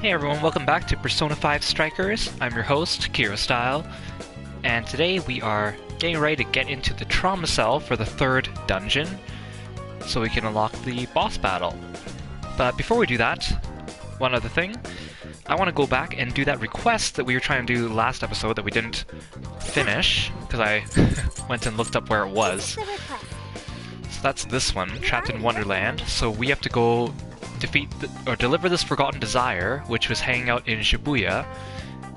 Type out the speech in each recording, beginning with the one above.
Hey everyone, welcome back to Persona 5 Strikers. I'm your host, Kirostyle, and today we are getting ready to get into the trauma cell for the third dungeon, so we can unlock the boss battle. But before we do that, one other thing, I want to go back and do that request that we were trying to do last episode that we didn't finish, because I went and looked up where it was. So that's this one, Trapped in Wonderland, so we have to go deliver this forgotten desire, which was hanging out in Shibuya,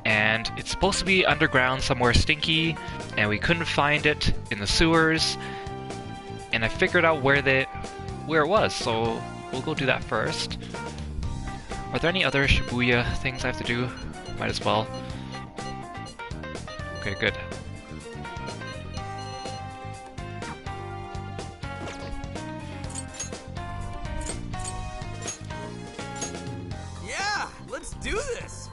and it's supposed to be underground somewhere stinky, and we couldn't find it in the sewers, and I figured out where it was, so we'll go do that first. Are there any other Shibuya things I have to do? Might as well. Okay, good. Let's do this!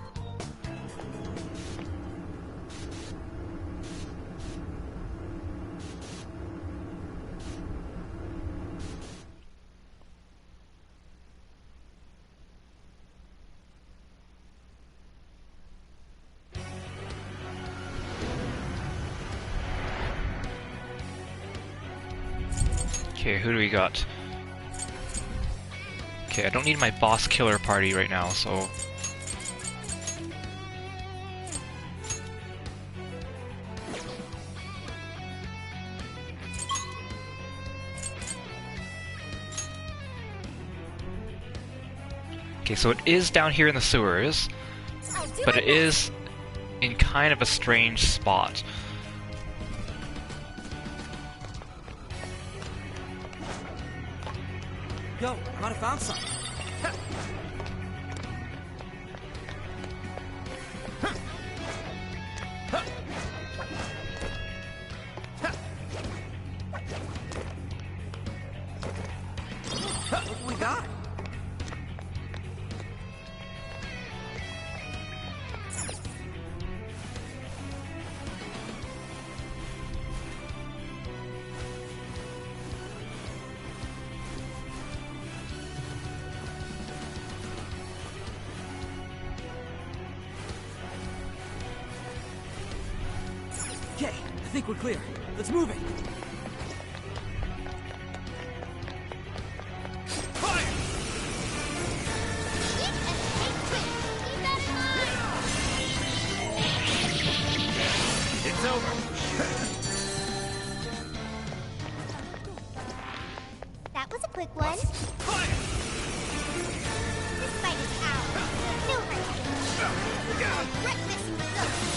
Okay, who do we got? Okay, I don't need my boss killer party right now, so... Okay, so it is down here in the sewers, but it is in kind of a strange spot. Yo, I might have found something. Look what we got. Okay, I think we're clear. Let's move it. Fire! It's over. That was a quick one. Fire! This fight is ours. No hurt. Breakfast results.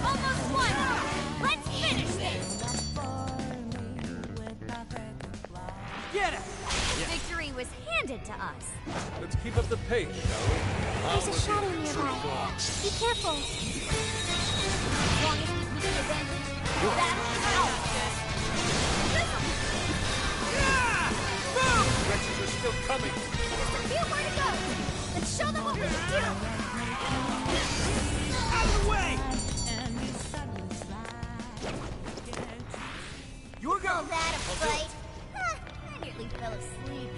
Almost won! Let's finish this! Get it! Victory was handed to us. Let's keep up the pace, shall we? There's a shadow nearby. Be careful. As long as we keep the advantage, the battle is ours. Wretches are still coming. Just a few more to go. Let's show them what we can do. Out of the way! You're Call going. that a fight? Huh, I nearly fell asleep.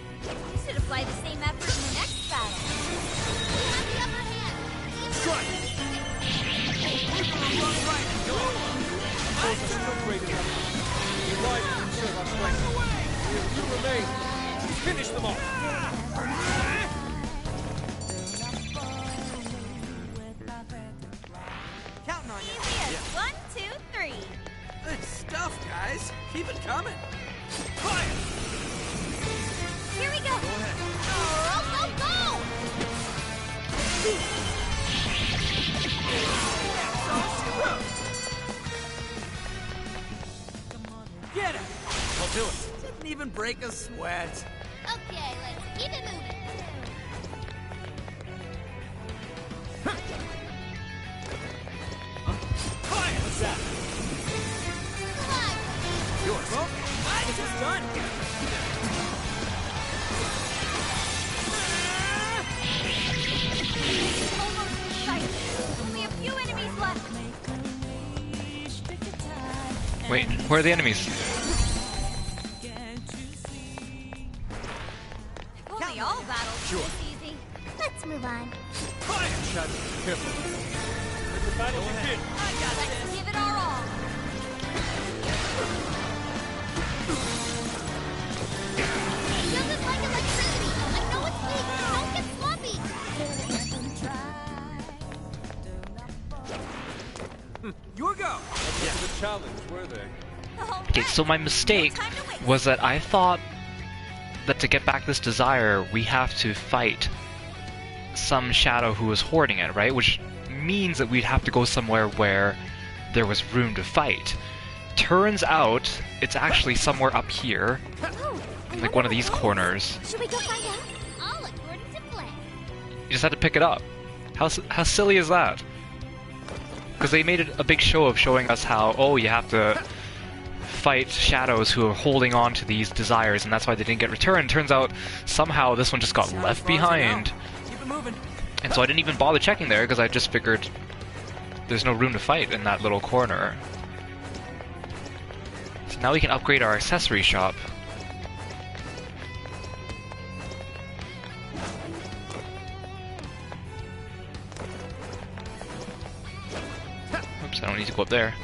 We should apply the same effort in the next battle. We have the upper hand. Strike! Right. Those are still great enough. We rise to conserve our strength. We have two remain. Finish them off. Counting on you. Yes. 1, 2, 3. Good stuff, guys. Keep it coming. Fire! Here we go. Go ahead. Go, go, go! Get it! I'll do it. Didn't even break a sweat. Okay, let's keep it moving. Fire! What's that? Come on. Yours. Well, this is done. Almost sight. Only a few enemies left. Wait, where are the enemies? Let's move on. Shadow, careful. Let the battle begin. Let's give it our all. It doesn't like electricity. I know it's weak, but don't get sloppy. Your go. That wasn't a challenge, were they? Okay, so my mistake was that I thought that to get back this desire, we have to fight some shadow who was hoarding it, right? Which means that we'd have to go somewhere where there was room to fight. Turns out, it's actually somewhere up here, like one of these corners. Should we go find out? All according to plan. You just had to pick it up. How silly is that? Because they made it a big show of showing us how, oh, you have to fight shadows who are holding on to these desires, and that's why they didn't get returned. Turns out, somehow this one just got left behind. Keep it moving. And so I didn't even bother checking there, because I just figured there's no room to fight in that little corner. So now we can upgrade our accessory shop. Oops, I don't need to go up there.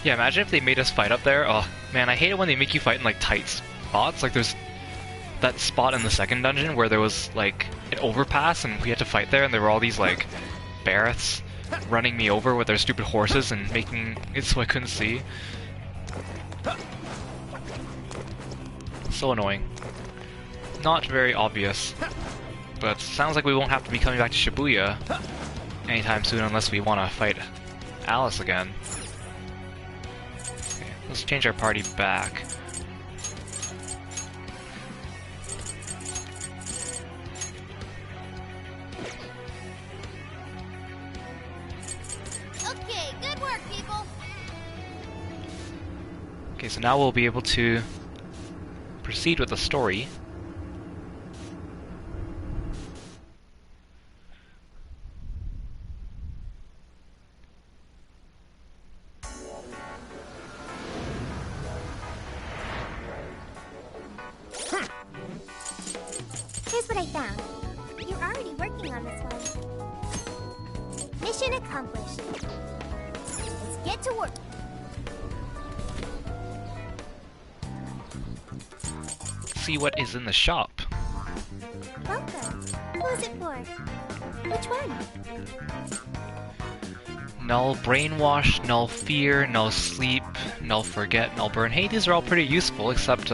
Yeah, imagine if they made us fight up there. Oh, man, I hate it when they make you fight in, like, tight spots. Like, there's that spot in the second dungeon where there was, like, an overpass and we had to fight there, and there were all these, like, Barreths running me over with their stupid horses and making it so I couldn't see. So annoying. Not very obvious. But sounds like we won't have to be coming back to Shibuya anytime soon unless we want to fight Alice again. Let's change our party back. Okay, good work, people. Okay, so now we'll be able to proceed with the story. Here's what I found. You're already working on this one. Mission accomplished. Let's get to work. See what is in the shop. Welcome. Who is it for? Which one? Null brainwash, null fear, null sleep, null forget, null burn. Hey, these are all pretty useful, except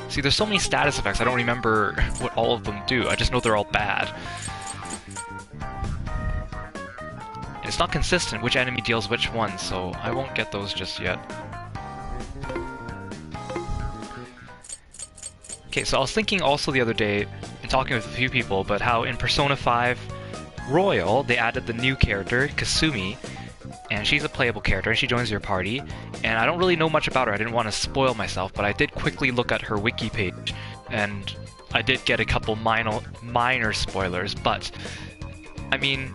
see, there's so many status effects, I don't remember what all of them do. I just know they're all bad. And it's not consistent which enemy deals which one, so I won't get those just yet. Okay, so I was thinking also the other day, and talking with a few people, about how in Persona 5 Royal, they added the new character, Kasumi, and she's a playable character, and she joins your party, and I don't really know much about her. I didn't want to spoil myself, but I did quickly look at her wiki page, and I did get a couple minor spoilers, but, I mean,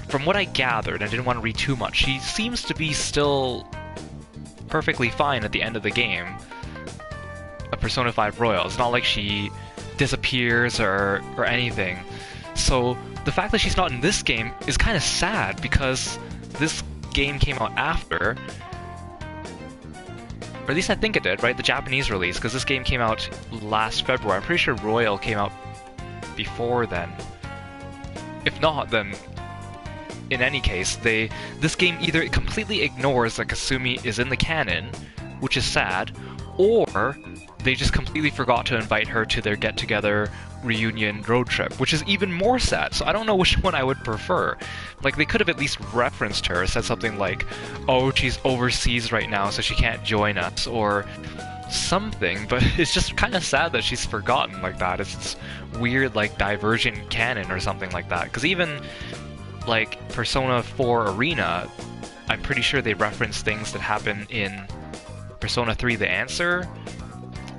from what I gathered, I didn't want to read too much, she seems to be still perfectly fine at the end of the game of Persona 5 Royal. It's not like she disappears or anything. So, the fact that she's not in this game is kind of sad, because this game came out after, or at least I think it did, right? The Japanese release, because this game came out last February. I'm pretty sure Royal came out before then. If not, then in any case, this game either completely ignores that Kasumi is in the canon, which is sad, or they just completely forgot to invite her to their get-together reunion road trip, which is even more sad. So I don't know which one I would prefer. Like, they could have at least referenced her, said something like, oh, she's overseas right now, so she can't join us, or something, but it's just kind of sad that she's forgotten like that. It's this weird, like, divergent canon or something like that. Because even, like, Persona 4 Arena, I'm pretty sure they reference things that happen in Persona 3 The Answer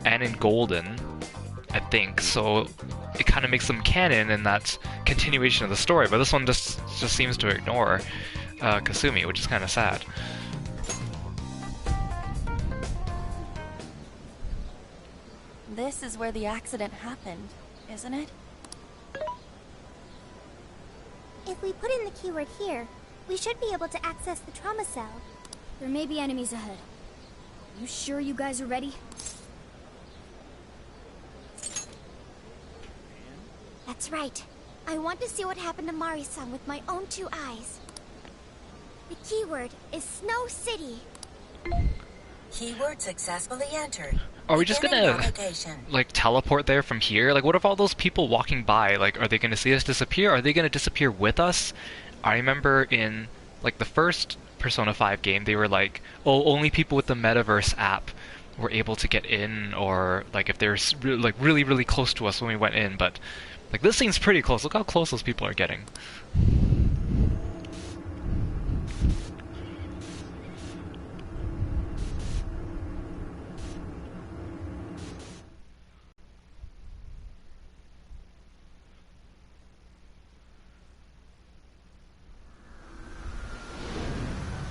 and in Golden, I think. So it kind of makes them canon in that continuation of the story, but this one just seems to ignore Kasumi, which is kind of sad. This is where the accident happened, isn't it? If we put in the keyword here, we should be able to access the trauma cell. There may be enemies ahead. You sure you guys are ready? That's right. I want to see what happened to Mari-san with my own 2 eyes. The keyword is Snow City. Keyword successfully entered. Are we just gonna, like, teleport there from here? Like, what if all those people walking by, like, are they gonna see us disappear? Are they gonna disappear with us? I remember in, like, the first Persona 5 game, they were like, oh, only people with the Metaverse app were able to get in, or, like, if they're, like, really, really close to us when we went in, but, like, this seems pretty close. Look how close those people are getting.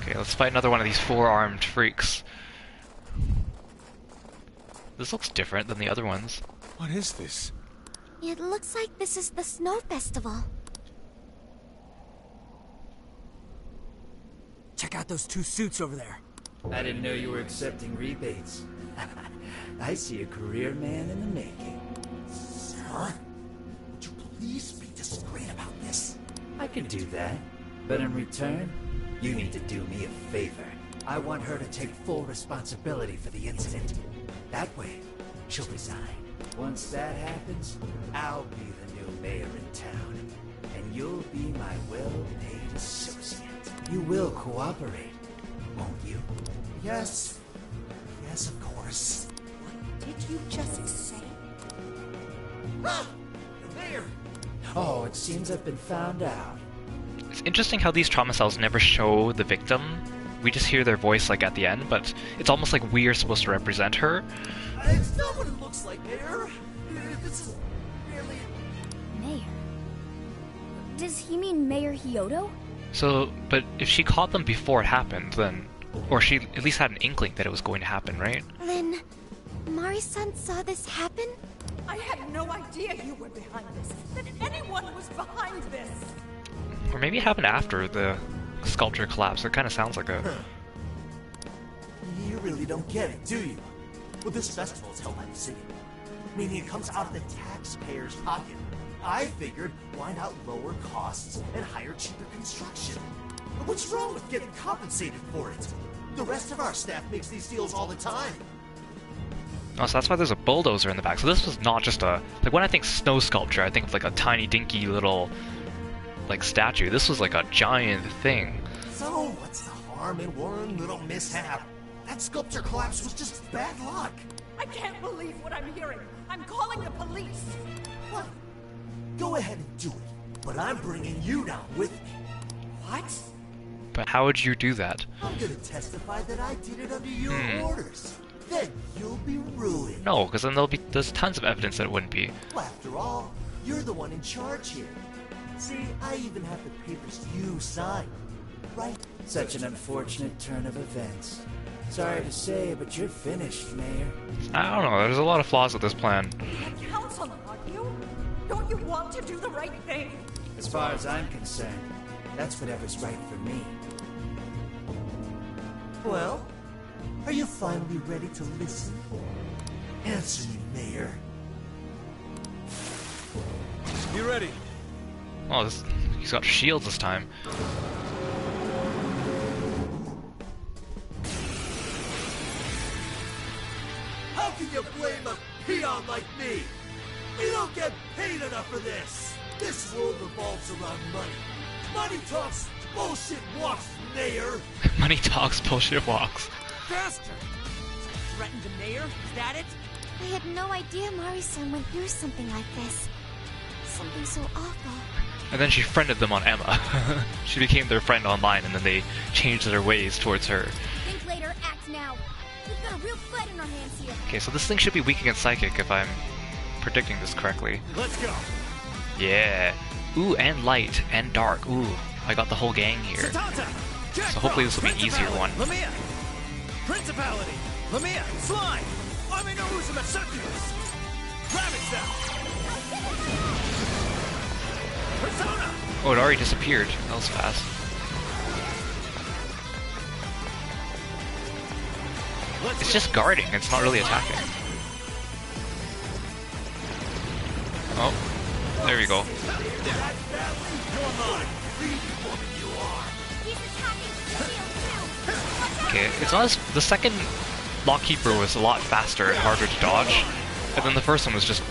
Okay, let's fight another one of these 4-armed freaks. This looks different than the other ones. What is this? It looks like this is the Snow Festival. Check out those 2 suits over there. I didn't know you were accepting rebates. I see a career man in the making. Sir, would you please be discreet about this? I can do that, but in return, you need to do me a favor. I want her to take full responsibility for the incident. That way, she'll resign. Once that happens, I'll be the new mayor in town, and you'll be my well-paid associate. You will cooperate, won't you? Yes. Yes, of course. What did you just say? Ah! The mayor! Oh, it seems I've been found out. It's interesting how these trauma cells never show the victim. We just hear their voice, like, at the end, but it's almost like we are supposed to represent her. It's not what it looks like, Mayor. This is really... Mayor? Does he mean Mayor Hyodo? So, but if she caught them before it happened, then... Or she at least had an inkling that it was going to happen, right? Then, Mari-san saw this happen? I had no idea you were behind this, that anyone was behind this. Or maybe it happened after the sculpture collapsed. It kind of sounds like a... You really don't get it, do you? Well, this festival is held by the city, meaning it comes out of the taxpayer's pocket. I figured, why not lower costs and hire cheaper construction? What's wrong with getting compensated for it? The rest of our staff makes these deals all the time. Oh, so that's why there's a bulldozer in the back. So this was not just a... Like, when I think snow sculpture, I think of, like, a tiny, dinky little, like, statue. This was, like, a giant thing. So, what's the harm in one little mishap? That sculpture collapse was just bad luck. I can't believe what I'm hearing. I'm calling the police. What? Go ahead and do it, but I'm bringing you down with me. What? But how would you do that? I'm gonna testify that I did it under your orders. Then you'll be ruined. No, because then there's tons of evidence that it wouldn't be. Well, after all, you're the one in charge here. See, I even have the papers you signed, right? Such an unfortunate turn of events. Sorry to say, but you're finished, Mayor. I don't know, there's a lot of flaws with this plan. You're a counselor, aren't you? Don't you want to do the right thing? As far as I'm concerned, that's whatever's right for me. Well, are you finally ready to listen? Answer me, Mayor. You ready? Oh, he's got shields this time. How can you blame a peon like me? We don't get paid enough for this. This world revolves around money. Money talks, bullshit walks, Mayor. Money talks, bullshit walks. Faster! Threatened the mayor? Is that it? I had no idea Mari-san went through something like this. something so awful. And then she friended them on Emma. She became their friend online, and then they changed their ways towards her. Think later, act now. We've got a real fight in our hands here. Okay, so this thing should be weak against Psychic if I'm predicting this correctly. Let's go. Yeah. Ooh, and light, and dark. Ooh, I got the whole gang here. So hopefully this will be an easier one. Lamia. Principality. Lamia. Slime. Amino Uzuma Succubus. Rabbit Cell. Persona. Oh, it already disappeared. That was fast. It's just guarding, it's not really attacking. Oh, there we go. Okay, it's not as... the second Lockkeeper was a lot faster and harder to dodge, and then the first one was just...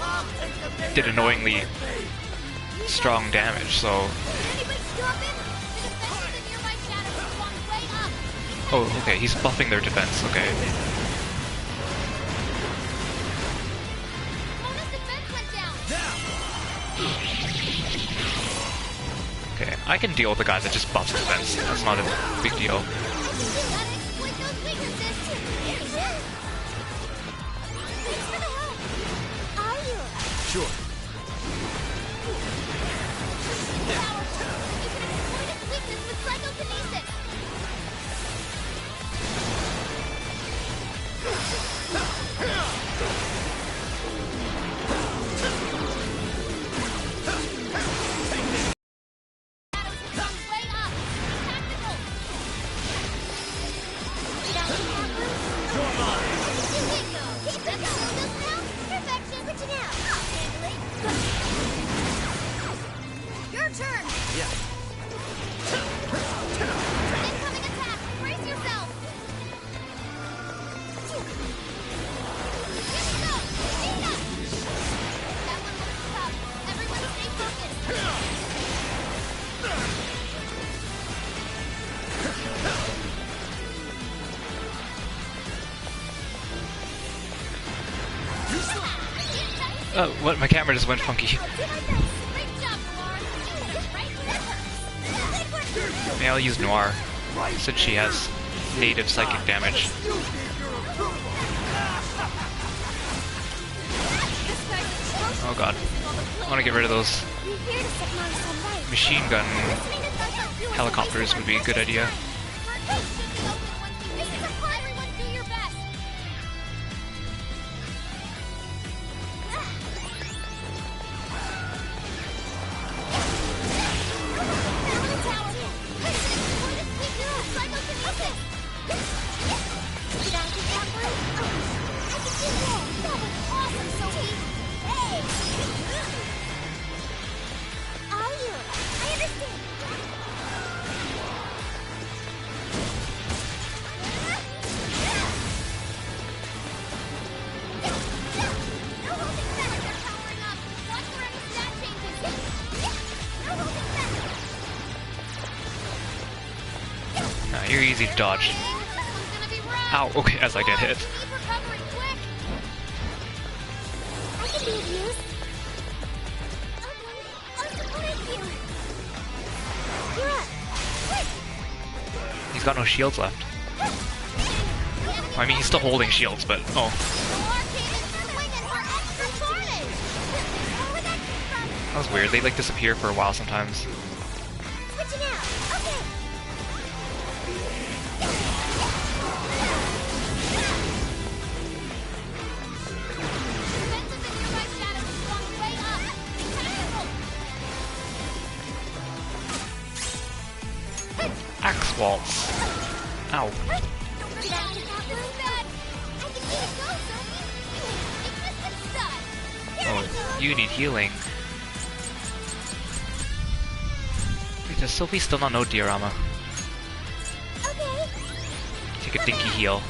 did annoyingly strong damage, so... Oh, okay, he's buffing their defense, okay. Okay, I can deal with the guy that just buffs defense. That's not a big deal. Sure. Oh, what? My camera just went funky. Maybe I'll use Noir, since she has native psychic damage. Oh god. I want to get rid of those machine gun helicopters would be a good idea. You're easy to dodge. Ow, okay, as I get hit. He's got no shields left. I mean, he's still holding shields, but... oh. That was weird, they like disappear for a while sometimes. Axe Waltz. Ow. Oh, you need healing. Wait, does Sophie still not know diorama? Take a dinky heal.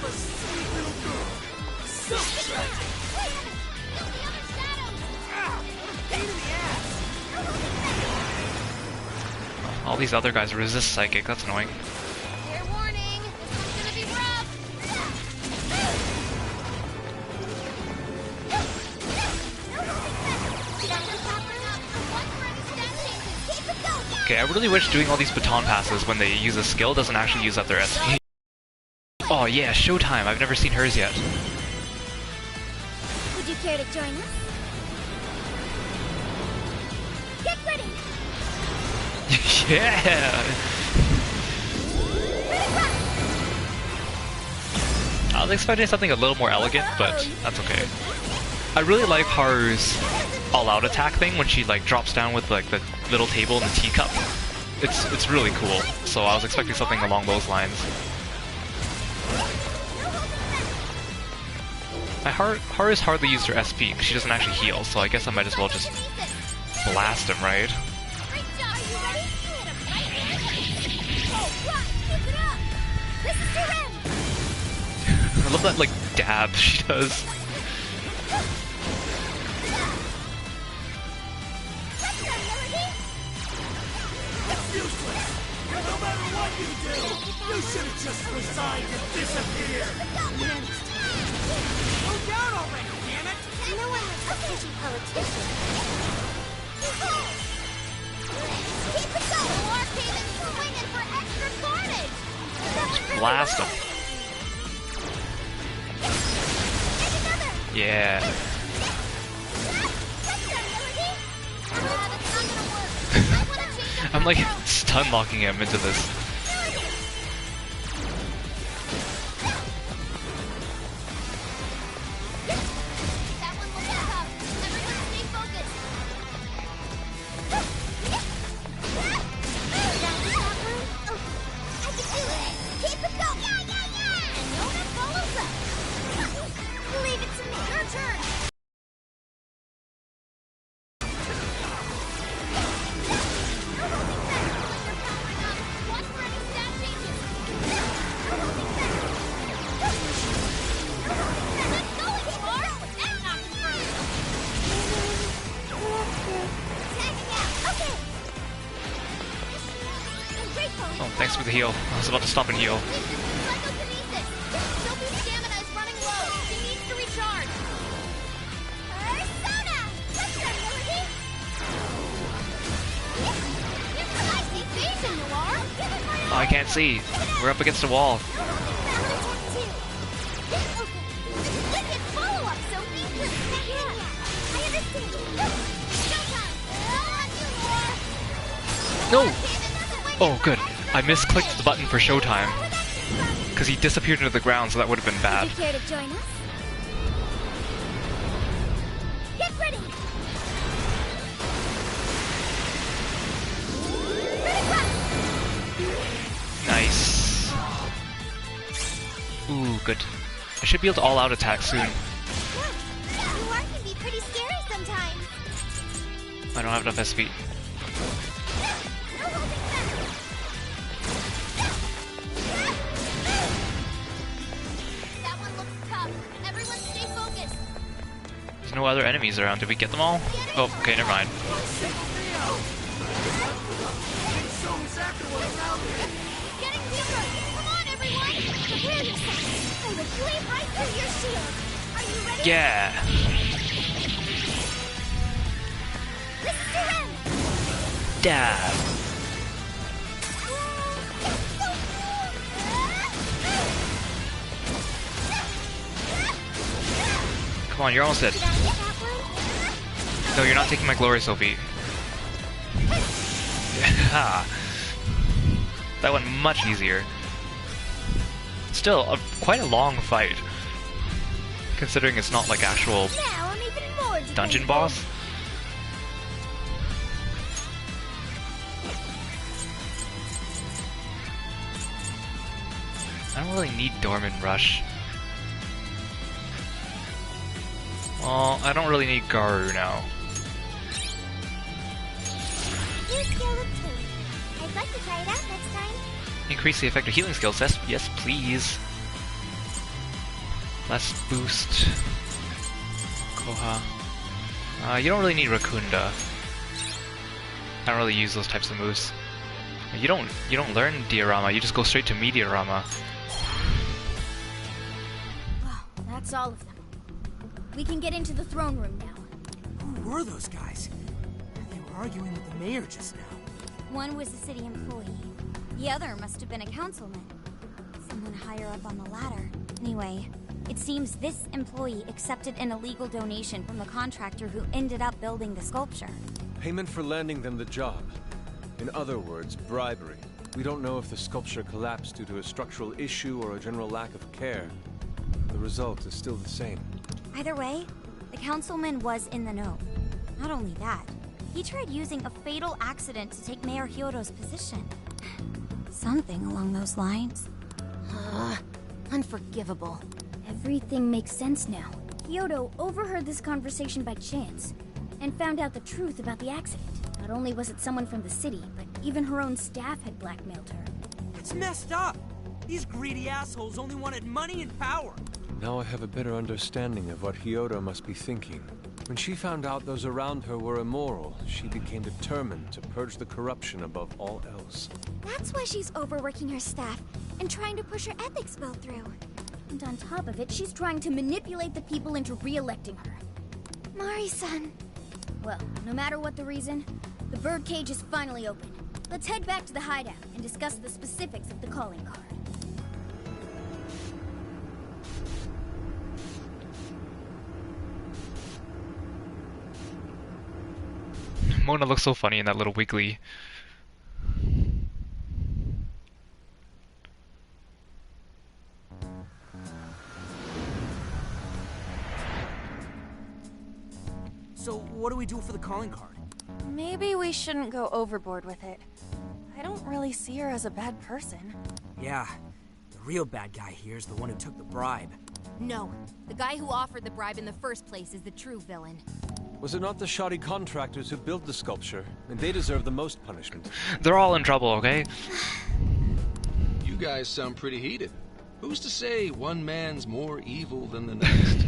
a sweet little girl. So tragic. Ow! What a pain in the ass. All these other guys resist psychic, that's annoying. Fair warning, this one's gonna be rough. Okay, I really wish doing all these baton passes when they use a skill doesn't actually use up their SP. Oh yeah, Showtime, I've never seen hers yet. Would you care to join us? Get ready! Yeah! I was expecting something a little more elegant, but that's okay. I really like Haru's all-out attack thing when she like drops down with like the little table and the teacup. It's really cool. So I was expecting something along those lines. Haru's hardly used her SP because she doesn't actually heal, so I guess I might as well just blast him, right? I love that like dab she does. It's useless! No matter what you do, you should have just resigned and disappeared! Slow down already, damn it! No one likes a pushy politician. Keep it going! War Demon's swinging for extra carnage! Blast him. Yeah. I'm like stun locking him into this. Oh, thanks for the heal. I was about to stop and heal. Oh, I can't see. We're up against the wall. No! Oh, good. I misclicked the button for Showtime. Because he disappeared into the ground, so that would have been bad. Would you care to join us? Get ready! Nice. Ooh, good. I should be able to all-out attack soon. You can be pretty scary sometimes. I don't have enough SP. That one looks tough. Everyone stay focused. There's no other enemies around. Did we get them all? Oh, okay, never mind. Getting deeper. Come on, everyone. Prepare yourself. I will cleave right through your shield. Are you ready? Yeah. Listen to him. Dab. Come on, you're almost dead. No, you're not taking my glory, Sophie. Yeah. That went much easier. Still, quite a long fight. Considering it's not like actual Now I'm even more dungeon dependable. boss. I don't really need Dorman Rush. Well, I don't really need Garu now. New skill obtained. I'd like to try it out next time. Increase the effect of healing skills. Yes, please. Less boost. Koha. You don't really need Rakunda. I don't really use those types of moves. You don't learn Diorama, you just go straight to Meteorama. Oh, that's all of them. We can get into the throne room now. Who were those guys? They were arguing with the mayor just now. One was a city employee. The other must have been a councilman. Someone higher up on the ladder. Anyway, it seems this employee accepted an illegal donation from the contractor who ended up building the sculpture. Payment for landing them the job. In other words, bribery. We don't know if the sculpture collapsed due to a structural issue or a general lack of care. The result is still the same. Either way, the councilman was in the know. Not only that, he tried using a fatal accident to take Mayor Hyodo's position. Something along those lines. Unforgivable. Everything makes sense now. Hyodo overheard this conversation by chance, and found out the truth about the accident. Not only was it someone from the city, but even her own staff had blackmailed her. It's messed up. These greedy assholes only wanted money and power. Now I have a better understanding of what Hyodo must be thinking. When she found out those around her were immoral, she became determined to purge the corruption above all else. That's why she's overworking her staff and trying to push her ethics bill through. And on top of it, she's trying to manipulate the people into re-electing her. Mari-san. Well, no matter what the reason, the birdcage is finally open. Let's head back to the hideout and discuss the specifics of the calling card. Mona looks so funny in that little wiggly. So, what do we do for the calling card? Maybe we shouldn't go overboard with it. I don't really see her as a bad person. Yeah, the real bad guy here is the one who took the bribe. No, the guy who offered the bribe in the first place is the true villain. Was it not the shoddy contractors who built the sculpture? And they deserve the most punishment. They're all in trouble, okay? You guys sound pretty heated. Who's to say one man's more evil than the next?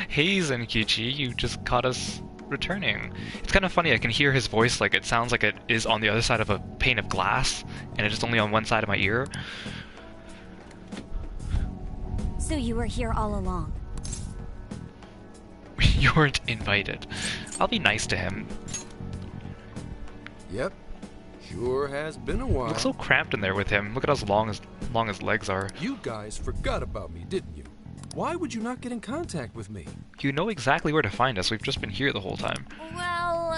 Hey Zenkichi, you just caught us returning. It's kind of funny, I can hear his voice like it sounds like it is on the other side of a pane of glass, and it's only on one side of my ear. So you were here all along? You weren't invited. I'll be nice to him. Yep. Sure has been a while. Looks so cramped in there with him. Look at how long his legs are. You guys forgot about me, didn't you? Why would you not get in contact with me? You know exactly where to find us. We've just been here the whole time. Well,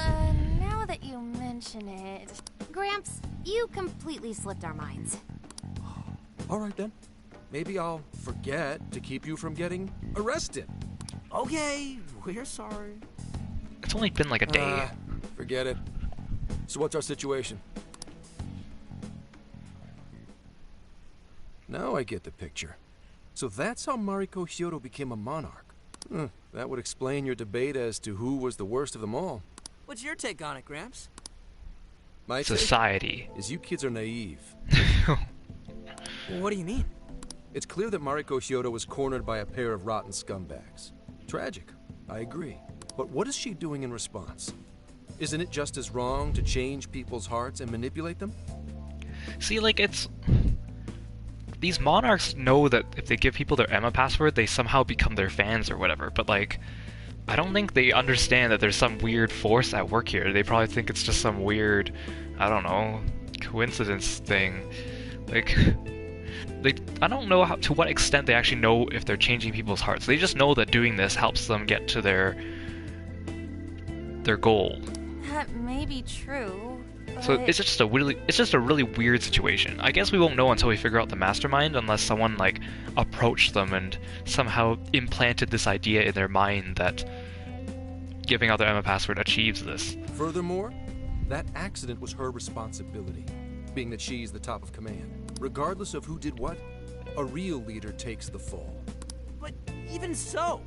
now that you mention it... Gramps, you completely slipped our minds. Alright then. Maybe I'll forget to keep you from getting arrested. Okay, we're sorry. It's only been like a day. Forget it. So what's our situation? Now I get the picture. So that's how Mariko Hyodo became a monarch. That would explain your debate as to who was the worst of them all. What's your take on it, Gramps? My Society. take is you kids are naive. Well, what do you mean? It's clear that Mariko Hyodo was cornered by a pair of rotten scumbags. Tragic, I agree. But what is she doing in response? Isn't it just as wrong to change people's hearts and manipulate them? See, like, it's... These monarchs know that if they give people their Emma password, they somehow become their fans or whatever, but, like, I don't think they understand that there's some weird force at work here. They probably think it's just some weird, I don't know, coincidence thing. Like... I don't know to what extent they actually know if they're changing people's hearts. They just know that doing this helps them get to their goal. That may be true. So it's just a really weird situation. I guess we won't know until we figure out the mastermind, unless someone like approached them and somehow implanted this idea in their mind that giving out their Emma password achieves this. Furthermore, that accident was her responsibility, being that she's the top of command. Regardless of who did what, a real leader takes the fall. But even so...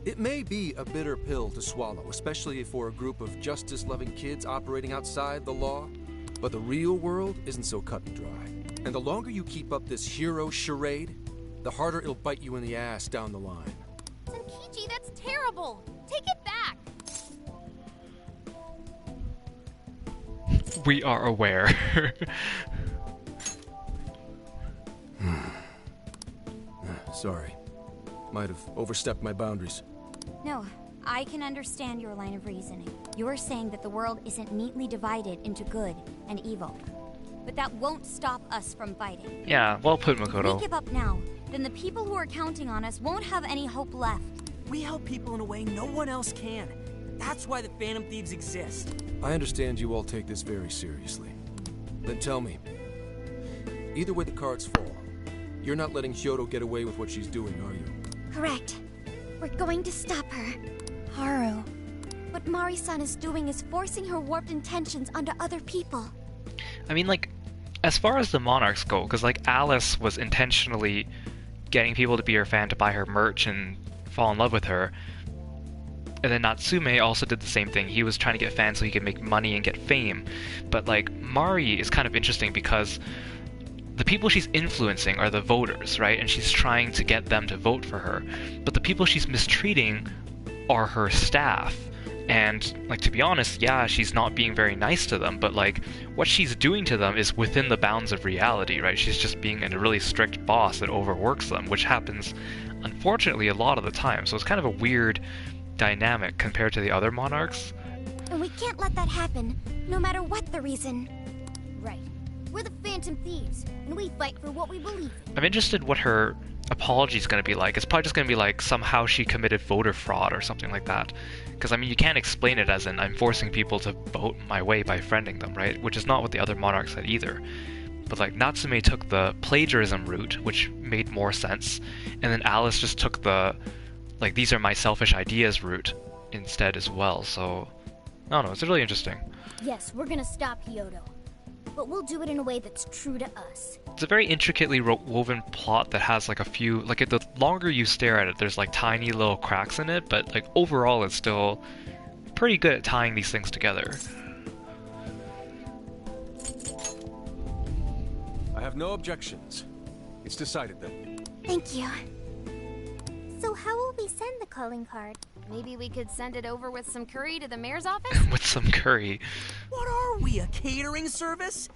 It may be a bitter pill to swallow, especially for a group of justice-loving kids operating outside the law. But the real world isn't so cut and dry. And the longer you keep up this hero charade, the harder it'll bite you in the ass down the line. Senkichi, that's terrible! Take it back! We are aware. Sorry. Might have overstepped my boundaries. No, I can understand your line of reasoning. You're saying that the world isn't neatly divided into good and evil. But that won't stop us from fighting. Yeah, well put, If Makoto. we give up now, then the people who are counting on us won't have any hope left. We help people in a way no one else can. That's why the Phantom Thieves exist. I understand you all take this very seriously. Then tell me, either way the cards fall, you're not letting Kyoto get away with what she's doing, are you? Correct. We're going to stop her. Haru. What Mari-san is doing is forcing her warped intentions onto other people. I mean, like, as far as the Monarchs go, because, like, Alice was intentionally getting people to be her fan to buy her merch and fall in love with her. And then Natsume also did the same thing. He was trying to get fans so he could make money and get fame. But, like, Mari is kind of interesting because the people she's influencing are the voters, right? And she's trying to get them to vote for her. But the people she's mistreating are her staff. And, like, to be honest, yeah, she's not being very nice to them, but, like, what she's doing to them is within the bounds of reality, right? She's just being a really strict boss that overworks them, which happens, unfortunately, a lot of the time. So it's kind of a weird dynamic compared to the other monarchs. And we can't let that happen, no matter what the reason. Right. We're the Phantom Thieves, and we fight for what we believe in. I'm interested what her apology is going to be like. It's probably just going to be like somehow she committed voter fraud or something like that. Because, I mean, you can't explain it as in I'm forcing people to vote my way by friending them, right? Which is not what the other monarchs said either. But, like, Natsume took the plagiarism route, which made more sense. And then Alice just took the, like, these are my selfish ideas route instead as well. So, I don't know, it's really interesting. Yes, we're gonna stop Kyoto. But we'll do it in a way that's true to us. It's a very intricately woven plot that has like a few, like the longer you stare at it, there's like tiny little cracks in it, but like overall it's still pretty good at tying these things together. I have no objections. It's decided then. Thank you. So how will we send the calling card? Maybe we could send it over with some curry to the mayor's office? With some curry. What are we, a catering service?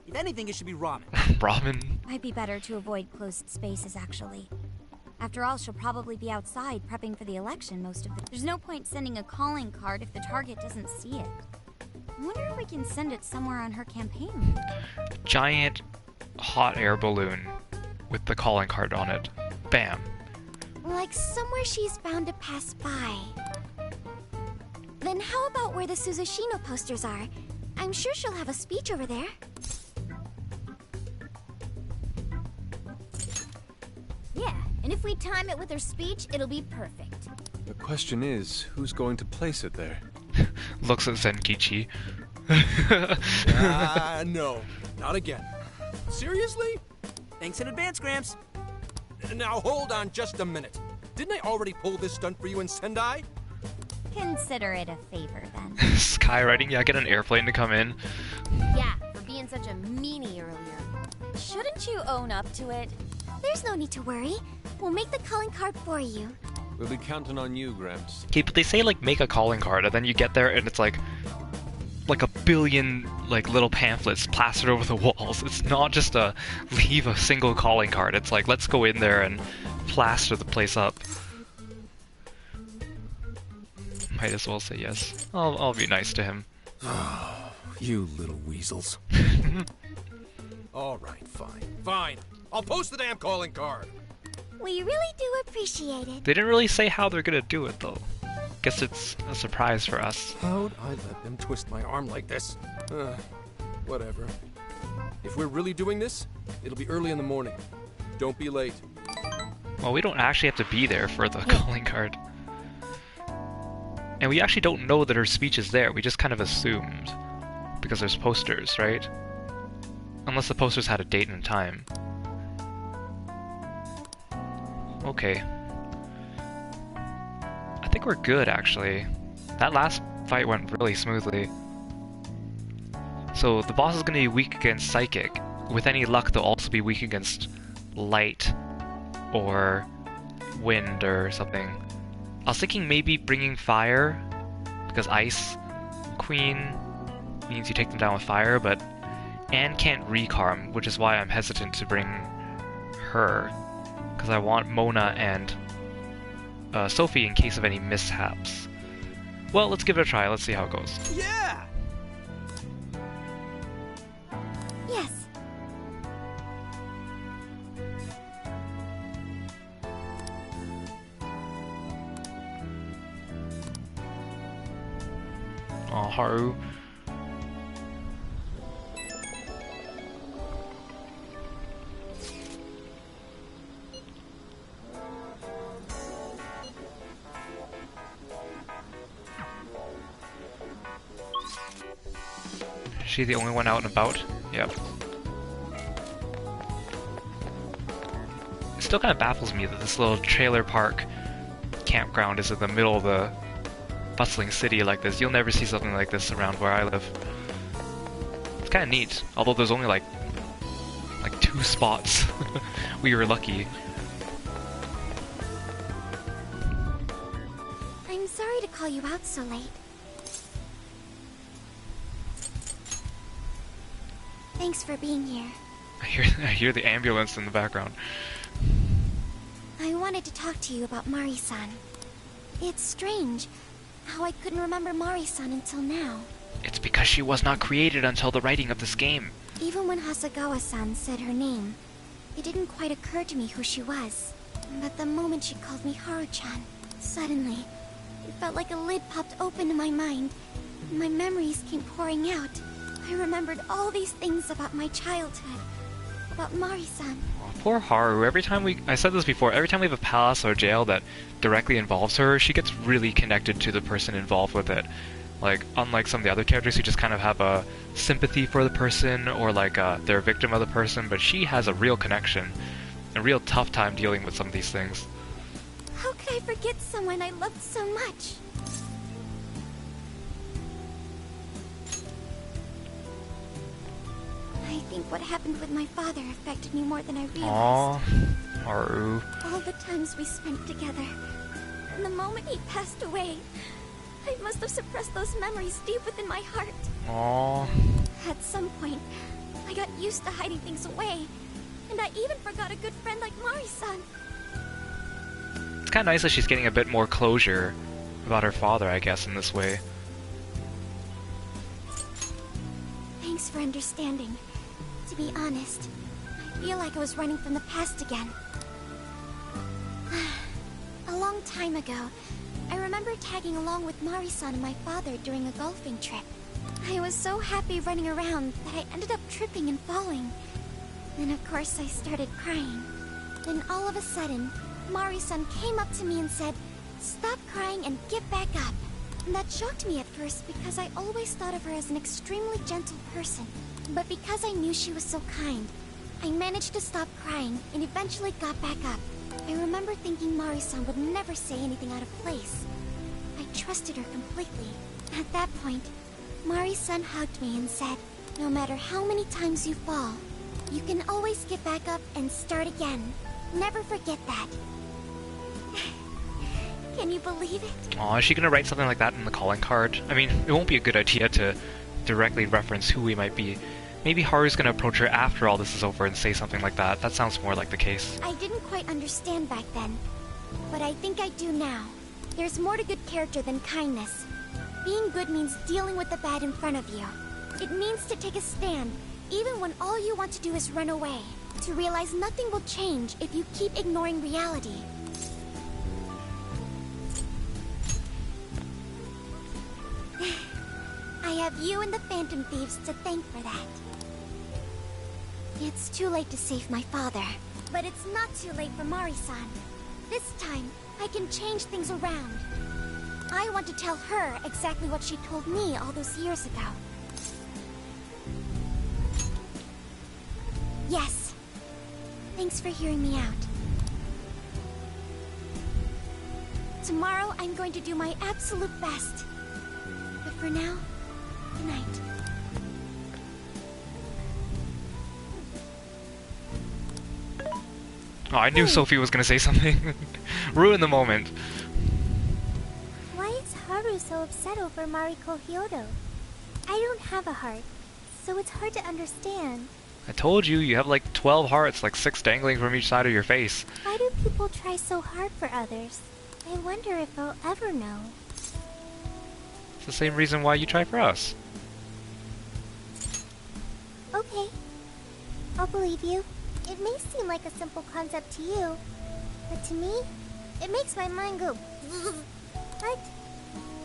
If anything, it should be ramen. Ramen? Might be better to avoid closed spaces, actually. After all, she'll probably be outside prepping for the election most of the... There's no point sending a calling card if the target doesn't see it. I wonder if we can send it somewhere on her campaign route. Giant hot air balloon with the calling card on it. Bam. Like somewhere she's bound to pass by. Then how about where the Suzushino posters are? I'm sure she'll have a speech over there. Yeah, and if we time it with her speech, it'll be perfect. The question is, who's going to place it there? Looks at Senkichi. No. Not again. Seriously? Thanks in advance, Gramps. Now hold on just a minute. Didn't I already pull this stunt for you in Sendai? Consider it a favor, then. Skywriting? Yeah, get an airplane to come in. Yeah, for being such a meanie earlier. Shouldn't you own up to it? There's no need to worry. We'll make the calling card for you. We'll be counting on you, Gramps. Okay, but they say, like, make a calling card, and then you get there and it's like a billion, like, little pamphlets plastered over the walls. It's not just a leave a single calling card. It's like, let's go in there and plaster the place up. Might as well say yes. I'll be nice to him. You little weasels. Alright, fine. I'll post the damn calling card. We really do appreciate it. They didn't really say how they're gonna do it, though. Guess it's a surprise for us. How'd I let them twist my arm like this? Whatever. If we're really doing this, it'll be early in the morning. Don't be late. Well, we don't actually have to be there for the calling card. And we actually don't know that her speech is there. We just kind of assumed. Because there's posters, right? Unless the posters had a date and time. Okay. I think we're good, actually. That last fight went really smoothly. So the boss is going to be weak against Psychic. With any luck, they'll also be weak against Light or wind or something. I was thinking maybe bringing fire, because Ice Queen means you take them down with fire, but Anne can't recarm, which is why I'm hesitant to bring her, because I want Mona and Sophie in case of any mishaps. Well, let's give it a try. Let's see how it goes. Yeah! Yes. Oh, Haru. Is she the only one out and about? Yep. It still kind of baffles me that this little trailer park campground is in the middle of the bustling city like this. You'll never see something like this around where I live. It's kind of neat, although there's only like 2 spots. We were lucky. I'm sorry to call you out so late. Thanks for being here. I hear the ambulance in the background. I wanted to talk to you about Mari-san. It's strange how I couldn't remember Mari-san until now. It's because she was not created until the writing of this game. Even when Hasagawa-san said her name, it didn't quite occur to me who she was. But the moment she called me Haru-chan, suddenly, it felt like a lid popped open in my mind. My memories came pouring out. I remembered all these things about my childhood, about Mari-san. Oh, poor Haru. I said this before, every time we have a palace or jail that directly involves her, she gets really connected to the person involved with it. Like, unlike some of the other characters who just kind of have a sympathy for the person, or like they're a victim of the person, but she has a real connection, a real tough time dealing with some of these things. How could I forget someone I loved so much? I think what happened with my father affected me more than I realized. Aww, Haru. All the times we spent together. And the moment he passed away, I must have suppressed those memories deep within my heart. Aww. At some point, I got used to hiding things away. And I even forgot a good friend like Mari-san. It's kind of nice that she's getting a bit more closure about her father, I guess, in this way. Thanks for understanding. To be honest, I feel like I was running from the past again. A long time ago, I remember tagging along with Mari-san and my father during a golfing trip. I was so happy running around that I ended up tripping and falling. Then of course I started crying. Then all of a sudden, Mari-san came up to me and said, "Stop crying and get back up." And that shocked me at first because I always thought of her as an extremely gentle person. But because I knew she was so kind, I managed to stop crying and eventually got back up. I remember thinking Mari-san would never say anything out of place. I trusted her completely. At that point, Mari-san hugged me and said, "No matter how many times you fall, you can always get back up and start again. Never forget that." Can you believe it? Aw, is she gonna write something like that in the calling card? I mean, it won't be a good idea to directly reference who we might be. Maybe Haru's gonna approach her after all this is over and say something like that. That sounds more like the case. I didn't quite understand back then, but I think I do now. There's more to good character than kindness. Being good means dealing with the bad in front of you. It means to take a stand, even when all you want to do is run away. To realize nothing will change if you keep ignoring reality. I have you and the Phantom Thieves to thank for that. It's too late to save my father, but it's not too late for Mari-san. This time, I can change things around. I want to tell her exactly what she told me all those years ago. Yes. Thanks for hearing me out. Tomorrow, I'm going to do my absolute best. But for now, good night. Oh, I knew Sophie was gonna say something. Ruin the moment. Why is Haru so upset over Mariko Hyodo? I don't have a heart, so it's hard to understand. I told you, you have like 12 hearts, like 6 dangling from each side of your face. Why do people try so hard for others? I wonder if I'll ever know. It's the same reason why you try for us. Okay. I'll believe you. It may seem like a simple concept to you, but to me, it makes my mind go. But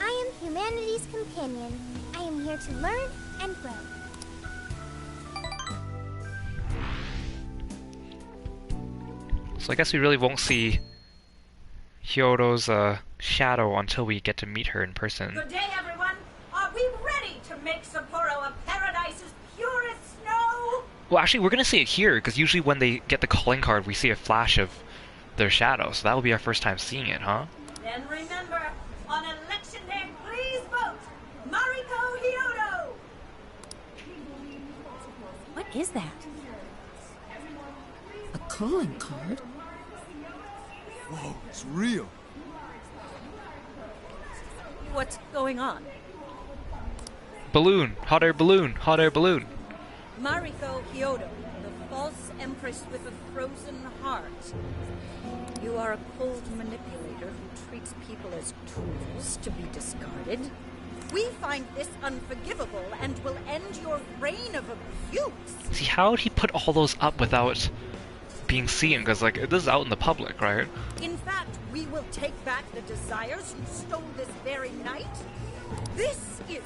I am humanity's companion. I am here to learn and grow. So I guess we really won't see Hyodo's shadow until we get to meet her in person. Good day, everyone. Are we ready to make Sapporo a paradise as pure as snow? Well, actually, we're gonna see it here, because usually when they get the calling card, we see a flash of their shadow, so that will be our first time seeing it, huh? Then remember, on election day, please vote Mariko Hyodo! What is that? A calling card? Whoa, it's real. What's going on? Balloon! Hot air balloon! Hot air balloon! Mariko Hyodo, the false empress with a frozen heart. You are a cold manipulator who treats people as tools to be discarded. We find this unforgivable and will end your reign of abuse. See, how would he put all those up without being seen? Because, like, this is out in the public, right? In fact, we will take back the desires you stole this very night. This is...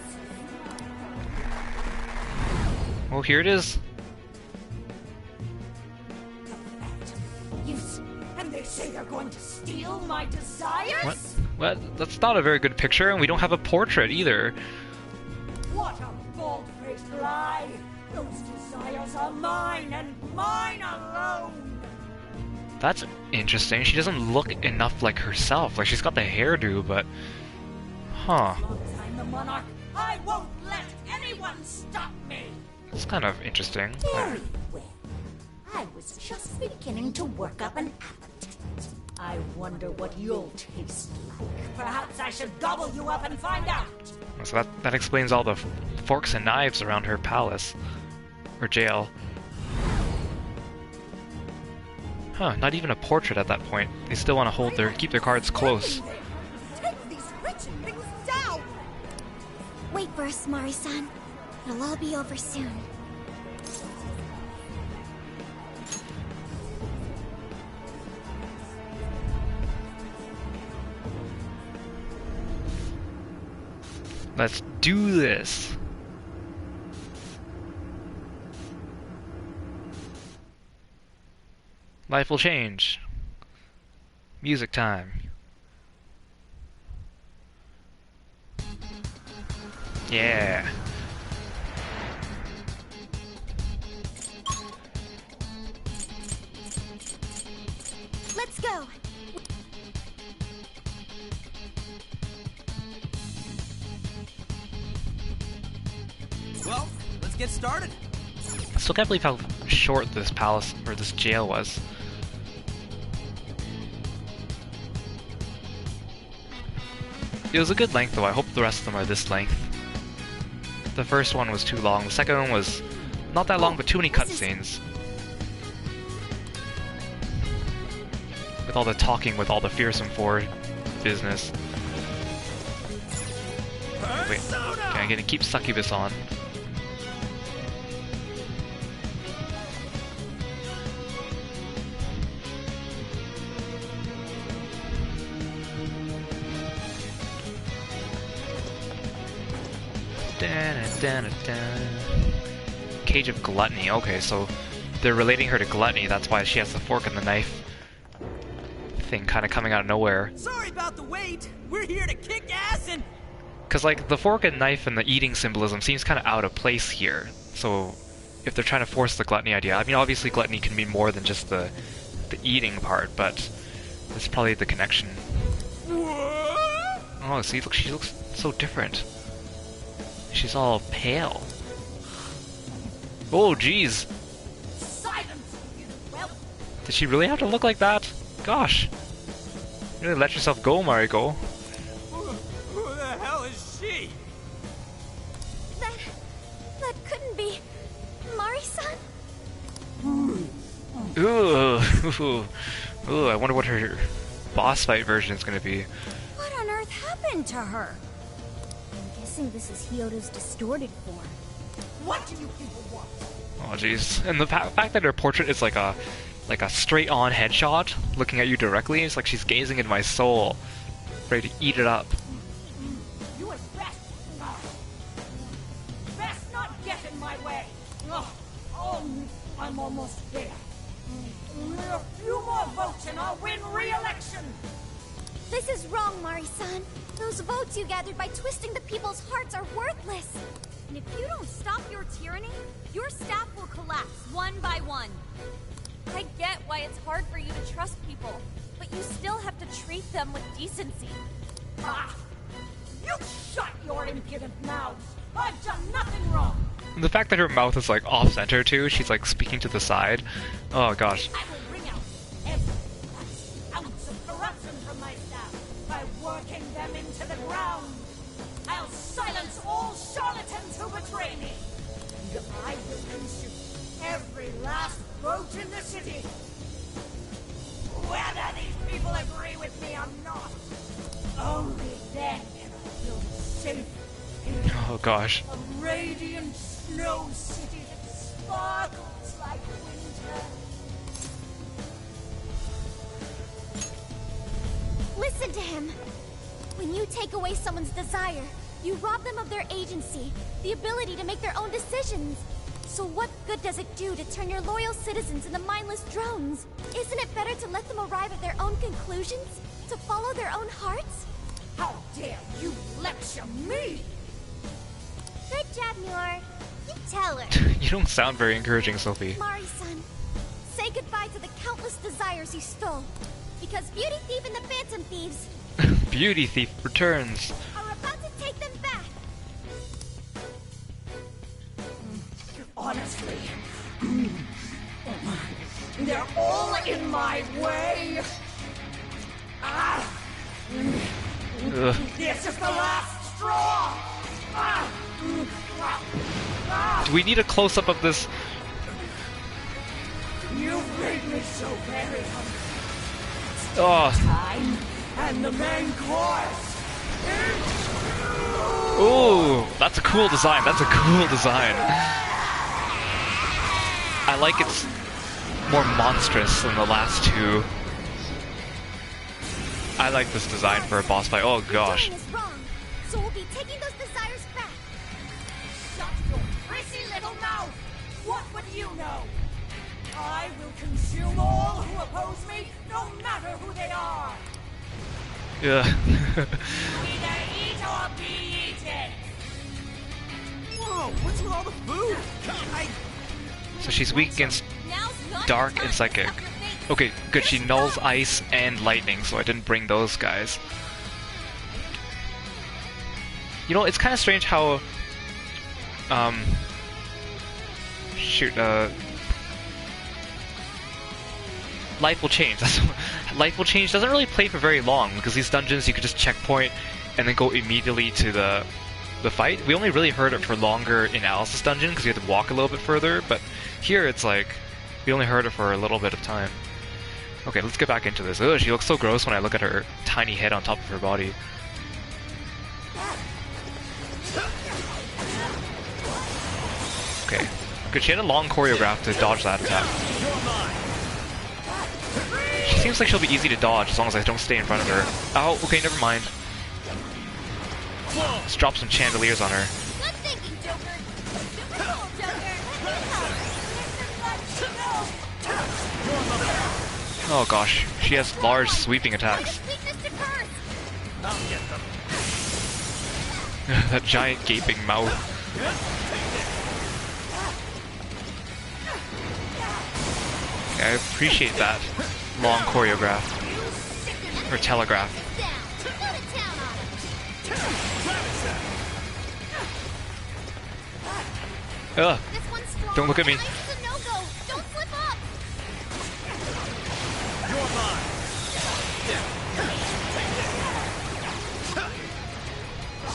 Well, here it is. Yes, and they say they're going to steal my desires? What? Well, that's not a very good picture, and we don't have a portrait either. What a bald-faced lie! Those desires are mine and mine alone! That's interesting. She doesn't look enough like herself. Like, she's got the hairdo, but... Huh. As long as I'm the monarch, I won't let anyone stop me! It's kind of interesting. Very well. I was just beginning to work up an appetite. I wonder what you'll taste like. Perhaps I should gobble you up and find out! So that explains all the forks and knives around her palace. Or jail. Huh, not even a portrait at that point. They still want to keep their cards close. Take these wretched things down! Wait for us, Mari-san. It'll all be over soon. Let's do this! Life will change. Music time. Yeah. Let's go! Well, let's get started. I still can't believe how short this palace, or this jail was. It was a good length though. I hope the rest of them are this length. The first one was too long. The second one was not that long, but too many cutscenes. With all the talking, with all the Fearsome Four business. Wait, okay, I'm gonna keep Succubus on. Cage of Gluttony. Okay, so they're relating her to Gluttony. That's why she has the fork and the knife thing kind of coming out of nowhere. Sorry about the wait. We're here to kick ass and... Because, like, the fork and knife and the eating symbolism seems kind of out of place here. So, if they're trying to force the gluttony idea, I mean, obviously gluttony can mean more than just the eating part, but that's probably the connection. Oh, see, look, she looks so different. She's all pale. Oh, jeez. Silence, you well. Did she really have to look like that? Gosh. You really let yourself go, Mariko. Who the hell is she? That couldn't be Mari-san? Ooh. Ooh, I wonder what her boss fight version is gonna be. What on earth happened to her? I'm guessing this is Hyodo's distorted form. What do you people want? Oh jeez. And the fact that her portrait is like a straight-on headshot, looking at you directly, it's like she's gazing into my soul, ready to eat it up. You had best not get in my way. I'm almost there. A few more votes and I'll win re-election. This is wrong, Mari-san. Those votes you gathered by twisting the people's hearts are worthless. And if you don't stop your tyranny, your staff will collapse one by one. I get why it's hard for you to trust people, but you still have to treat them with decency. You shut your impudent mouths. I've done nothing wrong. And the fact that her mouth is like off-center too, she's like speaking to the side. Oh gosh. I will bring out every last ounce of corruption from my staff by working them into the ground. I'll silence all charlatans who betray me. And I will consume every last vote in the city. Whether these people agree with me or not. Only then can I build a safe, Oh gosh. a radiant snow city that sparkles like winter. Listen to him. When you take away someone's desire, you rob them of their agency, the ability to make their own decisions. So what good does it do to turn your loyal citizens into mindless drones? Isn't it better to let them arrive at their own conclusions? To follow their own hearts? How dare you lecture me? Good job, Muir. You tell her. You don't sound very encouraging, Sophie. Mari-san, say goodbye to the countless desires you stole. Because Beauty Thief and the Phantom Thieves Beauty Thief returns. are about to take them back. Honestly, they're all in my way. Ugh. This is the last straw. Do we need a close-up of this? You've made me so very hungry. Oh. Time and the main course. Ooh, that's a cool design. That's a cool design. I like it's more monstrous than the last two. I like this design for a boss fight. Oh gosh. Doing is wrong, so we'll be taking those desires back. Shut your prissy little mouth. What would you know? I will consume all who oppose me, no matter who they are. Yeah. Either eat or be eaten. Whoa, what's with all the food? So she's weak against dark and psychic. Okay, good. She nulls ice and lightning, so I didn't bring those guys. You know, it's kind of strange how Life Will Change. Life Will Change doesn't really play for very long, because these dungeons you could just checkpoint and then go immediately to the fight. We only really heard it for longer in Alice's dungeon, because you had to walk a little bit further, but here it's like, we only heard it for a little bit of time. Okay, let's get back into this. Ugh, she looks so gross when I look at her tiny head on top of her body. Okay, good. She had a long choreograph to dodge that attack. She seems like she'll be easy to dodge as long as I don't stay in front of her. Oh, okay, never mind. Let's drop some chandeliers on her. Good thinking, Joker. Super cool, Joker. Oh gosh, she has large sweeping attacks. That giant gaping mouth. Okay, I appreciate that long choreograph. Or telegraph. Ugh. Don't look at me.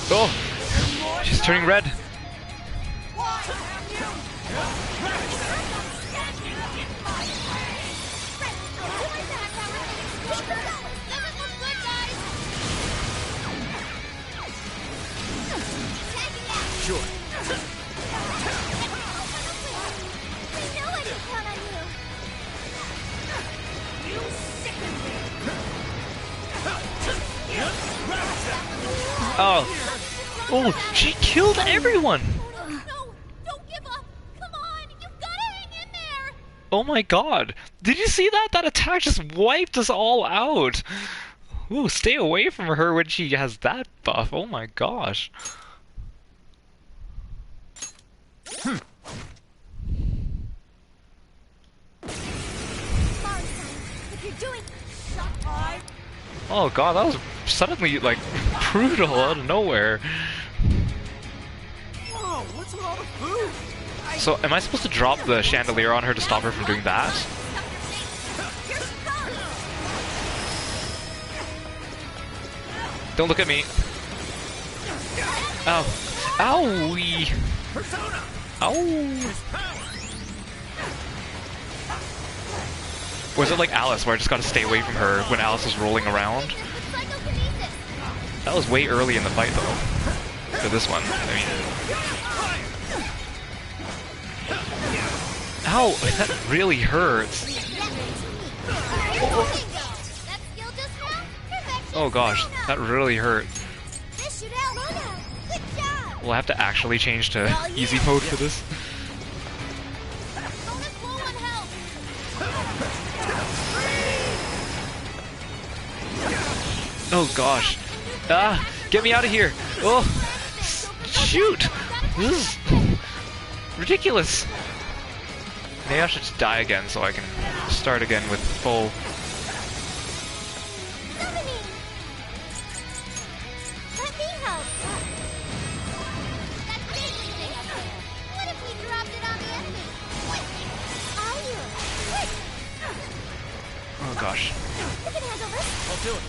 Oh! She's turning red. Sure. Oh! Oh! She killed everyone! Oh my god! Did you see that? That attack just wiped us all out! Ooh, stay away from her when she has that buff. Oh my gosh. Oh god, that was suddenly, like, brutal out of nowhere. Whoa, what's with all the food? So, am I supposed to drop the chandelier on her to stop her from doing that? Don't look at me. Ow. Owie. Ow. Or is it like Alice, where I just gotta stay away from her when Alice is rolling around? That was way early in the fight, though. For this one, I mean... Ow! That really hurts! Oh gosh, that really hurt. We'll have to actually change to easy mode for this. Oh gosh. Ah! Get me out of here! Oh! Shoot! This is ridiculous! Maybe I should just die again so I can start again with full... Oh gosh. I'll do it.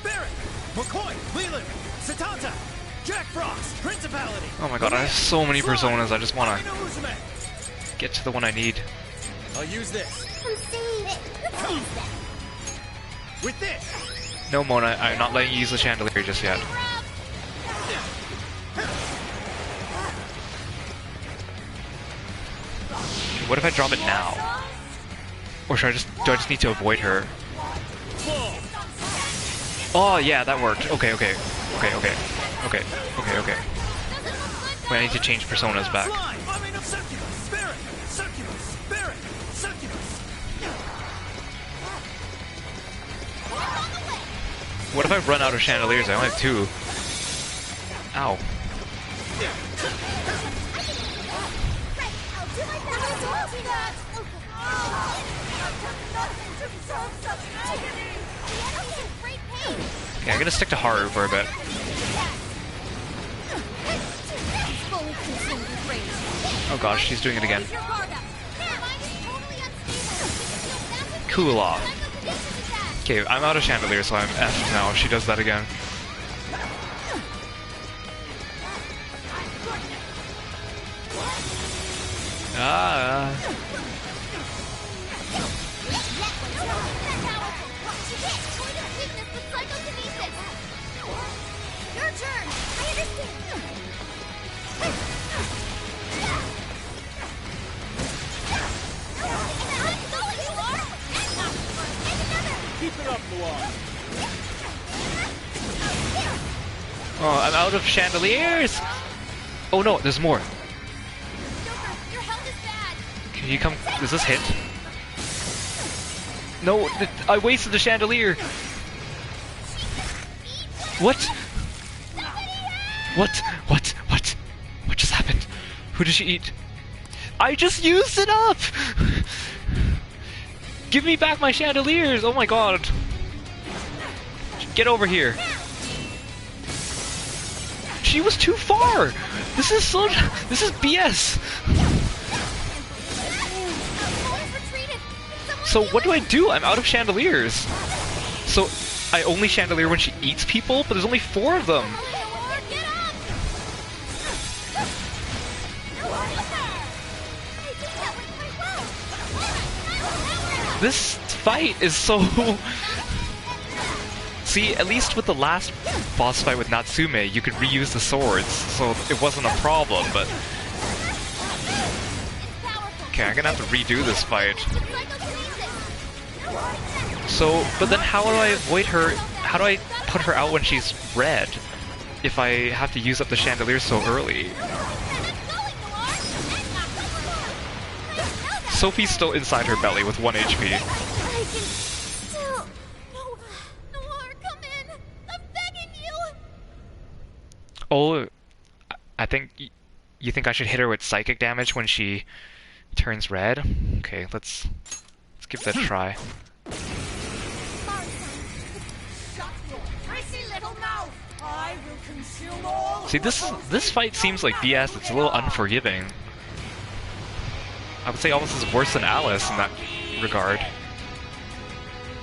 Barrett, McCoy, Leland, Satanta, Jack Frost, Principality. Oh my god, I have so many personas, I just wanna get to the one I need. I'll use this. With this. No, Mona, I'm not letting you use the chandelier just yet. What if I drop it now? Or should I just, do I just need to avoid her? Oh yeah, that worked. Okay. Wait, I need to change personas back. What if I run out of chandeliers? I only have 2. Ow. Okay, I'm gonna stick to Haru for a bit. Oh gosh, she's doing it again. Cool off. Okay, I'm out of chandelier, so I'm F now if she does that again. Ah. Oh, I'm out of chandeliers! Oh no, there's more. Can you come? Does this hit? No, I wasted the chandelier! What? What? What just happened? Who did she eat? I just used it up! Give me back my chandeliers! Oh my god! Get over here! She was too far! This is BS! So what do I do? I'm out of chandeliers! So, I only chandelier when she eats people? But there's only 4 of them! This fight is so... See, at least with the last boss fight with Natsume, you could reuse the swords, so it wasn't a problem, but... Okay, I'm gonna have to redo this fight. So, but then how do I avoid her? How do I put her out when she's red? If I have to use up the chandelier so early? Sophie's still inside her belly with 1 HP. I can still... Noir, come in! I'm begging you! Oh, I think... You think I should hit her with psychic damage when she turns red? Okay, let's give that a try. See, this fight seems like BS. It's a little unforgiving. I would say almost as worse than Alice in that regard.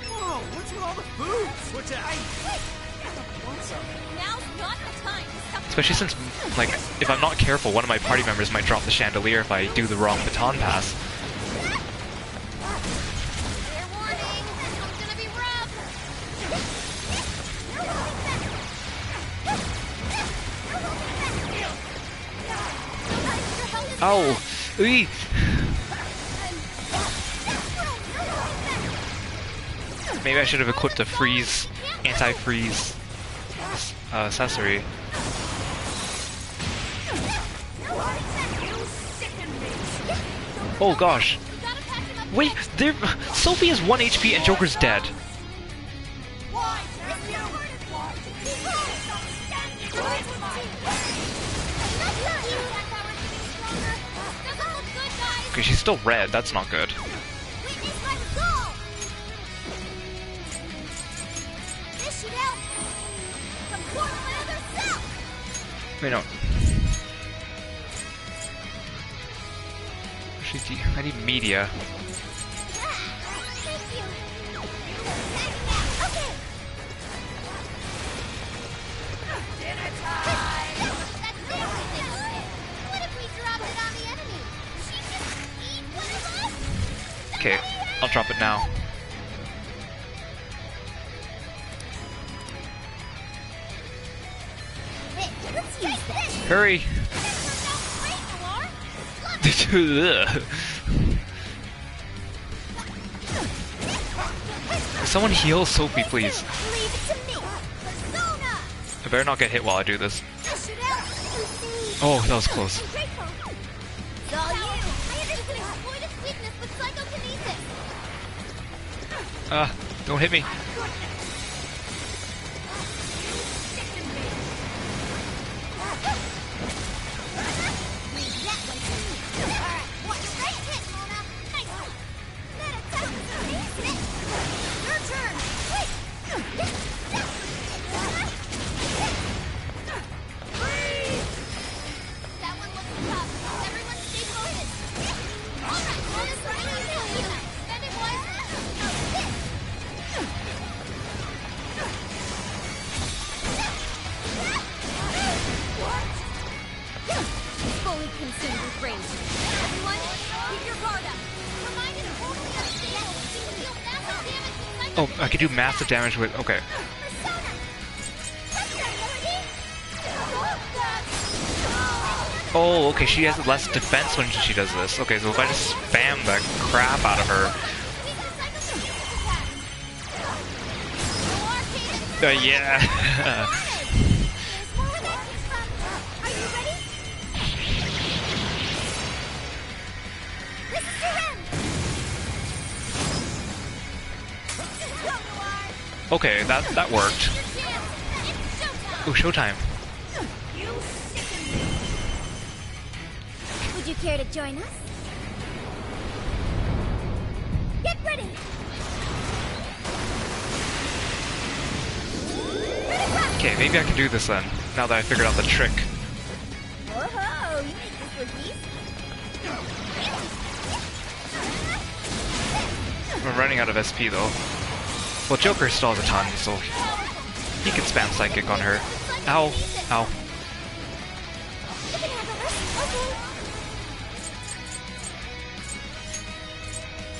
Whoa, what's with all the food? Now's not the time to stop. Especially since, like, if I'm not careful, one of my party members might drop the chandelier if I do the wrong baton pass. Fair warning, this one's gonna be rough. Ow! Eee. Maybe I should have equipped a freeze, anti-freeze accessory. Oh gosh! Wait, Sophie has 1 HP and Joker's dead. Okay, she's still red. That's not good. Wait, no. Actually, I need media. Okay, I'll drop it now. Hurry! Someone heal Sophie, please. I better not get hit while I do this. Oh, that was close. Don't hit me. Oh, I can do massive damage with... Okay. Oh, okay, she has less defense when she does this. Okay, so if I just spam the crap out of her... yeah! Okay, that worked. Ooh, showtime. Would you care to join us? Get ready! Okay, maybe I can do this then, now that I figured out the trick. Whoa, you make this look easy. I'm running out of SP though. Well, Joker still has a ton, so he can spam Psychic on her. Ow! Ow.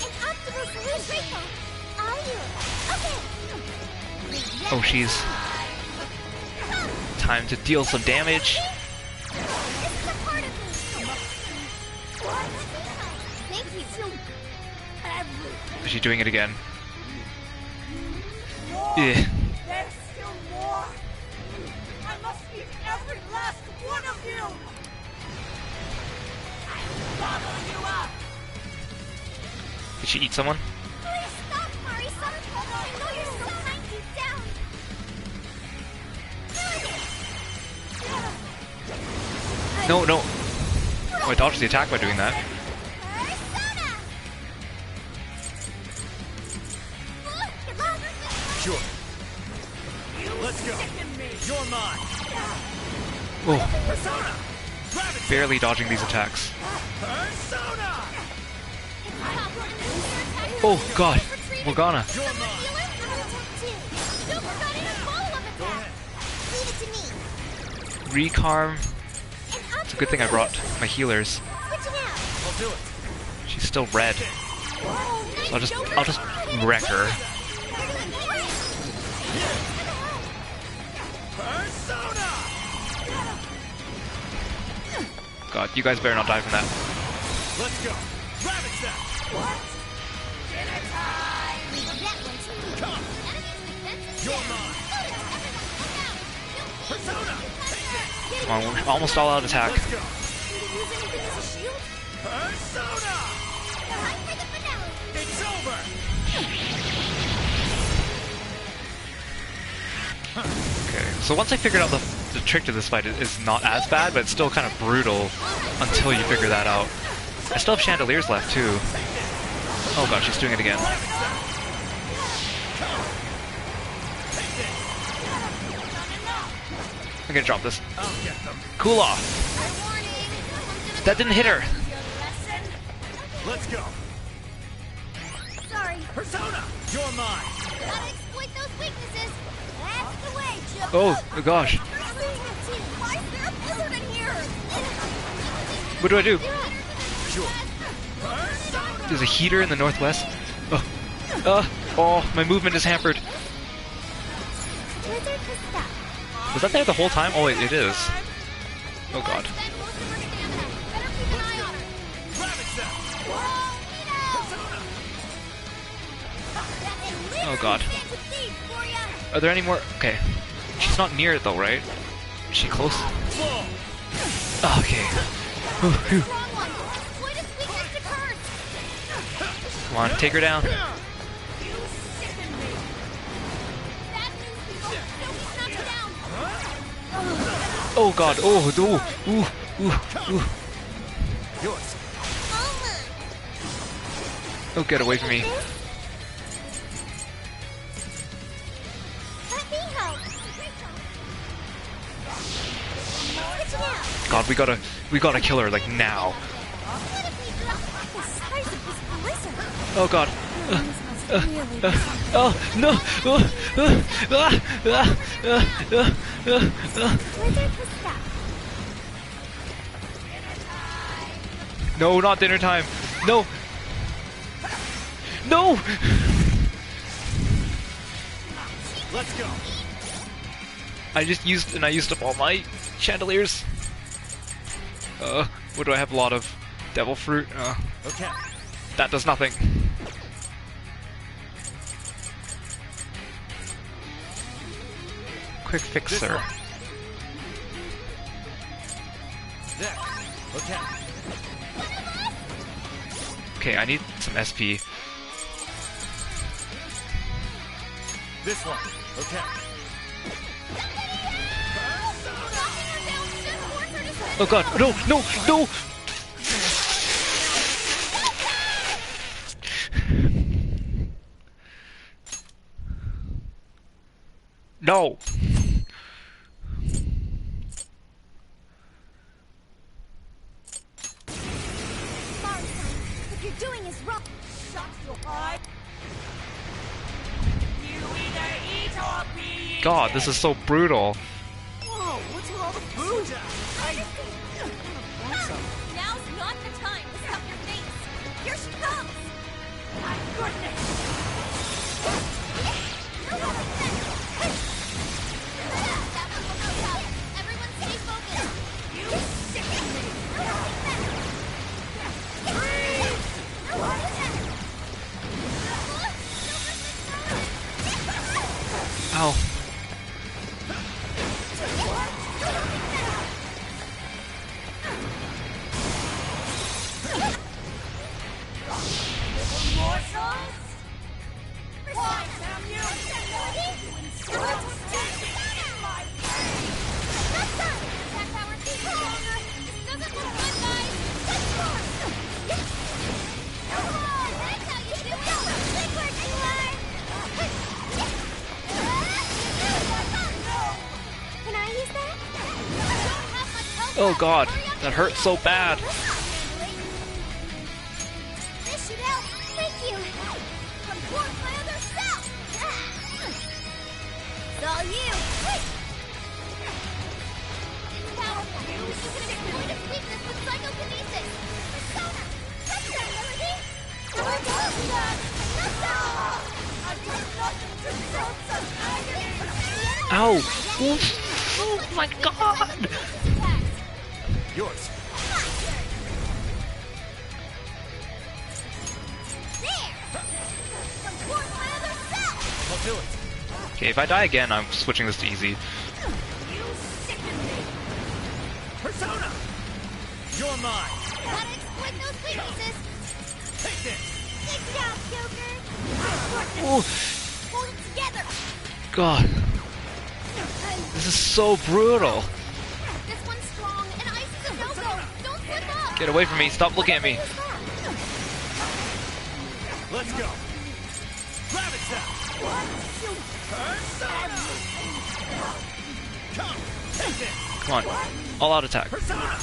An optimal solution. Oh, she's... Time to deal some damage. Is she doing it again? Yeah. There's still more. I must eat every last one of you. I'll gobble you up. Did she eat someone? Please stop, Marisa! I know you're so trying to down. No, no. Oh, I dodged the attack by doing that. Sure. Let's go. You're mine. Oh, Persona. barely dodging these attacks. Persona. Oh god, Morgana. Recarm. It's a good thing I brought my healers. I'll do it. She's still red. So I'll just wreck her. Persona. God, you guys better not die from that. Let's go. Ravage that. What? Dinner time. Come. You're mine. Persona. Come on, we're almost all out of attack. Let's go. Persona. It's over. Okay, so once I figured out the trick to this fight is not as bad, but it's still kind of brutal until you figure that out. I still have chandeliers left too. Oh god, she's doing it again. I'm gonna drop this. Cool off. That didn't hit her. Let's go. Sorry. Persona. You're mine. Gotta exploit those weaknesses. That's the way, Joe. Oh gosh. Why is there a blizzard in here? What do I do? Sure. There's a heater in the northwest. Oh, my movement is hampered. Was that there the whole time? Oh, it is. Oh god. Oh god. Are there any more? Okay. She's not near it though, right? Is she close? Oh, okay. Come on, take her down. Oh god, oh, ooh. Yours. Oh, get away from me. God, we gotta kill her, like, now. Oh god. Oh, no! No, not dinner time! No! No! Let's go. I used up all my chandeliers. What do I have? A lot of devil fruit. Okay. That does nothing. Quick fixer. There. Okay. Okay, I need some SP. This one. Okay. Oh god, no, no, no! No! What you're doing is wrong. Shut your eye. You either eat or be eaten. God, this is so brutal. Whoa, what's with all the food? Now's not the time to stuff your face. Here she comes. My goodness. Ow. Oh god, that hurt so bad. This should help. Thank you. Support my other self. It's all you. It's powerful. You can exploit its weakness with psychokinesis. Persona. That's your ability. We're doing that. I've done nothing to deserve such agony. Ow! Oh my god! Yours. I'll do it. Okay, if I die again, I'm switching this to easy. Persona! You're mine. Gotta exploit those weaknesses. Take this. Good job, Joker. Oh, Hold it together. god. This is so brutal. This one's strong, and ice is a no-go. Don't slip up. Get away from me, stop looking at me. Let's go. Grab it, Seth. Persona! Come, take this. Come on, all out attack. Persona! Joker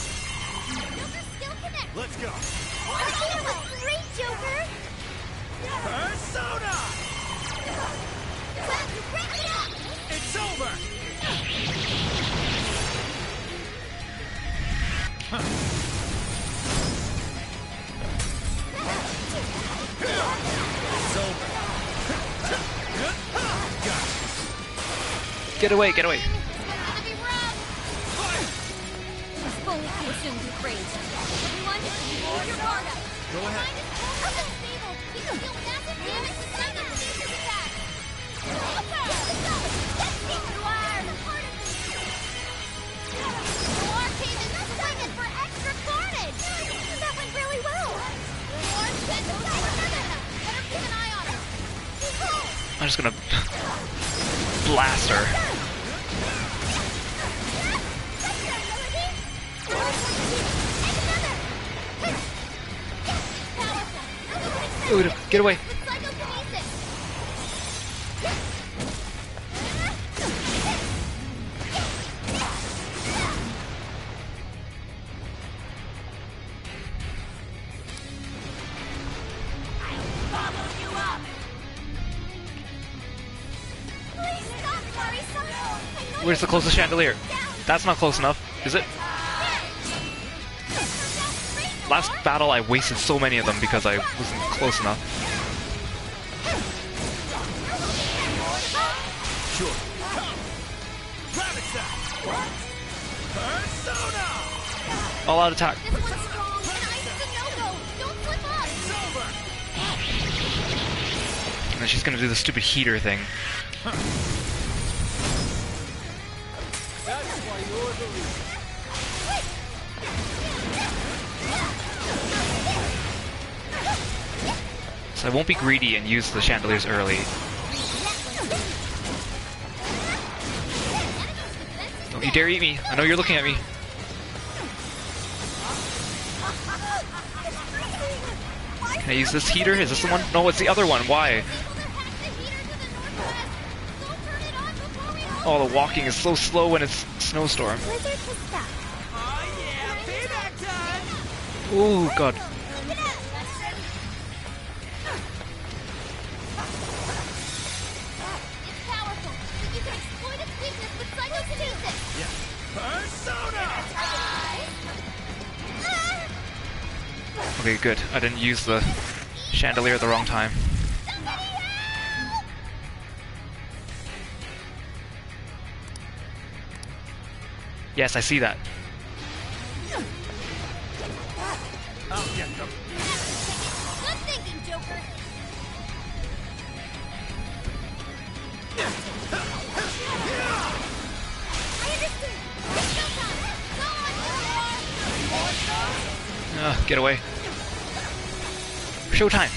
still connects. Let's go. That was great, Joker. Persona! Well, wrap it up. It's over. It's over. Get away, get away. It's gonna be rough. It's fully too soon to rage. Everyone, hold your guard up. Go ahead. Mind is almost unstable. You can feel massive damage to psychokinesis attacks. Let's go. Let's get you are the part of me. The arcade is swinging for extra carnage. That went really well. Orange sent those another. Better keep an eye on her. I'm just gonna blast her. Dude, get away. Where's the closest chandelier? That's not close enough, is it? Last battle I wasted so many of them because I wasn't close enough. Sure. Come. Grab it, Seth. Persona! All out attack. This one's strong, and ice is a no-go. Don't slip up. It's over. And then she's gonna do the stupid heater thing. That's why you're the leader. So I won't be greedy and use the chandeliers early. Don't you dare eat me. I know you're looking at me. Can I use this heater? Is this the one? No, it's the other one. Why? Oh, the walking is so slow when it's snowstorm. Oh yeah, payback time! Oh god. It's powerful, but you can exploit its weakness with psychokinesis. Yeah. Persona! Okay, good. I didn't use the chandelier at the wrong time. Yes, I see that. I'll get them. Good thinking, Joker. Get away. Showtime!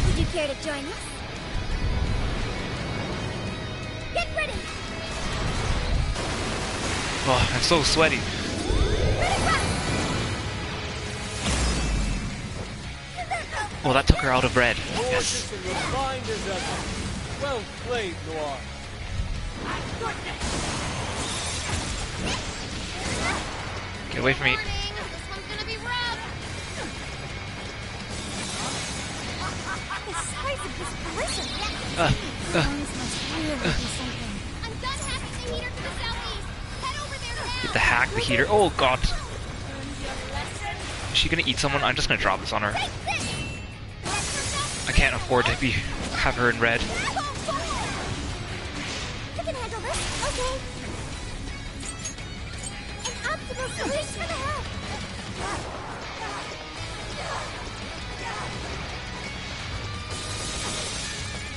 Would you care to join us? Get ready! Oh, I'm so sweaty. Well, that took her out of red. Yes. Well played, Noir. Get away from me. This one's gonna be rough. The size of this blizzard! I'm done hacking the heater to the southeast. Head over there now. Get the hack, the heater. Oh god. Is she gonna eat someone? I'm just gonna drop this on her. I can't afford to have her in red. You can handle this, okay? An optimal solution for the help!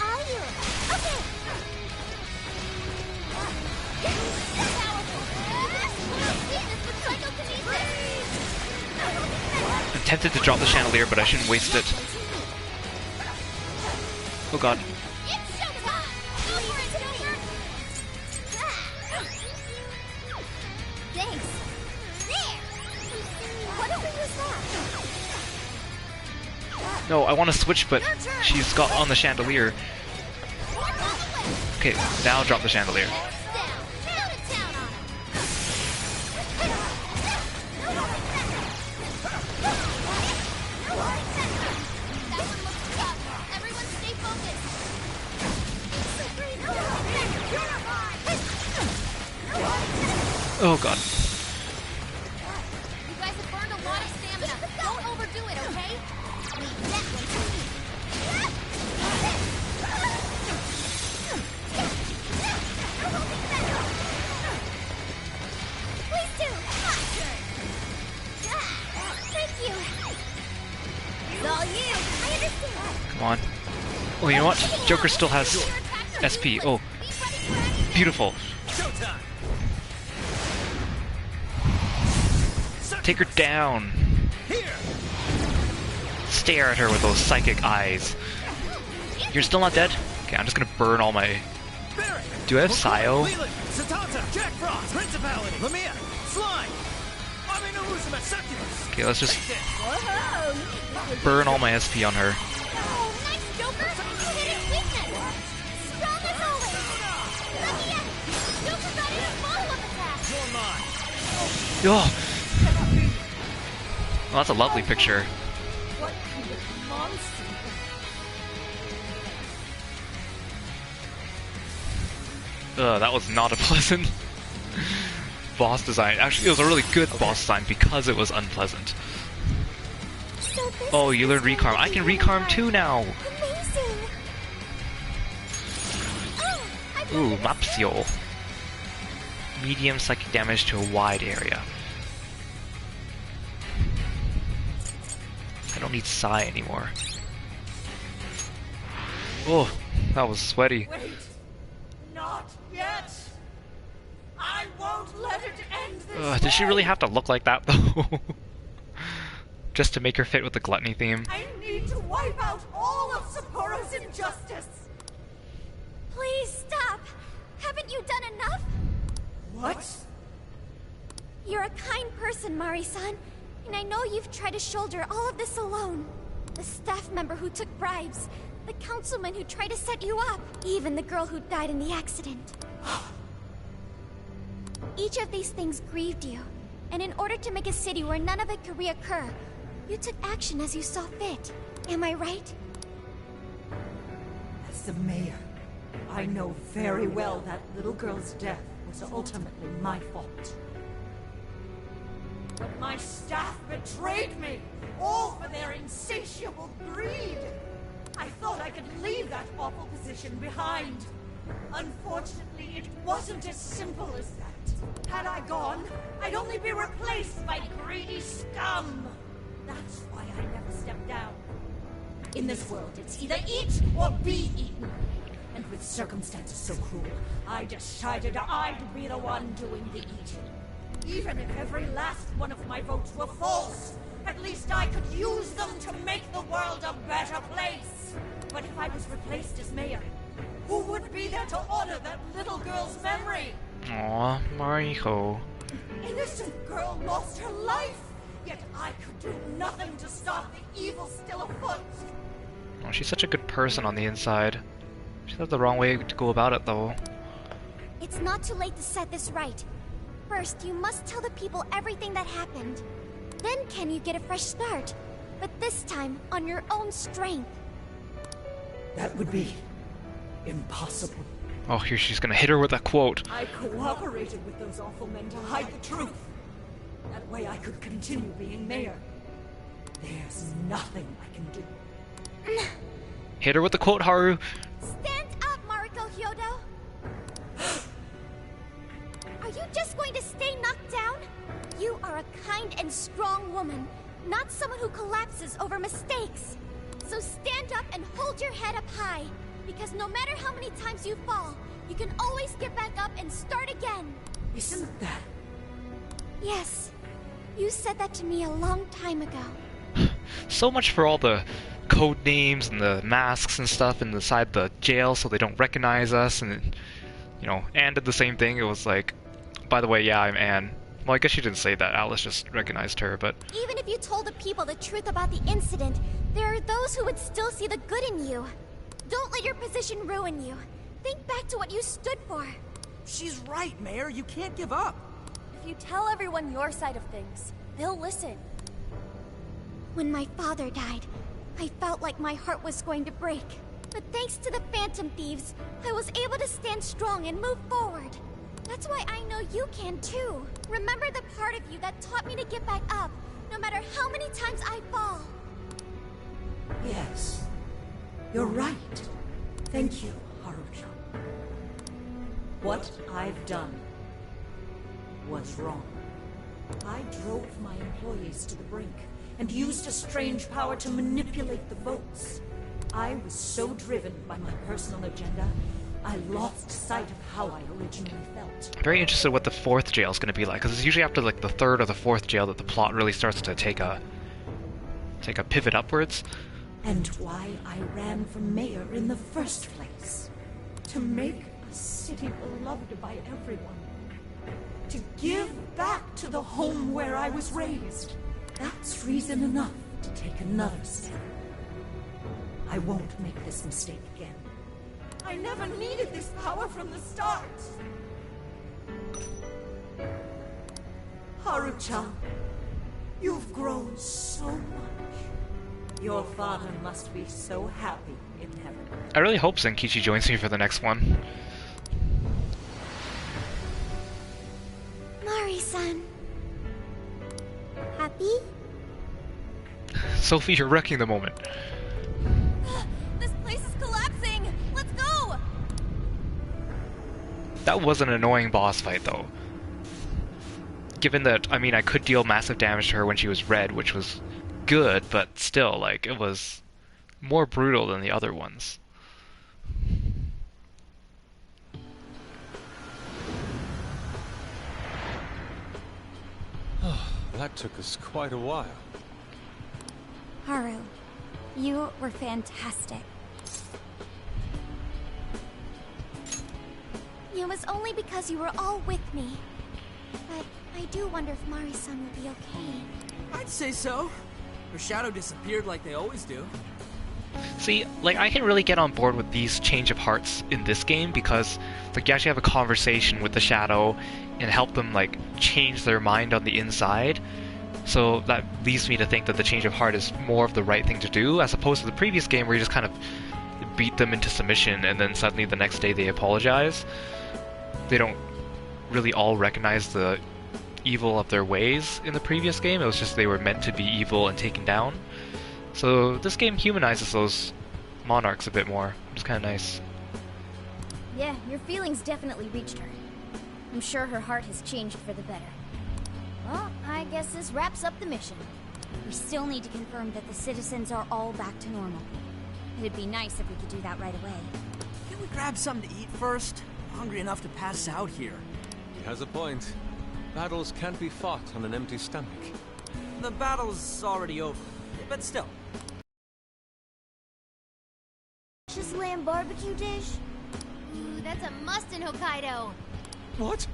I'll do it. Okay! I'm tempted to drop the chandelier, but I shouldn't waste it. Oh god. Thanks. There! Why don't we use that? No, I want to switch, but she's got on the chandelier. Okay, now drop the chandelier. Oh god. You guys have burned a lot of stamina. Don't overdo it, okay? Leave that one to me. Please do! Thank you! It's all you! I understand! Come on. Oh, you know what? Joker still has SP. Oh. Beautiful. Take her down. Stare at her with those psychic eyes. You're still not dead? Okay, I'm just gonna burn all my... Do I have Sayo? Okay, let's just burn all my SP on her. Oh. Well, that's a lovely picture. What kind of monster? That was not a pleasant boss design. Actually, it was a really good boss design because it was unpleasant. Oh, you learned recarm. I can recarm too now! Ooh, Mapsio. Medium psychic damage to a wide area. I don't need Psy anymore. Oh, that was sweaty. Wait, not yet. I won't let it end this Does she really have to look like that though? Just to make her fit with the gluttony theme? I need to wipe out all of Sapporo's injustice. Please stop! Haven't you done enough? What? You're a kind person, Mari-san, and I know you've tried to shoulder all of this alone. The staff member who took bribes, the councilman who tried to set you up, even the girl who died in the accident. Each of these things grieved you, and in order to make a city where none of it could reoccur, you took action as you saw fit. Am I right? As the mayor, I know very well that little girl's death was ultimately my fault. But my staff betrayed me, all for their insatiable greed. I thought I could leave that awful position behind. Unfortunately, it wasn't as simple as that. Had I gone, I'd only be replaced by greedy scum. That's why I never stepped down. In this world, it's either eat or be eaten. And with circumstances so cruel, I decided I'd be the one doing the eating. Even if every last one of my votes were false, at least I could use them to make the world a better place. But if I was replaced as mayor, who would be there to honor that little girl's memory? Aw, Mariko. Innocent girl lost her life, yet I could do nothing to stop the evil still afoot. Oh, she's such a good person on the inside. She had the wrong way to go about it, though. It's not too late to set this right. First, you must tell the people everything that happened. Then can you get a fresh start, but this time on your own strength. That would be impossible. Oh, here she's gonna hit her with a quote. I cooperated with those awful men to hide the truth. That way I could continue being mayor. There's nothing I can do. Hit her with the quote, Haru. Stand up, Mariko Hyodo! Are you just going to stay knocked down? You are a kind and strong woman, not someone who collapses over mistakes. So stand up and hold your head up high, because no matter how many times you fall, you can always get back up and start again. Isn't that? Yes. You said that to me a long time ago. So much for all the code names and the masks and stuff inside the jail so they don't recognize us, and you know, Anne did the same thing. It was like, by the way, yeah, I'm Anne. Well, I guess she didn't say that. Alice just recognized her, but... Even if you told the people the truth about the incident, there are those who would still see the good in you. Don't let your position ruin you. Think back to what you stood for. She's right, Mayor. You can't give up. If you tell everyone your side of things, they'll listen. When my father died, I felt like my heart was going to break. But thanks to the Phantom Thieves, I was able to stand strong and move forward. That's why I know you can too. Remember the part of you that taught me to get back up, no matter how many times I fall. Yes. You're right. Thank you, Haruka. What I've done was wrong. I drove my employees to the brink and used a strange power to manipulate the votes. I was so driven by my personal agenda, I lost sight of how I originally felt. I'm very interested what the fourth jail is going to be like, because it's usually after like the third or the fourth jail that the plot really starts to take a pivot upwards. And why I ran for mayor in the first place. To make a city beloved by everyone. To give back to the home where I was raised. That's reason enough to take another step. I won't make this mistake again. I never needed this power from the start. Haru-chan, you've grown so much. Your father must be so happy in heaven. I really hope Zenkichi joins me for the next one. Mari-san. Happy? Sophie, you're wrecking the moment. This place is collapsing! Let's go! That was an annoying boss fight, though. Given that, I mean, I could deal massive damage to her when she was red, which was good, but still, like, it was more brutal than the other ones. That took us quite a while. Haru, you were fantastic. It was only because you were all with me. But I do wonder if Mari-san will be okay. I'd say so. Her shadow disappeared like they always do. See, like, I can really get on board with these change of hearts in this game because, like, you actually have a conversation with the shadow and help them, like, change their mind on the inside. So that leads me to think that the change of heart is more of the right thing to do, as opposed to the previous game where you just kind of beat them into submission and then suddenly the next day they apologize. They don't really all recognize the evil of their ways in the previous game. It was just they were meant to be evil and taken down. So this game humanizes those monarchs a bit more. It's kind of nice. Yeah, your feelings definitely reached her. I'm sure her heart has changed for the better. Well, I guess this wraps up the mission. We still need to confirm that the citizens are all back to normal. It'd be nice if we could do that right away. Can we grab something to eat first? I'm hungry enough to pass out here. He has a point. Battles can't be fought on an empty stomach. The battle's already over, but still. Just lamb barbecue dish? Ooh, that's a must in Hokkaido. What?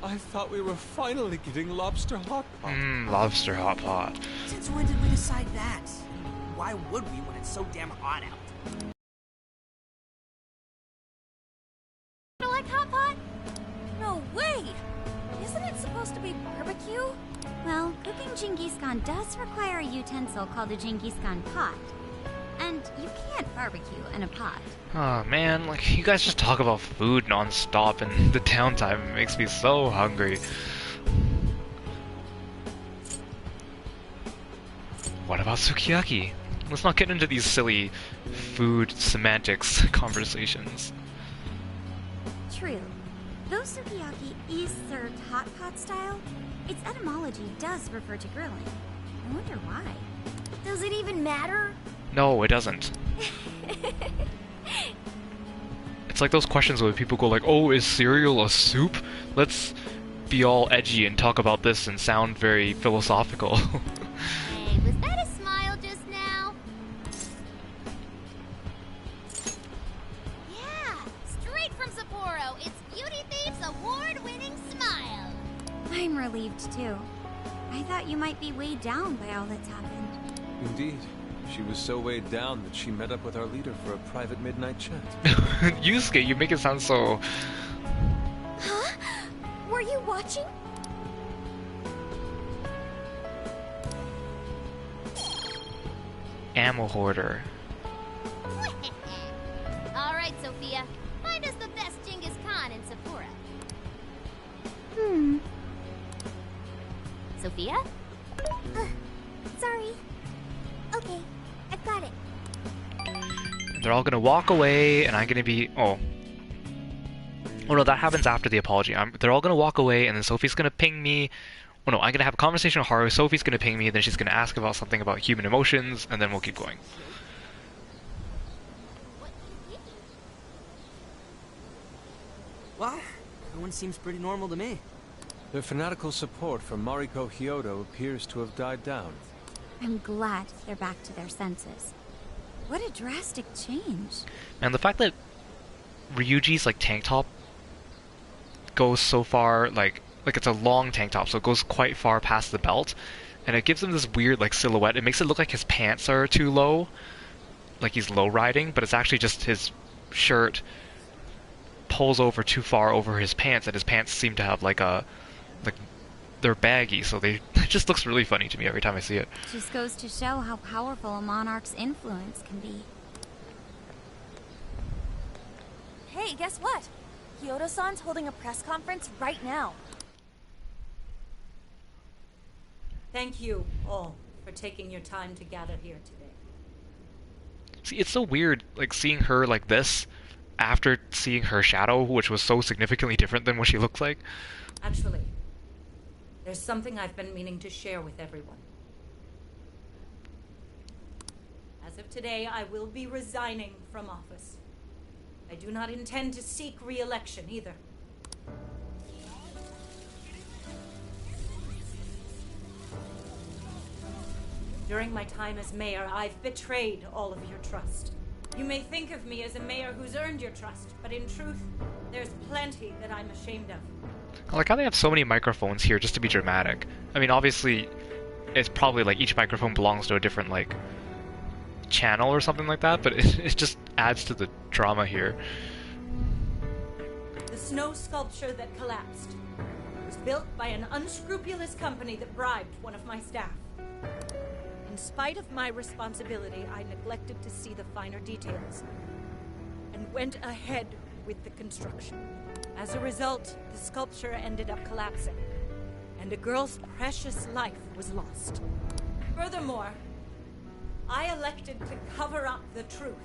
I thought we were finally getting lobster hot pot. Lobster hot pot. Since when did we decide that? Why would we when it's so damn hot out? You like hot pot? No way! Isn't it supposed to be barbecue? Well, cooking Genghis Khan does require a utensil called a Genghis Khan pot. And you can't barbecue in a pot. Oh man, like, you guys just talk about food non-stop and the downtime makes me so hungry. What about sukiyaki? Let's not get into these silly food semantics conversations. True. Though sukiyaki is served hot pot style, its etymology does refer to grilling. I wonder why. Does it even matter? No, it doesn't. It's like those questions where people go like, oh, is cereal a soup? Let's be all edgy and talk about this and sound very philosophical. Hey, was that a smile just now? Yeah, straight from Sapporo, it's Beauty Thief's award-winning smile. I'm relieved too. I thought you might be weighed down by all that's happened. Indeed. She was so weighed down that she met up with our leader for a private midnight chat. Yusuke, you make it sound so... Huh? Were you watching? Ammo hoarder. Alright, Sophia. Find us the best Genghis Khan in Sapporo. Sophia? Sorry. Okay, I've got it. They're all gonna walk away, and I'm gonna be... Oh no, that happens after the apology. They're all gonna walk away, and then Sophie's gonna ping me. Oh no, I'm gonna have a conversation with Haru, Sophie's gonna ping me, then she's gonna ask about something about human emotions, and then we'll keep going. Well, everyone seems pretty normal to me. Their fanatical support for Mariko Hyodo appears to have died down. I'm glad they're back to their senses. What a drastic change. And the fact that Ryuji's like tank top goes so far, like it's a long tank top, so it goes quite far past the belt, and it gives him this weird like silhouette. It makes it look like his pants are too low, like he's low riding, but it's actually just his shirt pulls over too far over his pants, and his pants seem to have like they're baggy, so it just looks really funny to me every time I see it. Just goes to show how powerful a monarch's influence can be. Hey, guess what? Kyoto-san's holding a press conference right now. Thank you all for taking your time to gather here today. See, it's so weird, like, seeing her like this after seeing her shadow, which was so significantly different than what she looks like. Actually, there's something I've been meaning to share with everyone. As of today, I will be resigning from office. I do not intend to seek re-election either. During my time as mayor, I've betrayed all of your trust. You may think of me as a mayor who's earned your trust, but in truth, there's plenty that I'm ashamed of. I like how they have so many microphones here just to be dramatic. I mean, obviously, it's probably like each microphone belongs to a different, like, channel or something like that, but it just adds to the drama here. The snow sculpture that collapsed was built by an unscrupulous company that bribed one of my staff. In spite of my responsibility, I neglected to see the finer details and went ahead with the construction. As a result, the sculpture ended up collapsing, and a girl's precious life was lost. Furthermore, I elected to cover up the truth,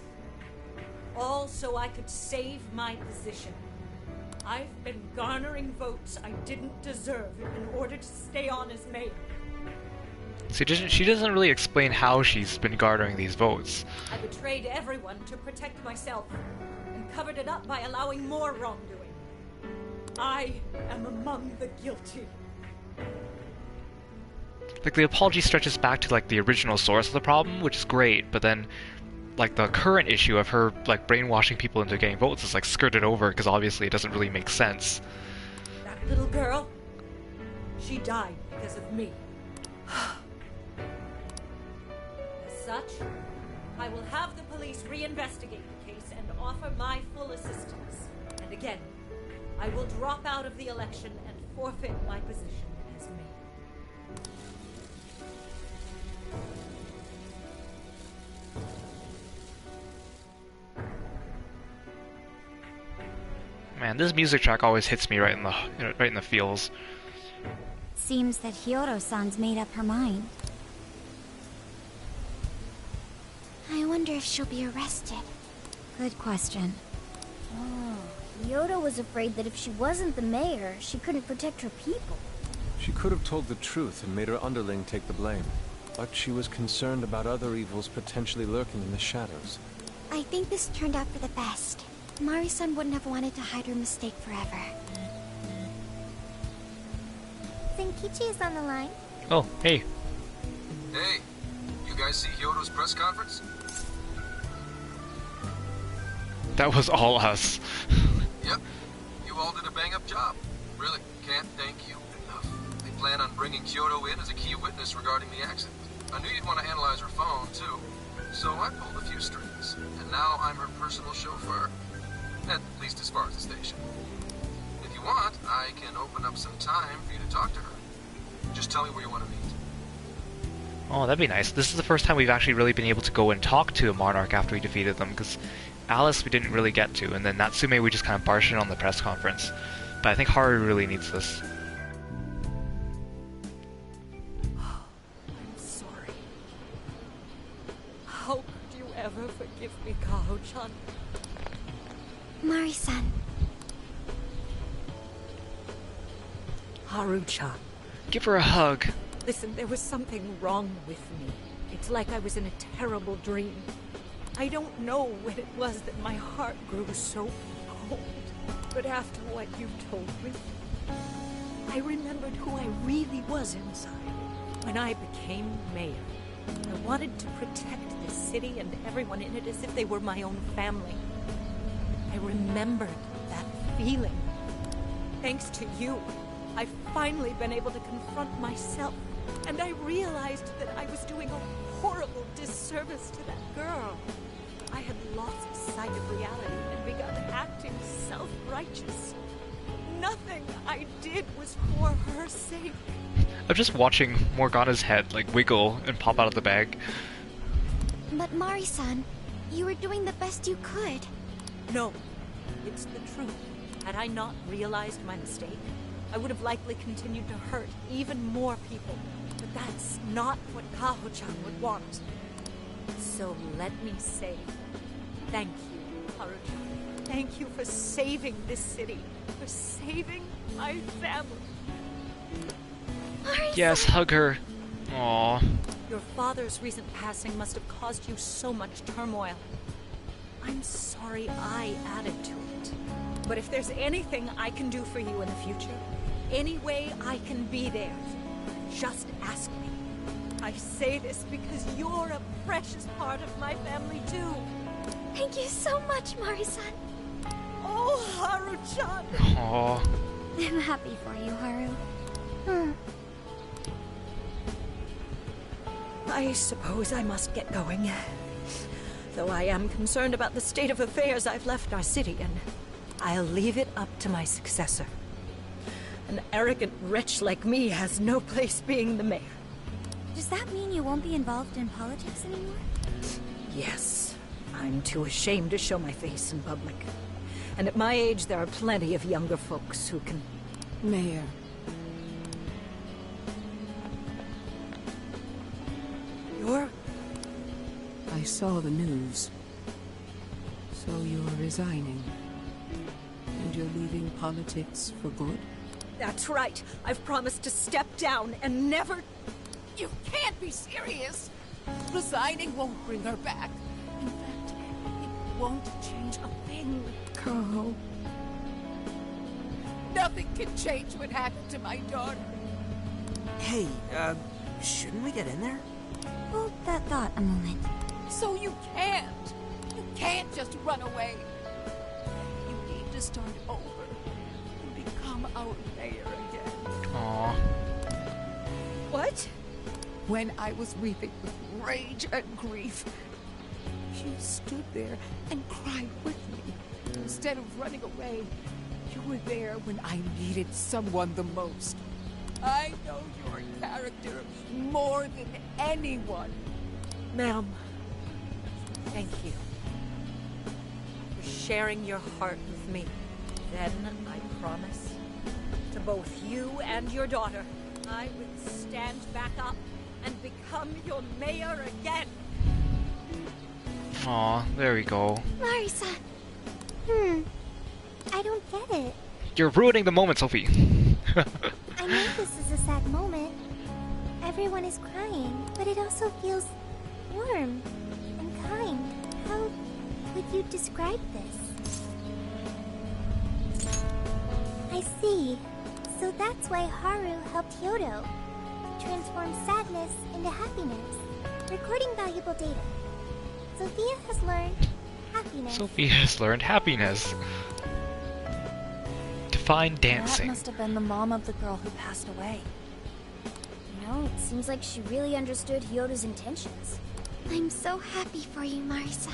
all so I could save my position. I've been garnering votes I didn't deserve in order to stay on as mayor. See, she doesn't really explain how she's been garnering these votes. I betrayed everyone to protect myself, and covered it up by allowing more wrongdoing. I am among the guilty. Like, the apology stretches back to, like, the original source of the problem, which is great, but then, like, the current issue of her, like, brainwashing people into getting votes is, like, skirted over, because obviously it doesn't really make sense. That little girl, she died because of me. As such, I will have the police reinvestigate the case and offer my full assistance. And again, I will drop out of the election and forfeit my position as mayor. Man, this music track always hits me right in the feels. Seems that Hiyoro-san's made up her mind. I wonder if she'll be arrested. Good question. Oh, Hiyoro was afraid that if she wasn't the mayor, she couldn't protect her people. She could have told the truth and made her underling take the blame. But she was concerned about other evils potentially lurking in the shadows. I think this turned out for the best. Mari-san wouldn't have wanted to hide her mistake forever. Zenkichi is on the line. Oh, hey. Hey, you guys see Hyodo's press conference? That was all us. Yep, you all did a bang-up job. Really, can't thank you enough. They plan on bringing Kyoto in as a key witness regarding the accident. I knew you'd want to analyze her phone, too. So I pulled a few strings, and now I'm her personal chauffeur. At least as far as the station. If you want, I can open up some time for you to talk to her. Just tell me where you want to meet. Oh, that'd be nice. This is the first time we've actually really been able to go and talk to a monarch after we defeated them, because Alice we didn't really get to, and then Natsume we just kind of barged in on the press conference. But I think Haru really needs this. I'm sorry. How could you ever forgive me, Kaho-chan? Mari-san. Haru-chan. Give her a hug. Listen, there was something wrong with me. It's like I was in a terrible dream. I don't know what it was that my heart grew so cold. But after what you told me, I remembered who I really was inside. When I became mayor, I wanted to protect this city and everyone in it as if they were my own family. I remembered that feeling. Thanks to you, I've finally been able to confront myself. And I realized that I was doing a horrible disservice to that girl. I had lost sight of reality and begun acting self-righteous. Nothing I did was for her sake. I'm just watching Morgana's head, like, wiggle and pop out of the bag. But Mari-san, you were doing the best you could. No, it's the truth. Had I not realized my mistake, I would have likely continued to hurt even more people. But that's not what Kaho-chan would want. So let me say, thank you, Haru-chan. Thank you for saving this city, for saving my family. Mari-san. Yes, hug her. Aww. Your father's recent passing must have caused you so much turmoil. I'm sorry I added to it. But if there's anything I can do for you in the future, any way I can be there, just ask me. I say this because you're a precious part of my family too. Thank you so much, Mari-san. Oh, Haru-chan. Aww. I'm happy for you, Haru. I suppose I must get going. Though I am concerned about the state of affairs I've left our city in. I'll leave it up to my successor. An arrogant wretch like me has no place being the mayor. Does that mean you won't be involved in politics anymore? Yes. I'm too ashamed to show my face in public. And at my age, there are plenty of younger folks who can... Mayor. You're... I saw the news. So you're resigning. And you're leaving politics for good? That's right. I've promised to step down and never... You can't be serious! Resigning won't bring her back. In fact, it won't change a thing. Carl. Nothing can change what happened to my daughter. Hey, shouldn't we get in there? Hold that thought a moment. So you can't. You can't just run away. You need to start over and become our mayor again. Aww. What? When I was weeping with rage and grief, you stood there and cried with me. Instead of running away, you were there when I needed someone the most. I know your character more than anyone. Ma'am, thank you for sharing your heart with me. Then I promise to both you and your daughter, I will stand back up and become your mayor again. Aw, there we go. Marisa. I don't get it. You're ruining the moment, Sophie. I know this is a sad moment. Everyone is crying, but it also feels warm and kind. How would you describe this? I see. So that's why Haru helped Hyodo transform sadness into happiness, recording valuable data. Sophia has learned happiness. Sophie has learned happiness. Define dancing. That must have been the mom of the girl who passed away. You know, it seems like she really understood Hyodo's intentions. I'm so happy for you, Marisa.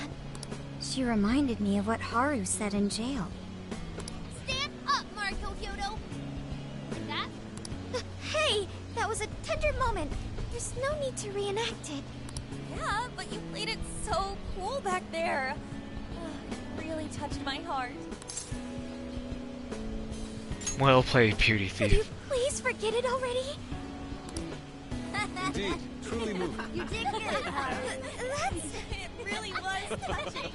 She reminded me of what Haru said in jail. Stand up, Mariko Hyodo! That? Hey! That was a tender moment. There's no need to reenact it. Yeah, but you played it so cool back there. It really touched my heart. Well played, Beauty Could you Thief. please forget it already? Indeed, truly moving. You did hear it, Haru. That's... It really was touching.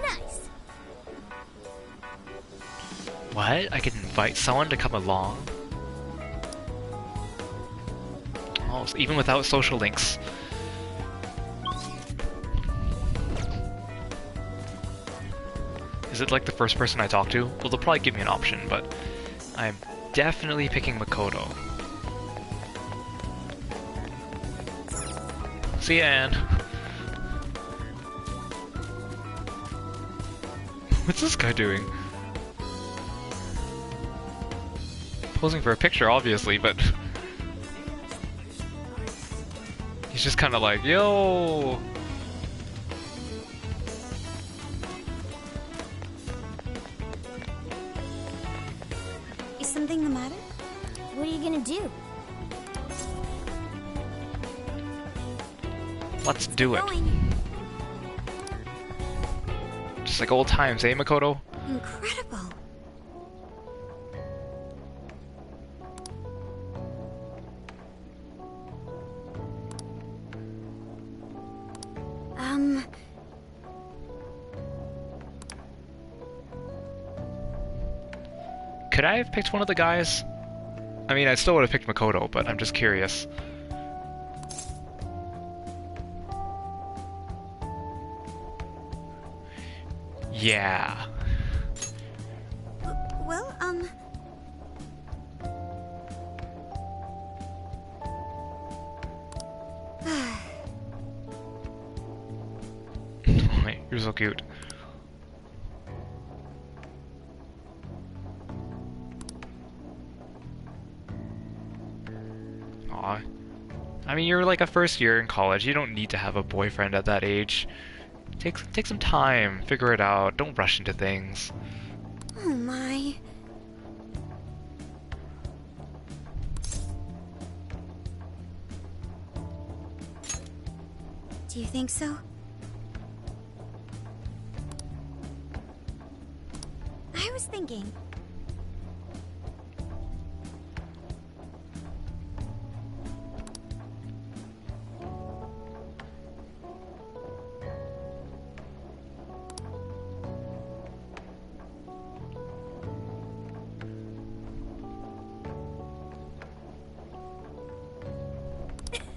Nice. What? I can invite someone to come along? Oh, so even without social links. Is it like the first person I talk to? Well, they'll probably give me an option, but I'm definitely picking Makoto. See ya, Anne. What's this guy doing? Posing for a picture, obviously, but he's just kind of like, yo. Is something the matter? What are you gonna do? Let's do it. Going. Just like old times, eh, Makoto? Incredible. Could I have picked one of the guys? I mean, I still would have picked Makoto, but I'm just curious. Yeah. Well, You're so cute. Aw. I mean, you're like a first year in college. You don't need to have a boyfriend at that age. Take some time, figure it out. Don't rush into things. oh my. Do you think so? I was thinking.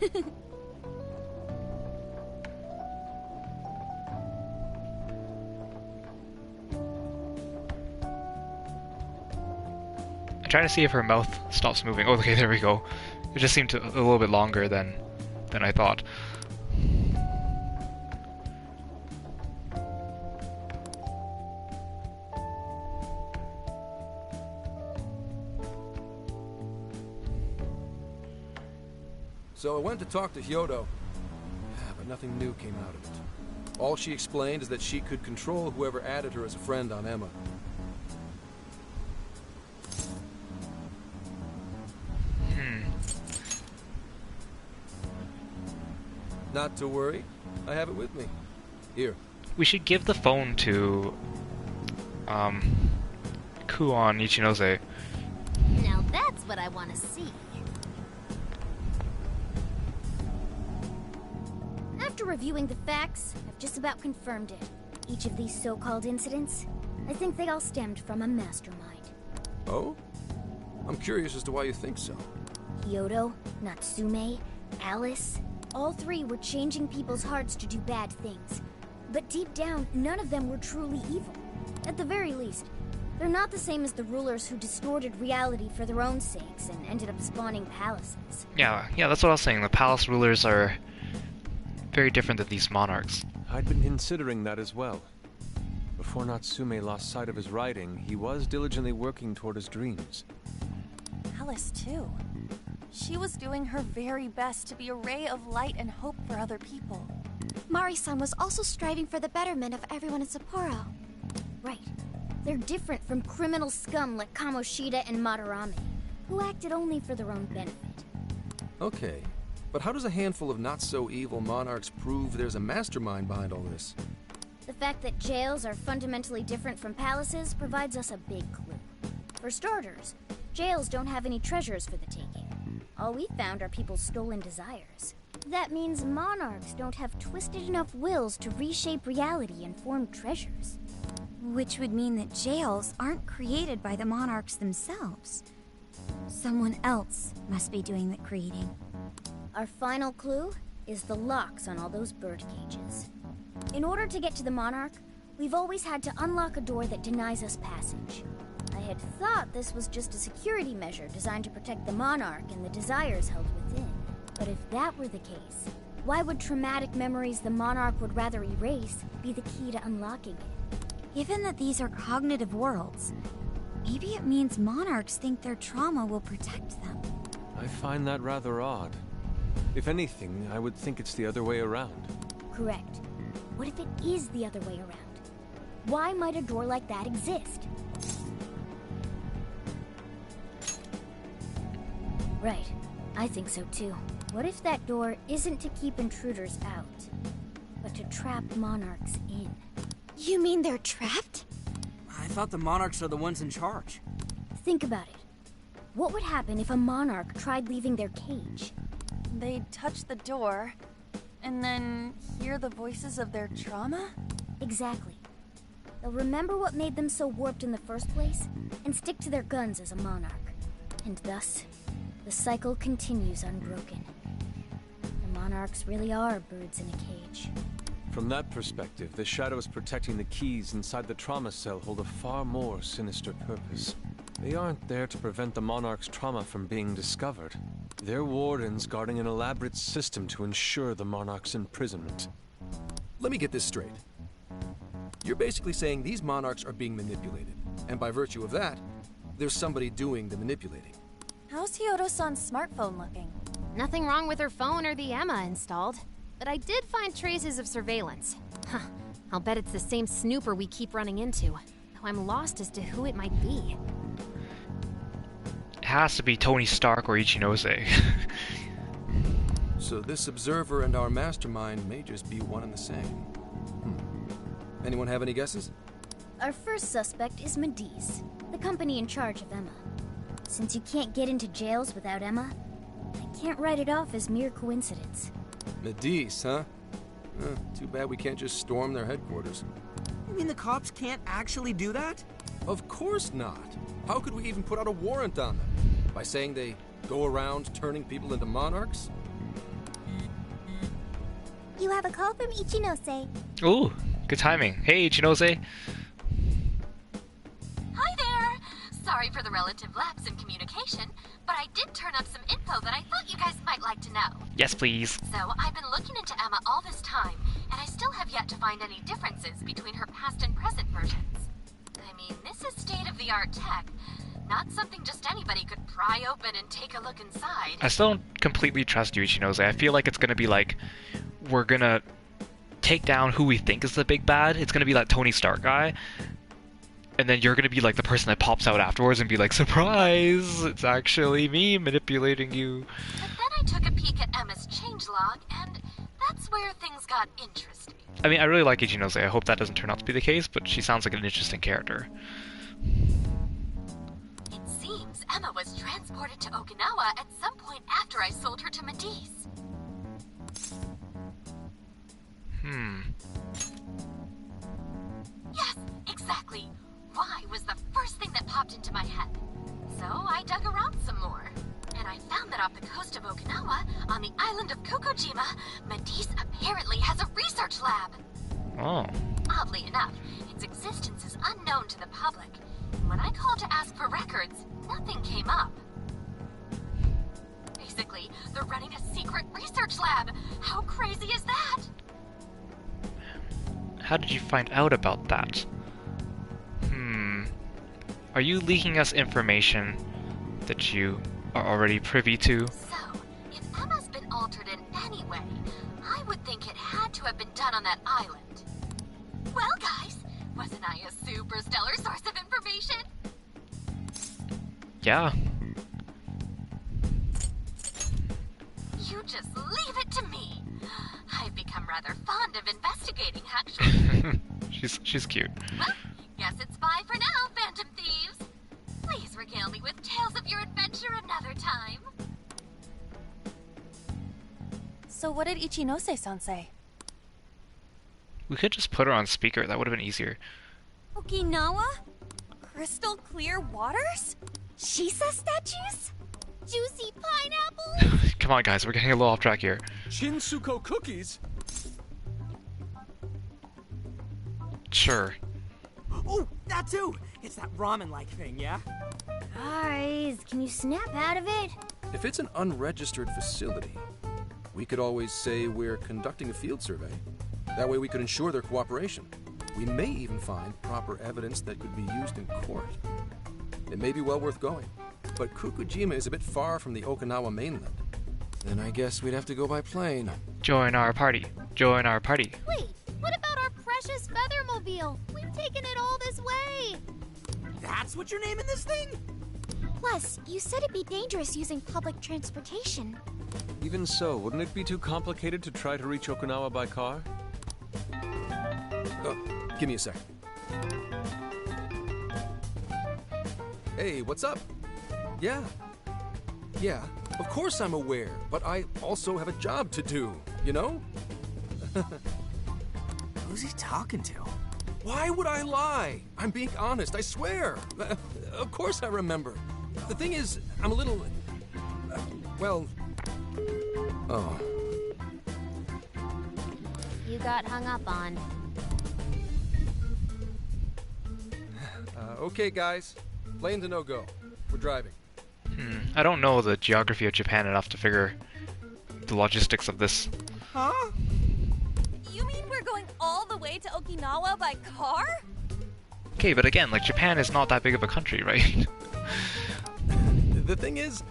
I'm trying to see if her mouth stops moving. Oh, okay, there we go. It just seemed a little bit longer than I thought. So I went to talk to Hyodo, but nothing new came out of it. All she explained is that she could control whoever added her as a friend on Emma. Not to worry, I have it with me. Here. We should give the phone to Kuon Ichinose. Now that's what I want to see. After reviewing the facts, I've just about confirmed it. Each of these so-called incidents, I think they all stemmed from a mastermind. Oh? I'm curious as to why you think so. Kyoto, Natsume, Alice, all three were changing people's hearts to do bad things. But deep down, none of them were truly evil. At the very least, they're not the same as the rulers who distorted reality for their own sakes and ended up spawning palaces. Yeah, that's what I was saying. The palace rulers are very different than these monarchs. I'd been considering that as well. Before Natsume lost sight of his writing, he was diligently working toward his dreams. Alice, too. She was doing her very best to be a ray of light and hope for other people. Mari-san was also striving for the betterment of everyone in Sapporo. Right. They're different from criminal scum like Kamoshida and Madarame, who acted only for their own benefit. Okay, but how does a handful of not-so-evil monarchs prove there's a mastermind behind all this? The fact that jails are fundamentally different from palaces provides us a big clue. For starters, jails don't have any treasures for the taking. All we found are people's stolen desires. That means monarchs don't have twisted enough wills to reshape reality and form treasures. Which would mean that jails aren't created by the monarchs themselves. Someone else must be doing the creating. Our final clue is the locks on all those bird cages. In order to get to the monarch, we've always had to unlock a door that denies us passage. I had thought this was just a security measure designed to protect the monarch and the desires held within. But if that were the case, why would traumatic memories the monarch would rather erase be the key to unlocking it? Given that these are cognitive worlds, maybe it means monarchs think their trauma will protect them. I find that rather odd. If anything, I would think it's the other way around. Correct. What if it is the other way around? Why might a door like that exist? Right. I think so too. What if that door isn't to keep intruders out, but to trap monarchs in? You mean they're trapped? I thought the monarchs are the ones in charge. Think about it. What would happen if a monarch tried leaving their cage? They'd touch the door, and then hear the voices of their trauma? Exactly. They'll remember what made them so warped in the first place, and stick to their guns as a monarch. And thus, the cycle continues unbroken. The monarchs really are birds in a cage. From that perspective, the shadows protecting the keys inside the trauma cell hold a far more sinister purpose. They aren't there to prevent the monarch's trauma from being discovered. They're wardens guarding an elaborate system to ensure the monarch's imprisonment. Let me get this straight. You're basically saying these monarchs are being manipulated, and by virtue of that, there's somebody doing the manipulating. How's Hyodo-san's smartphone looking? Nothing wrong with her phone or the Emma installed. But I did find traces of surveillance. Huh. I'll bet it's the same snooper we keep running into. Though I'm lost as to who it might be. It has to be Tony Stark or Ichinose. So this observer and our mastermind may just be one and the same. Anyone have any guesses? Our first suspect is Medice, the company in charge of Emma. Since you can't get into jails without Emma, I can't write it off as mere coincidence. Medice, huh? Too bad we can't just storm their headquarters. You mean the cops can't actually do that? Of course not. How could we even put out a warrant on them? By saying they go around turning people into monarchs? You have a call from Ichinose. Ooh, good timing. Hey, Ichinose. Hi there! Sorry for the relative lapse in communication, but I did turn up some info that I thought you guys might like to know. Yes, please. So, I've been looking into Emma all this time, and I still have yet to find any differences between her past and present versions. I mean, this is state-of-the-art tech, not something just anybody could pry open and take a look inside. I still don't completely trust you, Ichinose. I feel like it's gonna be like, we're gonna take down who we think is the big bad. It's gonna be that Tony Stark guy. And then you're gonna be like the person that pops out afterwards and be like, surprise! It's actually me manipulating you. But then I took a peek at Emma's changelog, and that's where things got interesting. I mean, I really like Ichinose. I hope that doesn't turn out to be the case, but she sounds like an interesting character. It seems Emma was transported to Okinawa at some point after I sold her to Matisse. Yes, exactly. Why was the first thing that popped into my head. So I dug around some more, and I found that off the coast of Okinawa, on the island of Kokojima, Matisse apparently has a research lab. Oh. Oddly enough, its existence is unknown to the public. When I called to ask for records, nothing came up. Basically, they're running a secret research lab. How crazy is that? How did you find out about that? Are you leaking us information that you are already privy to? So, if Emma's been altered in any way, I would think it had to have been done on that island. Well, guys, wasn't I a super stellar source of information? Yeah. You just leave it to me. I've become rather fond of investigating, actually. She's cute. Well, guess it's bye for now, Phantom Thieves. Please regale me with tales of your adventure another time. So what did Ichinose-san say? We could just put her on speaker. That would have been easier. Okinawa? Crystal clear waters? Shisa statues? Juicy pineapple? Come on, guys. We're getting a little off track here. Shinsuko cookies? Sure. Oh, that too! It's that ramen-like thing, yeah? Guys, can you snap out of it? If it's an unregistered facility, we could always say we're conducting a field survey. That way we could ensure their cooperation. We may even find proper evidence that could be used in court. It may be well worth going. But Kokojima is a bit far from the Okinawa mainland. Then I guess we'd have to go by plane. Join our party. Join our party. Wait, what about our precious Feathermobile? We've taken it all this way. That's what you're naming this thing? Plus, you said it'd be dangerous using public transportation. Even so, wouldn't it be too complicated to try to reach Okinawa by car? Give me a second. Hey, what's up? Yeah, of course I'm aware, but I also have a job to do, you know? Who's he talking to? Why would I lie? I'm being honest, I swear. Of course I remember. The thing is, I'm a little... well... Oh. You got hung up on. Okay, guys. Plane's a no-go. We're driving. I don't know the geography of Japan enough to figure the logistics of this. Huh? You mean we're going all the way to Okinawa by car? Okay, but again, like, Japan is not that big of a country, right? The thing is,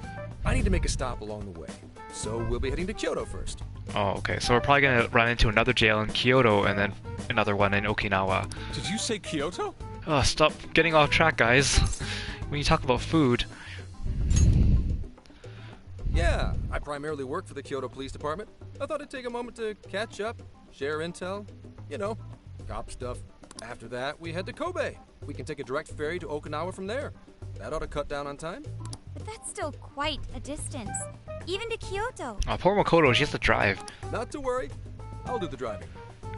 I need to make a stop along the way. So we'll be heading to Kyoto first. Oh, okay. So we're probably gonna run into another jail in Kyoto and then another one in Okinawa. Did you say Kyoto? Oh, stop getting off track, guys. When you talk about food. Yeah, I primarily work for the Kyoto Police Department. I thought I'd take a moment to catch up, share intel, you know, cop stuff. After that, we head to Kobe. We can take a direct ferry to Okinawa from there. That ought to cut down on time. But that's still quite a distance. Even to Kyoto. Oh, poor Makoto, she has to drive. Not to worry. I'll do the driving.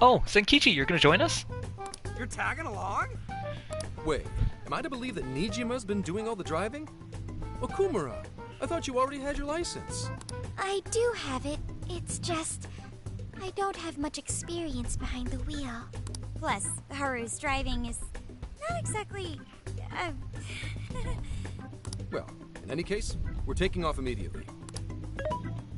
Oh, Senkichi, you're gonna join us? You're tagging along? Wait, am I to believe that Nijima's been doing all the driving? Okumura, I thought you already had your license. I do have it. It's just... I don't have much experience behind the wheel. Plus, Haru's driving is not exactly... Well, in any case, we're taking off immediately.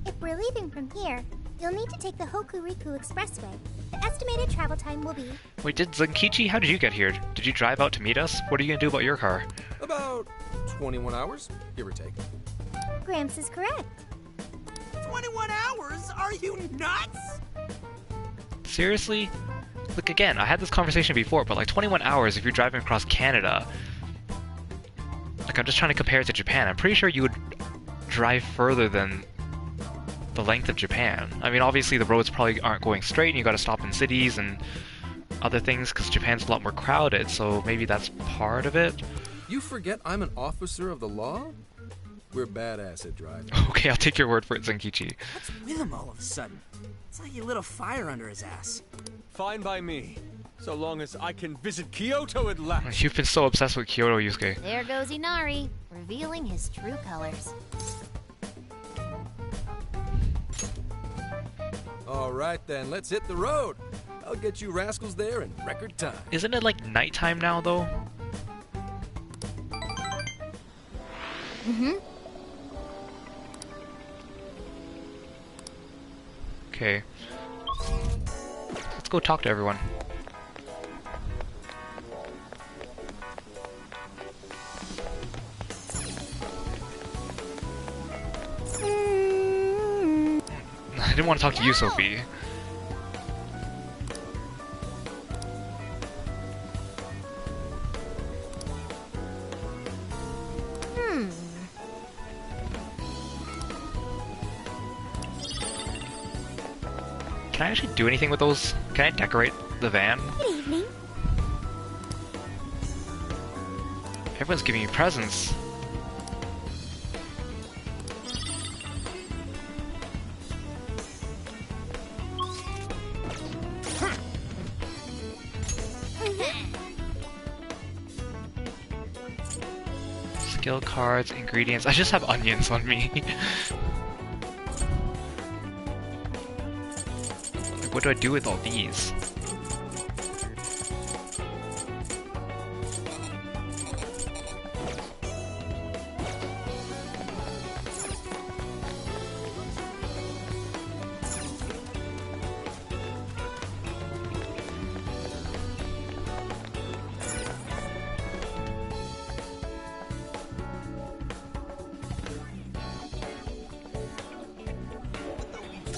If we're leaving from here, you'll need to take the Hokuriku Expressway. The estimated travel time will be... Wait, Zenkichi, how did you get here? Did you drive out to meet us? What are you gonna do about your car? About 21 hours, give or take. Gramps is correct. 21 hours? Are you nuts? Seriously? Look, again, I had this conversation before, but like 21 hours if you're driving across Canada. Like, I'm just trying to compare it to Japan. I'm pretty sure you would drive further than the length of Japan. I mean, obviously the roads probably aren't going straight and you gotta stop in cities and other things because Japan's a lot more crowded, so maybe that's part of it. You forget I'm an officer of the law? We're badass at driving. Okay, I'll take your word for it, Zenkichi. What's with him all of a sudden? It's like he lit a fire under his ass. Fine by me, so long as I can visit Kyoto at last. You've been so obsessed with Kyoto, Yusuke. There goes Inari, revealing his true colors. Alright then, let's hit the road. I'll get you rascals there in record time. Isn't it like nighttime now, though? Mm-hmm. Okay. Let's go talk to everyone. I didn't want to talk to you, Sophie. Can I actually do anything with those? Can I decorate the van? Good evening. Everyone's giving me presents. Skill cards, ingredients. I just have onions on me. What do I do with all these?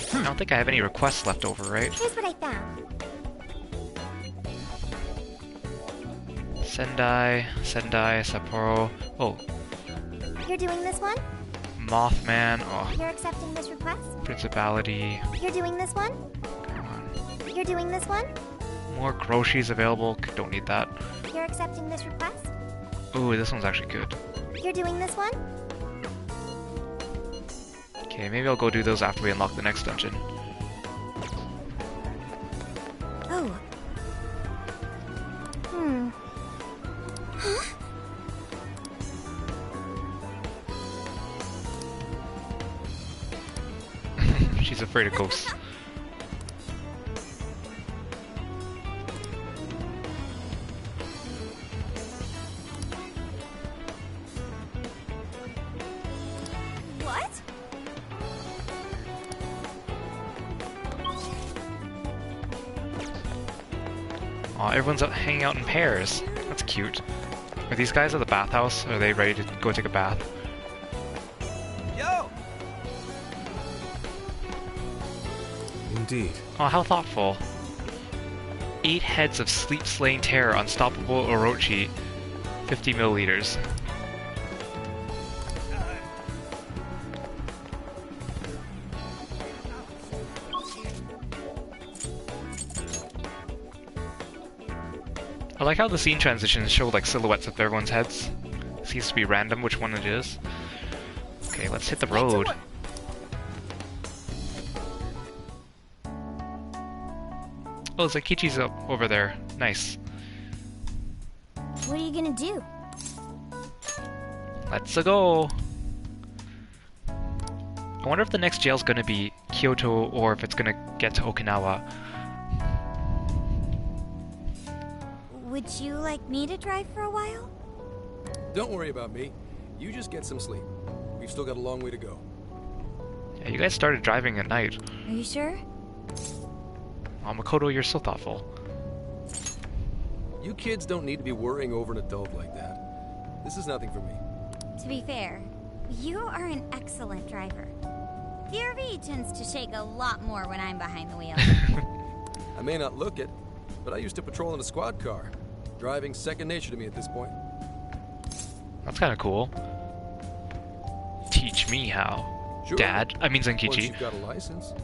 I don't think I have any requests left over, right? Here's what I found. Sendai, Sapporo. Oh, You're doing this one? Mothman. Oh, You're accepting this request? Principality. You're doing this one? Come on. You're doing this one? More groceries available. Don't need that. You're accepting this request? Ooh, this one's actually good. You're doing this one? Okay, maybe I'll go do those after we unlock the next dungeon. Oh. Hmm. Huh? She's afraid of ghosts. What? Aw, everyone's out hanging out in pairs. That's cute. Are these guys at the bathhouse? Are they ready to go take a bath? Yo! Indeed. Oh, how thoughtful. 8 heads of sleep-slaying terror, unstoppable Orochi, 50 milliliters. I like how the scene transitions show like silhouettes of everyone's heads. Seems to be random which one it is. Okay, let's hit the road. Oh, Zakichi's up over there. Nice. What are you gonna do? Let's go. I wonder if the next jail's gonna be Kyoto or if it's gonna get to Okinawa. Would you like me to drive for a while? Don't worry about me. You just get some sleep. We've still got a long way to go. Yeah, you guys started driving at night. Are you sure? Oh, Makoto, you're so thoughtful. You kids don't need to be worrying over an adult like that. This is nothing for me. To be fair, you are an excellent driver. The RV tends to shake a lot more when I'm behind the wheel. I may not look it, but I used to patrol in a squad car. Driving's second nature to me at this point. That's kind of cool. Teach me how. Sure. Dad, I mean Once Zenkichi. you've got a license.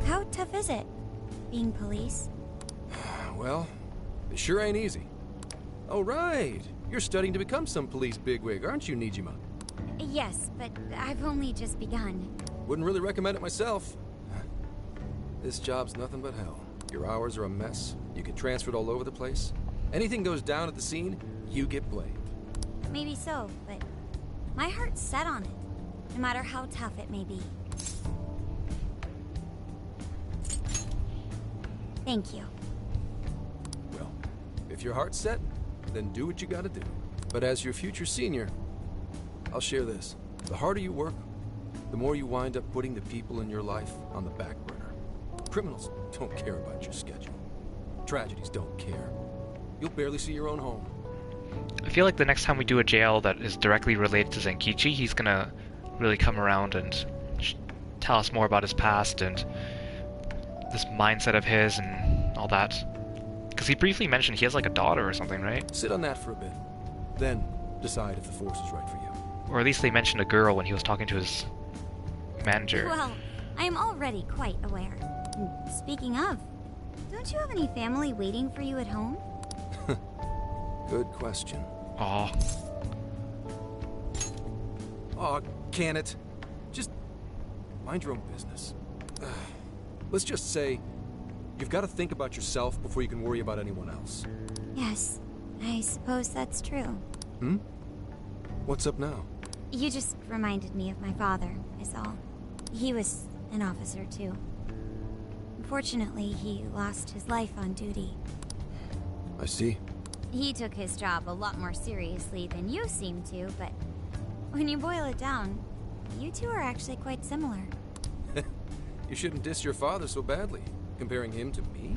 How tough is it, being police? Well, it sure ain't easy. Oh, right. You're studying to become some police bigwig, aren't you, Nijima? Yes, but I've only just begun. Wouldn't really recommend it myself. This job's nothing but hell. Your hours are a mess. You get transferred all over the place. Anything goes down at the scene, you get blamed. Maybe so, but my heart's set on it, no matter how tough it may be. Thank you. Well, if your heart's set, then do what you gotta do. But as your future senior, I'll share this. The harder you work, the more you wind up putting the people in your life on the back burner. Criminals don't care about your schedule. Tragedies don't care. You'll barely see your own home. I feel like the next time we do a jail that is directly related to Zenkichi, he's gonna really come around and tell us more about his past and this mindset of his and all that. Because he briefly mentioned he has like a daughter or something, right? Sit on that for a bit. Then decide if the force is right for you. Or at least they mentioned a girl when he was talking to his manager. Well, I am already quite aware. And speaking of, don't you have any family waiting for you at home? Good question. Aw. Aw, can it? Just mind your own business. Let's just say you've got to think about yourself before you can worry about anyone else. Yes, I suppose that's true. Hmm? What's up now? You just reminded me of my father, is all. He was an officer, too. Unfortunately, he lost his life on duty. I see. He took his job a lot more seriously than you seem to, but when you boil it down, you two are actually quite similar. You shouldn't diss your father so badly, comparing him to me.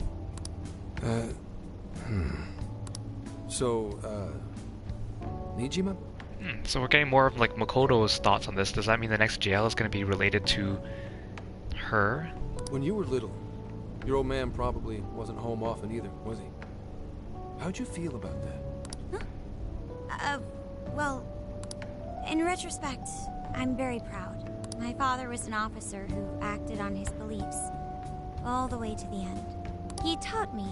So, Nijima? So we're getting more of like Makoto's thoughts on this. Does that mean the next jail is going to be related to her? When you were little, your old man probably wasn't home often either, was he? How'd you feel about that? Huh? Well, in retrospect, I'm very proud. My father was an officer who acted on his beliefs all the way to the end. He taught me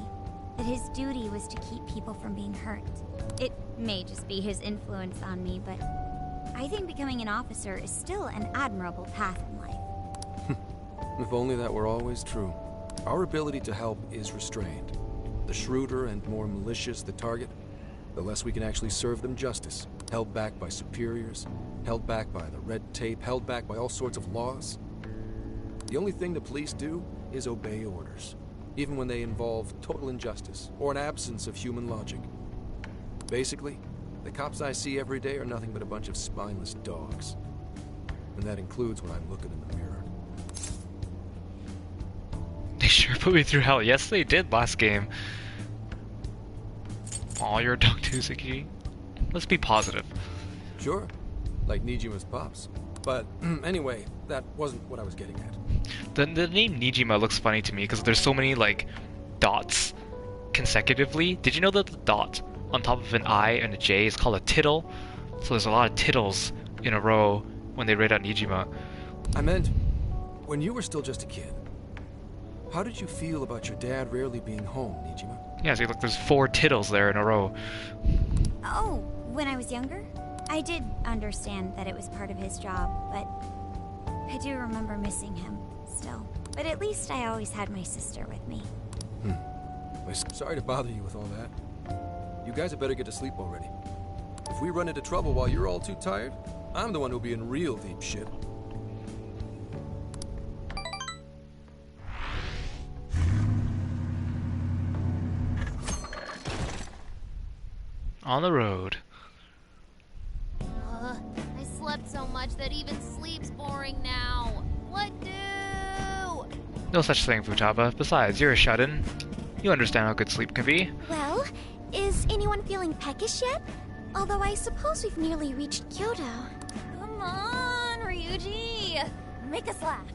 that his duty was to keep people from being hurt. It may just be his influence on me, but I think becoming an officer is still an admirable path in life. If only that were always true. Our ability to help is restrained. The shrewder and more malicious the target, the less we can actually serve them justice. Held back by superiors, held back by the red tape, held back by all sorts of laws. The only thing the police do is obey orders, even when they involve total injustice or an absence of human logic. Basically, the cops I see every day are nothing but a bunch of spineless dogs. And that includes when I'm looking in the mirror. They sure put me through hell. Yes, they did last game. Aw, you're a dog too, Zenkichi. Let's be positive. Sure, like Nijima's pops. But anyway, that wasn't what I was getting at. The name Nijima looks funny to me because there's so many like dots consecutively. Did you know that the dot on top of an I and a J is called a tittle? So there's a lot of tittles in a row when they read out Nijima. I meant, when you were still just a kid, how did you feel about your dad rarely being home, Nijima? Yeah, see, look, there's 4 tittles there in a row. Oh, when I was younger, I did understand that it was part of his job, but I do remember missing him still. But at least I always had my sister with me. Sorry to bother you with all that. You guys had better get to sleep already. If we run into trouble while you're all too tired, I'm the one who'll be in real deep shit. On the road. I slept so much that even sleep's boring now. What do? No such thing, Futaba. Besides, you're a shut-in. You understand how good sleep can be. Well, is anyone feeling peckish yet? Although I suppose we've nearly reached Kyoto. Come on, Ryuji! Make us laugh.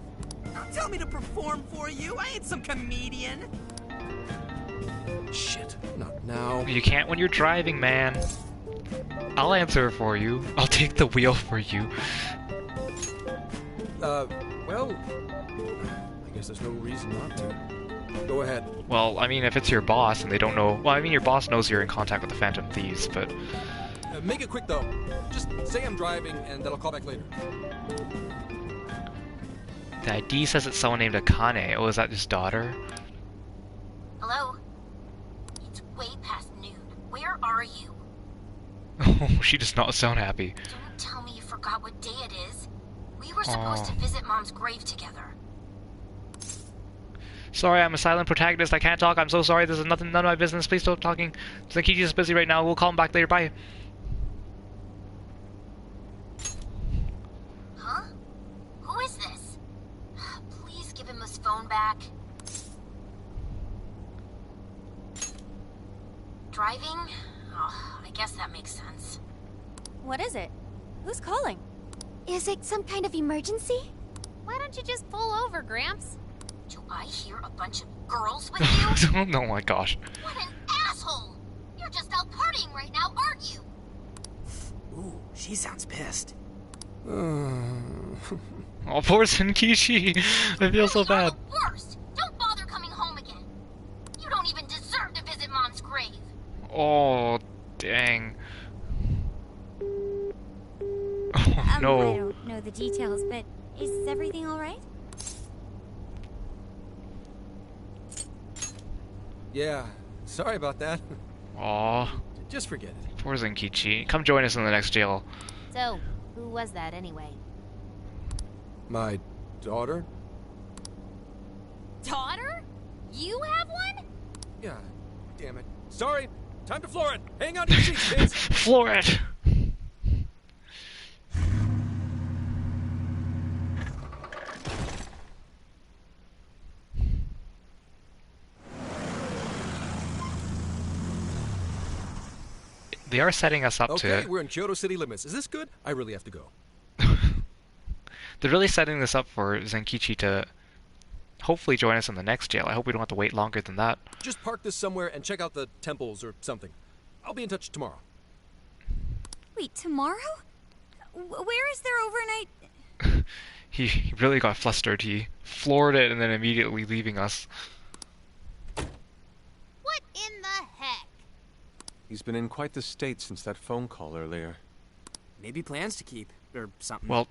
Don't tell me to perform for you. I ain't some comedian. Shit, not now. You can't when you're driving, man. I'll answer for you. I'll take the wheel for you. Well, I guess there's no reason not to. Go ahead. Well, I mean, if it's your boss and they don't know... Well, I mean, your boss knows you're in contact with the Phantom Thieves, but... Make it quick, though. Just say I'm driving, and then I'll call back later. The ID says it's someone named Akane. Oh, is that his daughter? Hello? It's way past noon. Where are you? Oh, she does not sound happy. Don't tell me you forgot what day it is. We were supposed to visit Mom's grave together. Sorry, I'm a silent protagonist. I can't talk. I'm so sorry. This is none of my business. Please stop talking. Zenkichi is busy right now. We'll call him back later. Bye. Huh? Who is this? Please give him his phone back. Driving? Oh, I guess that makes sense. What is it? Who's calling? Is it some kind of emergency? Why don't you just pull over, Gramps? Do I hear a bunch of girls with you? Oh my gosh. What an asshole! You're just out partying right now, aren't you? Ooh, she sounds pissed. Oh, poor Zenkichi. I feel so bad. Worst! Don't bother coming home again. You don't even deserve to visit Mom's grave. Oh, dang. Oh, no. I don't know the details, but is everything alright? Yeah, sorry about that. Aw. Just forget it. Poor Zenkichi. Come join us in the next jail. So, who was that anyway? My daughter? Daughter? You have one? Yeah, damn it. Sorry, time to floor it. Hang on to your seats, kids. Floor it. They are setting us up Okay, to... we're in Kyoto city limits. Is this good? I really have to go. They're really setting this up for Zenkichi to hopefully join us in the next jail. I hope we don't have to wait longer than that. Just park this somewhere and check out the temples or something. I'll be in touch tomorrow. Wait, tomorrow? Where is their overnight... He really got flustered. He floored it and then immediately leaving us. What in the heck? He's been in quite the state since that phone call earlier. Maybe plans to keep, or something. Well,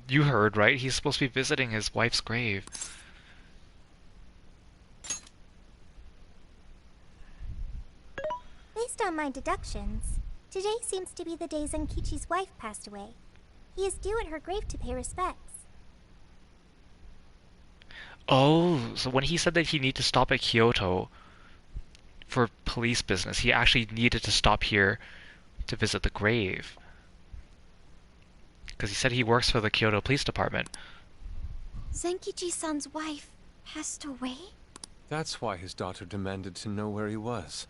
you heard, right? He's supposed to be visiting his wife's grave. Based on my deductions, today seems to be the day Zenkichi's wife passed away. He is due at her grave to pay respects. Oh, so when he said that he needed to stop at Kyoto for police business, he actually needed to stop here to visit the grave. Because he said he works for the Kyoto Police Department. Zenkichi-san's wife passed away? That's why his daughter demanded to know where he was.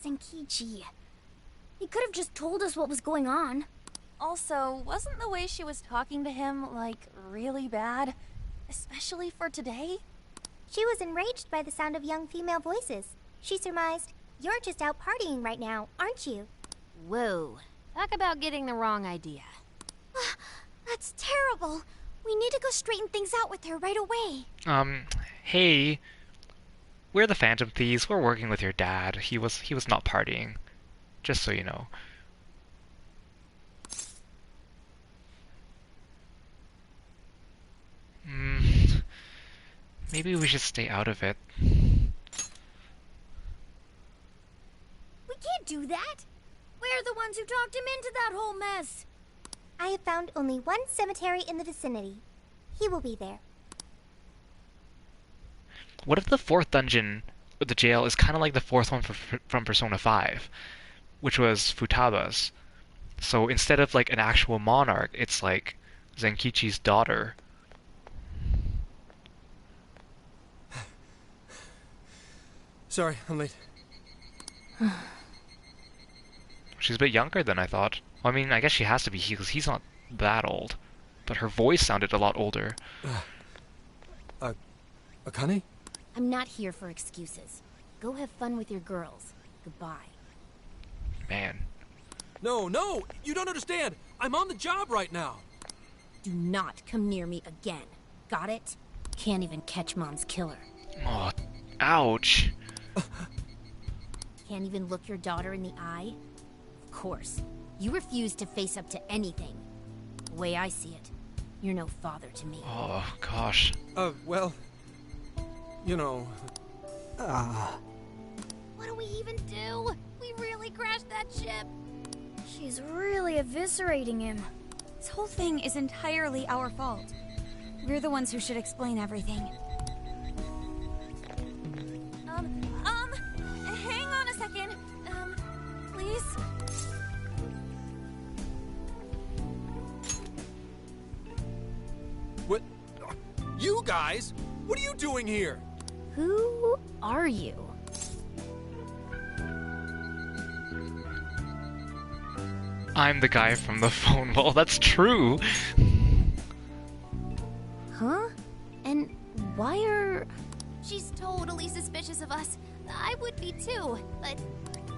Zenkichi. He could have just told us what was going on. Also, wasn't the way she was talking to him, like, really bad? Especially for today? She was enraged by the sound of young female voices. She surmised, "You're just out partying right now, aren't you?" Whoa. Talk about getting the wrong idea. That's terrible. We need to go straighten things out with her right away. Hey, we're the Phantom Thieves. We're working with your dad. He was not partying. Just so you know. Maybe we should stay out of it. We can't do that. We're the ones who talked him into that whole mess. I have found only one cemetery in the vicinity. He will be there. What if the fourth dungeon, or the jail, is kind of like the fourth one from Persona 5? which was Futaba's. So instead of like an actual monarch, it's like Zenkichi's daughter. Sorry, I'm late. She's a bit younger than I thought. Well, I mean, I guess she has to be because he's not that old. But her voice sounded a lot older. Akane? I'm not here for excuses. Go have fun with your girls. Goodbye. Man. No, no! You don't understand! I'm on the job right now! Do not come near me again. Got it? Can't even catch Mom's killer. Oh, ouch. Can't even look your daughter in the eye? Of course. You refuse to face up to anything. The way I see it, you're no father to me. Oh, gosh. Well... You know... What do we even do? We really crashed that ship. She's really eviscerating him. This whole thing is entirely our fault. We're the ones who should explain everything. Hang on a second. Please? What? You guys? What are you doing here? Who are you? I'm the guy from the phone. Well, that's true. Huh? And why are... She's totally suspicious of us. I would be too, but...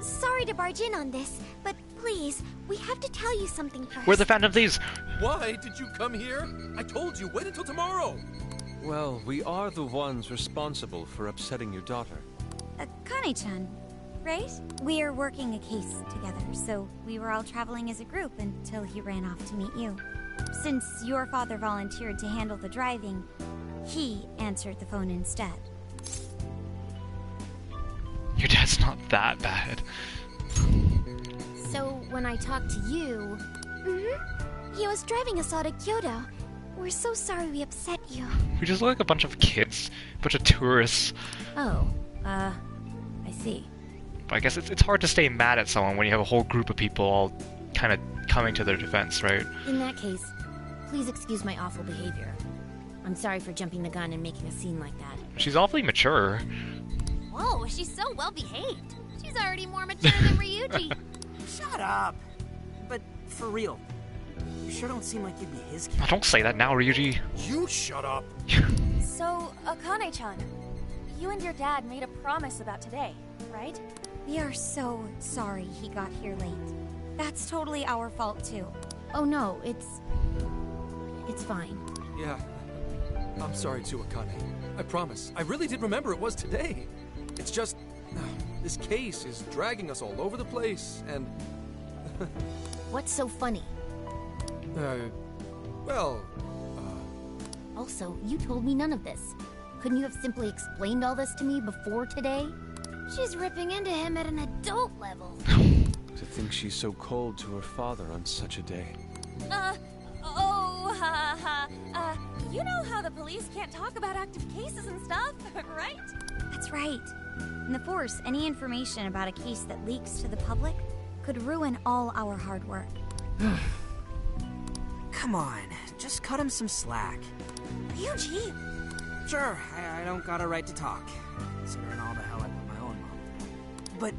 Sorry to barge in on this, but please, we have to tell you something first. We're the Phantom Thieves. Why did you come here? I told you, wait until tomorrow. Well, we are the ones responsible for upsetting your daughter. Kane-chan, right? We're working a case together, so we were all traveling as a group until he ran off to meet you. Since your father volunteered to handle the driving, he answered the phone instead. Your dad's not that bad. So, when I talked to you... He was driving us all to Kyoto. We're so sorry we upset you. We just look like a bunch of kids, a bunch of tourists. Oh, I see. But I guess it's hard to stay mad at someone when you have a whole group of people all kind of coming to their defense, right? In that case, please excuse my awful behavior. I'm sorry for jumping the gun and making a scene like that. She's awfully mature. Whoa, she's so well behaved. She's already more mature than Ryuji. Shut up. But for real, you sure don't seem like you'd be his kid. Oh, don't say that now, Ryuji. You shut up. So, Akane-chan, you and your dad made a promise about today, right? We are so sorry he got here late. That's totally our fault, too. Oh no, it's fine. Yeah, I'm sorry too, Akane. I promise. I really did remember it was today. It's just... this case is dragging us all over the place, and... What's so funny? Well... Also, you told me none of this. Couldn't you have simply explained all this to me before today? She's ripping into him at an adult level. To think she's so cold to her father on such a day. You know how the police can't talk about active cases and stuff, right? That's right. In the Force, any information about a case that leaks to the public could ruin all our hard work. Come on, just cut him some slack. Ryuji! Sure, I don't got a right to talk, considering all the hell I put my own mom through. But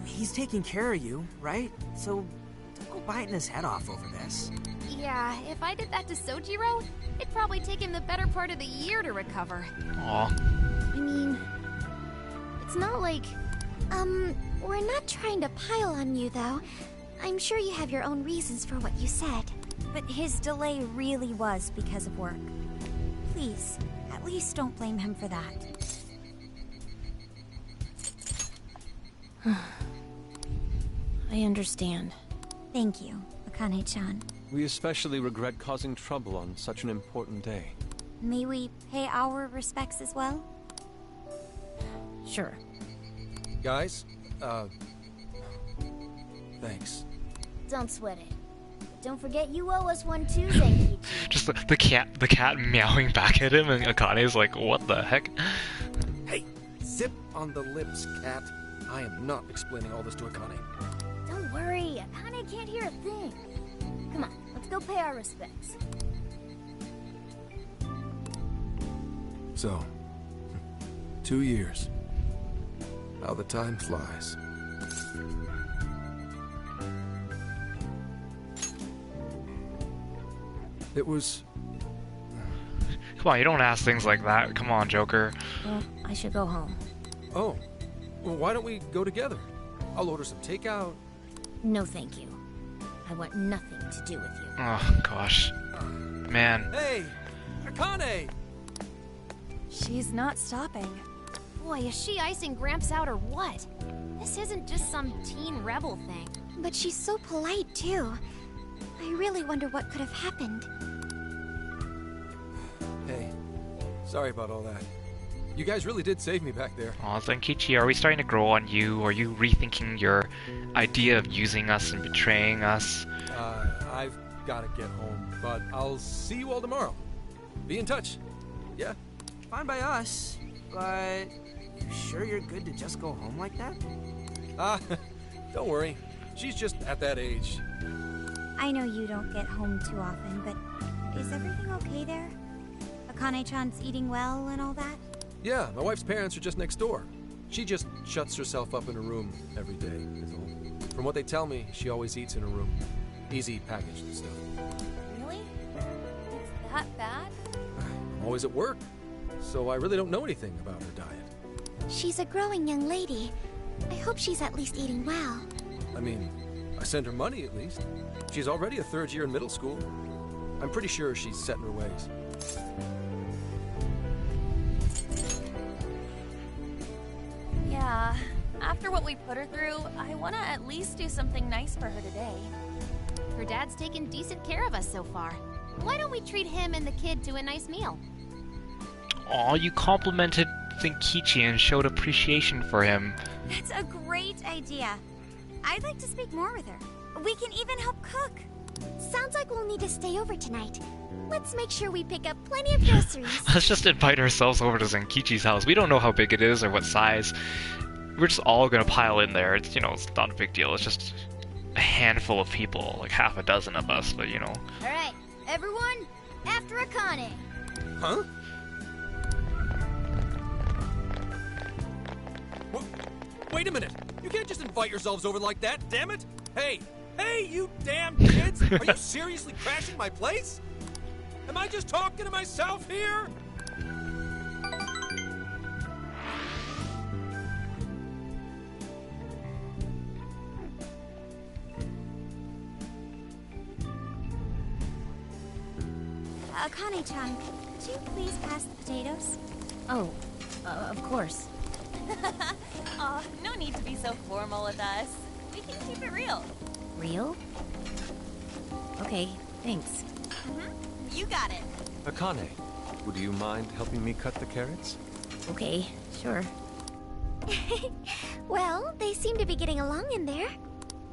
he's taking care of you, right? So don't go biting his head off over this. Yeah, if I did that to Sojiro, it'd probably take him the better part of the year to recover. Aw. I mean, it's not like... We're not trying to pile on you, though. I'm sure you have your own reasons for what you said. But his delay really was because of work. Please, at least don't blame him for that. I understand. Thank you, Akane-chan. We especially regret causing trouble on such an important day. May we pay our respects as well? Sure. Guys, thanks. Don't sweat it. Don't forget you owe us one too, Zenki. Just the cat meowing back at him, and Akane's like, what the heck? Hey, zip on the lips, cat. I am not explaining all this to Akane. Don't worry. hurry. Akane can't hear a thing. Come on, let's go pay our respects. So, 2 years. How the time flies. It was... Come on, you don't ask things like that. Come on, Joker. Well, I should go home. Oh, well, why don't we go together? I'll order some takeout. No, thank you. I want nothing to do with you. Oh, gosh. Man. Hey! Akane! She's not stopping. Boy, is she icing Gramps out or what? This isn't just some teen rebel thing. But she's so polite, too. I really wonder what could have happened. Hey, sorry about all that. You guys really did save me back there. Aw, Zenkichi, are we starting to grow on you? Are you rethinking your idea of using us and betraying us? I've got to get home, but I'll see you all tomorrow. Be in touch. Yeah? Fine by us, but you sure you're good to just go home like that? Don't worry. She's just at that age. I know you don't get home too often, but is everything okay there? Akane-chan's eating well and all that? Yeah, my wife's parents are just next door. She just shuts herself up in her room every day, is all. From what they tell me, she always eats in her room. Easy packaged and stuff. Really? It's that bad? I'm always at work, so I really don't know anything about her diet. She's a growing young lady. I hope she's at least eating well. I mean, I send her money at least. She's already a third year in middle school. I'm pretty sure she's set in her ways. Yeah, after what we put her through, I want to at least do something nice for her today. Her dad's taken decent care of us so far. Why don't we treat him and the kid to a nice meal? Aw, you complimented Zenkichi and showed appreciation for him. That's a great idea. I'd like to speak more with her. We can even help cook. Sounds like we'll need to stay over tonight. Let's make sure we pick up plenty of groceries. Let's just invite ourselves over to Zenkichi's house. We don't know how big it is or what size. We're just all gonna pile in there. It's, it's not a big deal. It's just a handful of people, like half a dozen of us, but Alright, everyone, after Akane. Huh? Wait a minute! You can't just invite yourselves over like that, damn it! Hey! Hey, you damn kids! Are you seriously crashing my place? Am I just talking to myself here? Akane-chan, could you please pass the potatoes? Oh, of course. Aw, no need to be so formal with us. We can keep it real. Real? Okay, thanks. You got it. Akane, would you mind helping me cut the carrots? Okay, sure. Well, they seem to be getting along in there.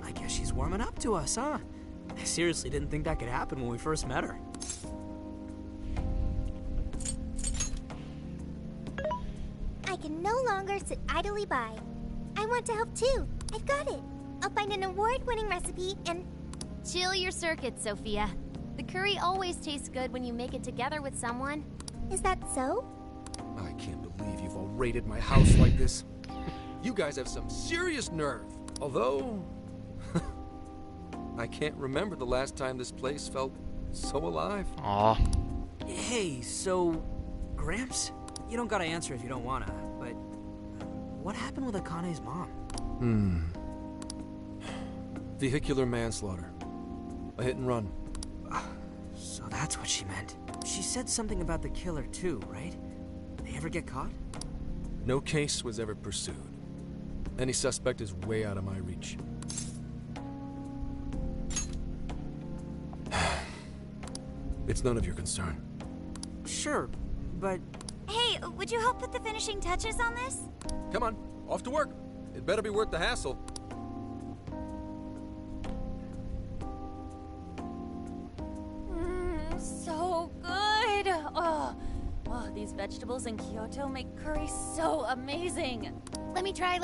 I guess she's warming up to us, huh? I seriously didn't think that could happen when we first met her. I can no longer sit idly by. I want to help too. I've got it. I'll find an award-winning recipe and... Chill your circuits, Sophia. The curry always tastes good when you make it together with someone. Is that so? I can't believe you've all raided my house like this. You guys have some serious nerve. Although... I can't remember the last time this place felt so alive. Aw. Hey, so... Gramps? You don't gotta answer if you don't wanna, but... what happened with Akane's mom? Vehicular manslaughter. A hit and run. So that's what she meant. She said something about the killer too, right? Did they ever get caught? No case was ever pursued. Any suspect is way out of my reach. It's none of your concern. Sure, but... Hey, would you help put the finishing touches on this? Come on, off to work. It better be worth the hassle. So good. Oh, these vegetables in Kyoto make curry so amazing. Let me try.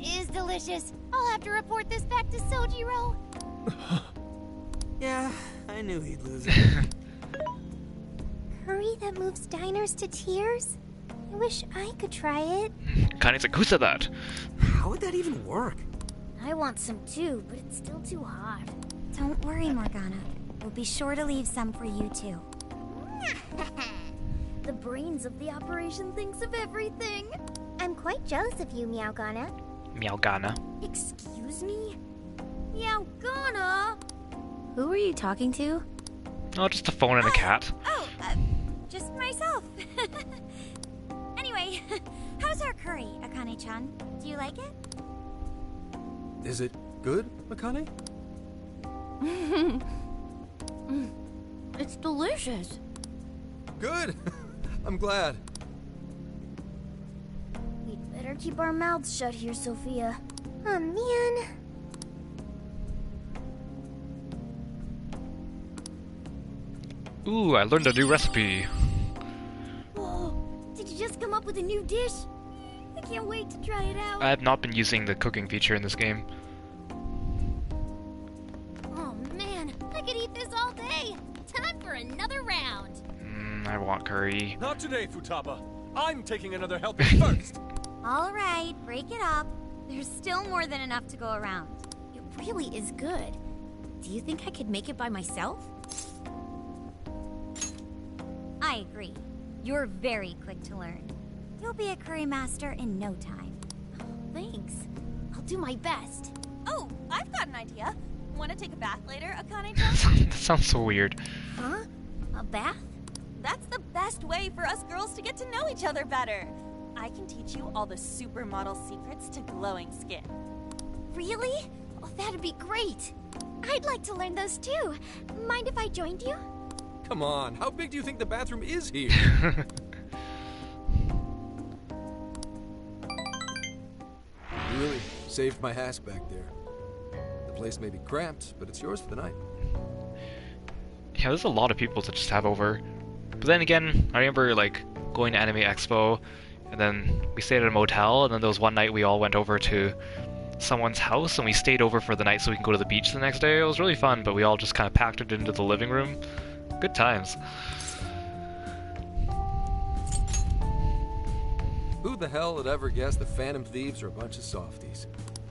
is delicious. I'll have to report this back to Sojiro. Yeah, I knew he'd lose it. Curry that moves diners to tears? I wish I could try it. Akane's like, who said that? How would that even work? I want some too, but it's still too hot. Don't worry, Morgana. We'll be sure to leave some for you too. The brains of the operation thinks of everything. I'm quite jealous of you, Meowgana. Meowgana. Excuse me? Meowgana? Who were you talking to? Oh, just a phone and a cat. Just myself. Anyway, how's our curry, Akane-chan? Do you like it? Is it good, Akane? It's delicious. Good! I'm glad. We'd better keep our mouths shut here, Sophia. Oh, man. Ooh, I learned a new recipe. Whoa, did you just come up with a new dish? I can't wait to try it out. I have not been using the cooking feature in this game. Oh man, I could eat this all day. Time for another round. I want curry. Not today, Futaba. I'm taking another helping first. All right, break it up. There's still more than enough to go around. It really is good. Do you think I could make it by myself? I agree. You're very quick to learn. You'll be a curry master in no time. Thanks. I'll do my best. Oh, I've got an idea. Want to take a bath later, Akane-chan? That sounds so weird. Huh? A bath? That's the best way for us girls to get to know each other better. I can teach you all the supermodel secrets to glowing skin. Really? Oh, that'd be great. I'd like to learn those too. Mind if I joined you? Come on, how big do you think the bathroom is here? You really saved my ass back there. The place may be cramped, but it's yours for the night. Yeah, there's a lot of people to just have over. But then again, I remember like going to Anime Expo, and then we stayed at a motel, and then there was one night we all went over to someone's house, and we stayed over for the night so we can go to the beach the next day. It was really fun, but we all just kind of packed it into the living room. Good times. Who the hell would ever guess the Phantom Thieves are a bunch of softies?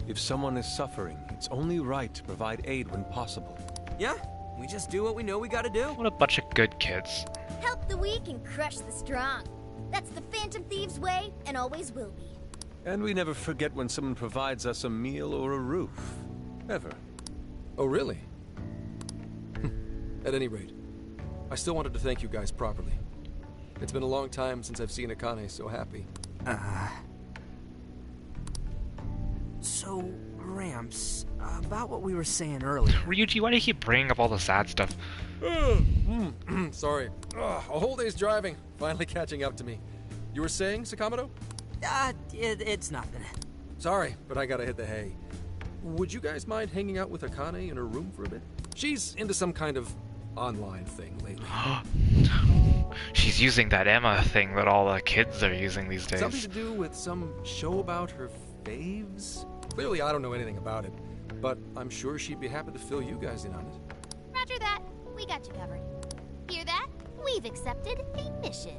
If someone is suffering, it's only right to provide aid when possible. Yeah, we just do what we know we gotta do. What a bunch of good kids. Help the weak and crush the strong. That's the Phantom Thieves' way, and always will be. And we never forget when someone provides us a meal or a roof. Ever. Oh, really? At any rate, I still wanted to thank you guys properly. It's been a long time since I've seen Akane so happy. So, Ramps, about what we were saying earlier. Ryuji, why do you keep bringing up all the sad stuff? Sorry. A whole day's driving. Finally catching up to me. You were saying, Sakamoto? It's nothing. Sorry, but I gotta hit the hay. Would you guys mind hanging out with Akane in her room for a bit? She's into some kind of online thing lately. She's using that Emma thing that all the kids are using these days. Something to do with some show about her faves? Clearly I don't know anything about it, but I'm sure she'd be happy to fill you guys in on it. Roger that. We got you covered. Hear that? We've accepted a mission.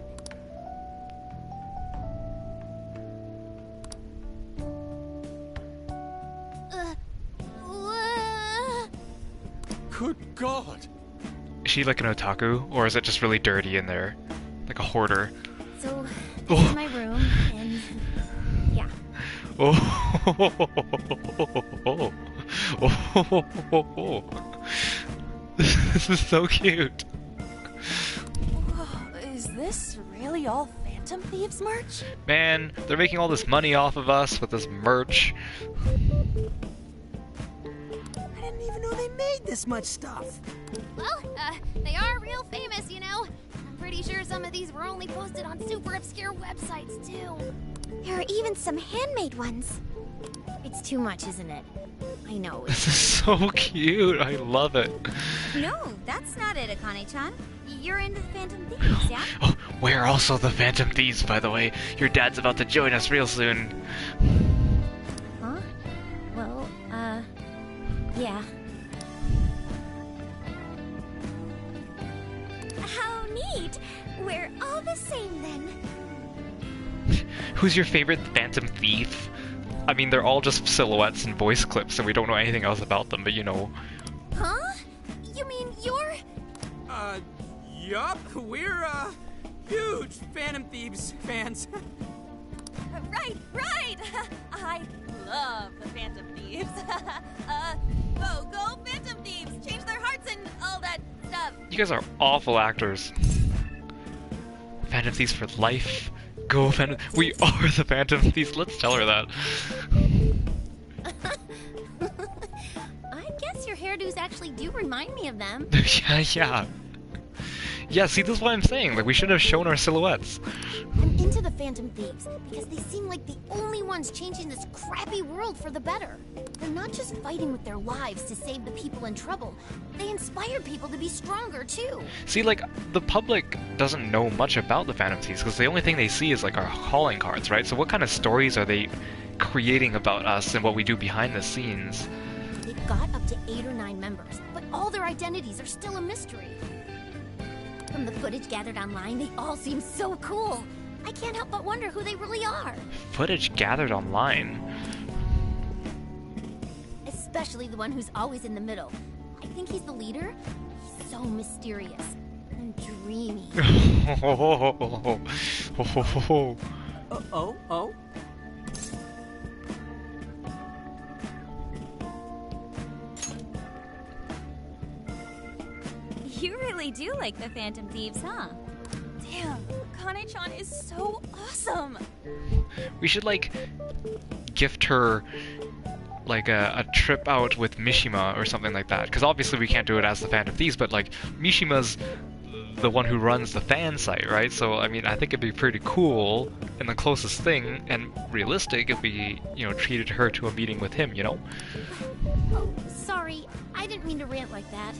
Good God! Is she like an otaku, or is it just really dirty in there? Like a hoarder? So, this is my room, and yeah. This is so cute. Whoa, is this really all Phantom Thieves merch? Man, they're making all this money off of us with this merch. I didn't even know they made this much stuff. Well, they are real famous, you know. I'm pretty sure some of these were only posted on super obscure websites, too. There are even some handmade ones. It's too much, isn't it? I know. This is so cute. I love it. No, that's not it, Akane-chan. You're into the Phantom Thieves, yeah? Oh, we're also the Phantom Thieves, by the way. Your dad's about to join us real soon. Huh? Yeah. How neat! We're all the same then. Who's your favorite Phantom Thief? I mean, they're all just silhouettes and voice clips, and we don't know anything else about them, but you know. Huh? You mean you're... Yup, we're, huge Phantom Thieves fans. Right! I love the Phantom Thieves. Go Phantom Thieves! Change their hearts and all that stuff. You guys are awful actors. Phantom Thieves for life. Go Phantom... We are the Phantom Thieves. Let's tell her that. I guess your hairdos actually do remind me of them. Yeah. Yeah, see, this is what I'm saying. Like, we should have shown our silhouettes. I'm into the Phantom Thieves because they seem like the only ones changing this crappy world for the better. They're not just fighting with their lives to save the people in trouble. They inspire people to be stronger, too. See, like, the public doesn't know much about the Phantom Thieves because the only thing they see is, like, our calling cards, right? So what kind of stories are they creating about us and what we do behind the scenes? They've got up to 8 or 9 members, but all their identities are still a mystery. From the footage gathered online, they all seem so cool. I can't help but wonder who they really are. Footage gathered online? Especially the one who's always in the middle. I think he's the leader. He's so mysterious and dreamy. Oh? You really do like the Phantom Thieves, huh? Damn, Kane-chan is so awesome. We should, like, gift her, like, a trip out with Mishima or something like that. Because obviously we can't do it as the Phantom Thieves, but, like, Mishima's the one who runs the fan site, right? So, I mean, I think it'd be pretty cool, and the closest thing, and realistic, if we, you know, treated her to a meeting with him, you know? Oh, sorry. I didn't mean to rant like that.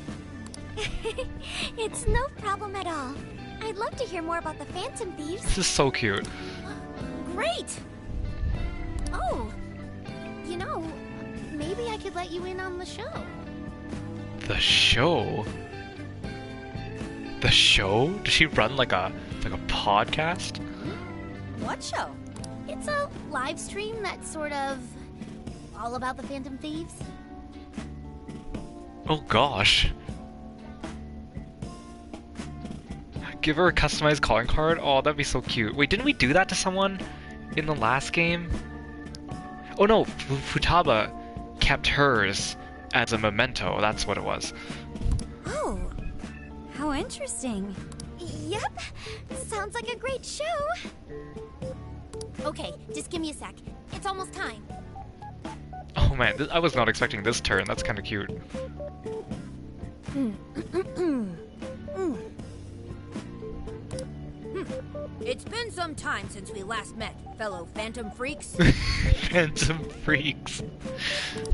It's no problem at all. I'd love to hear more about the Phantom Thieves. This is so cute. Great! Oh, you know, maybe I could let you in on the show. The show? The show? Does she run like a podcast? What show? It's a live stream that's sort of all about the Phantom Thieves. Oh gosh. Give her a customized calling card? Oh, that'd be so cute. Wait, didn't we do that to someone in the last game? Oh no, Futaba kept hers as a memento. That's what it was. Oh, how interesting. Yep, sounds like a great show. Okay, just give me a sec. It's almost time. Oh man, I was not expecting this turn. That's kind of cute. It's been some time since we last met, fellow Phantom Freaks. Phantom Freaks.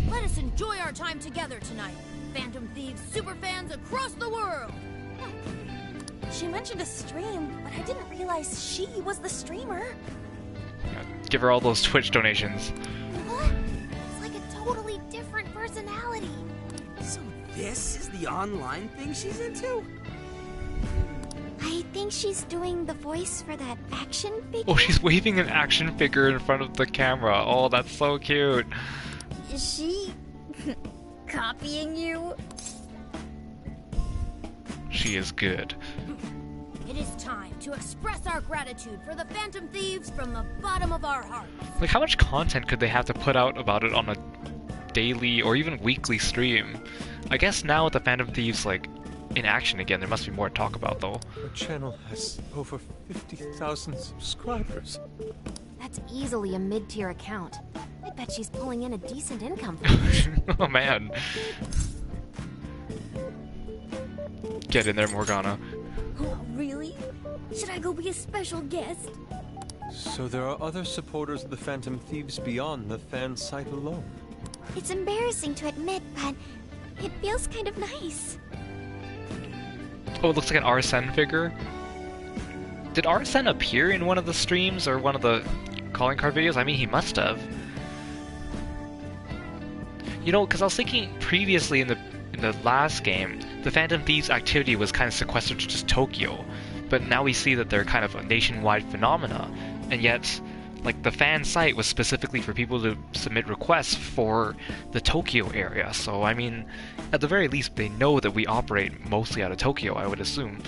Let us enjoy our time together tonight. Phantom Thieves superfans across the world. She mentioned a stream, but I didn't realize she was the streamer. Yeah, give her all those Twitch donations. What? It's like a totally different personality. So this is the online thing she's into? I think she's doing the voice for that action figure. Oh, she's waving an action figure in front of the camera. Oh, that's so cute. Is she copying you? She is good. It is time to express our gratitude for the Phantom Thieves from the bottom of our hearts. Like, how much content could they have to put out about it on a daily or even weekly stream? I guess now with the Phantom Thieves, like, in action again, there must be more to talk about, though. Our channel has over 50,000 subscribers. That's easily a mid-tier account. I bet she's pulling in a decent income from this. Oh man. Get in there, Morgana. Oh, really? Should I go be a special guest? So there are other supporters of the Phantom Thieves beyond the fan site alone. It's embarrassing to admit, but it feels kind of nice. Oh, it looks like an Arsene figure. Did Arsene appear in one of the streams or one of the calling card videos? I mean, he must have. You know, because I was thinking previously in the last game, the Phantom Thieves activity was kind of sequestered to just Tokyo, but now we see that they're kind of a nationwide phenomena, and yet, like, the fan site was specifically for people to submit requests for the Tokyo area. So, I mean, at the very least, they know that we operate mostly out of Tokyo, I would assume.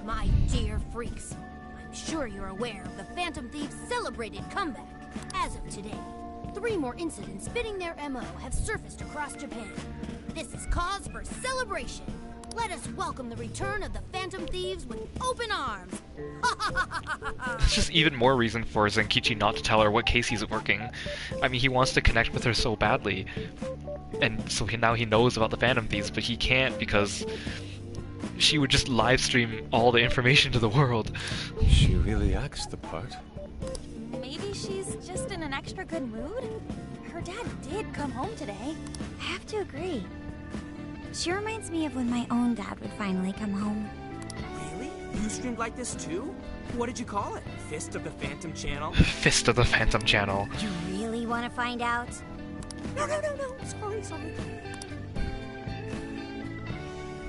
My dear freaks, I'm sure you're aware of the Phantom Thieves' celebrated comeback. As of today, 3 more incidents fitting their MO have surfaced across Japan. This is cause for celebration. Let us welcome the return of the Phantom Thieves with open arms. It's just even more reason for Zenkichi not to tell her what case he's working. I mean, he wants to connect with her so badly, and so now he knows about the Phantom Thieves, but he can't because she would just live stream all the information to the world. She really acts the part. Maybe she's just in an extra good mood? Her dad did come home today. I have to agree. She reminds me of when my own dad would finally come home. Really? You streamed like this too? What did you call it? Fist of the Phantom Channel? Fist of the Phantom Channel. You really want to find out? No. Sorry.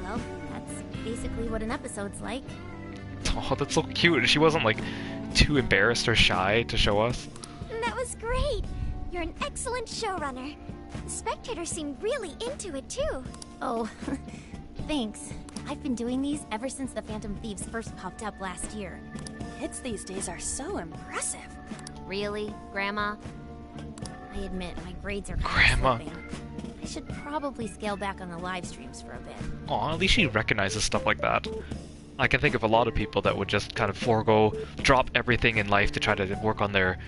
Well, that's basically what an episode's like. Oh, that's so cute. She wasn't, like, too embarrassed or shy to show us. That was great. You're an excellent showrunner. The spectators seem really into it too. Oh, thanks. I've been doing these ever since the Phantom Thieves first popped up last year. Kids these days are so impressive. Really, Grandma? I admit, my grades are kind Grandma. of slipping. I should probably scale back on the live streams for a bit. Aw, at least she recognizes stuff like that. I can think of a lot of people that would just kind of drop everything in life to try to work on their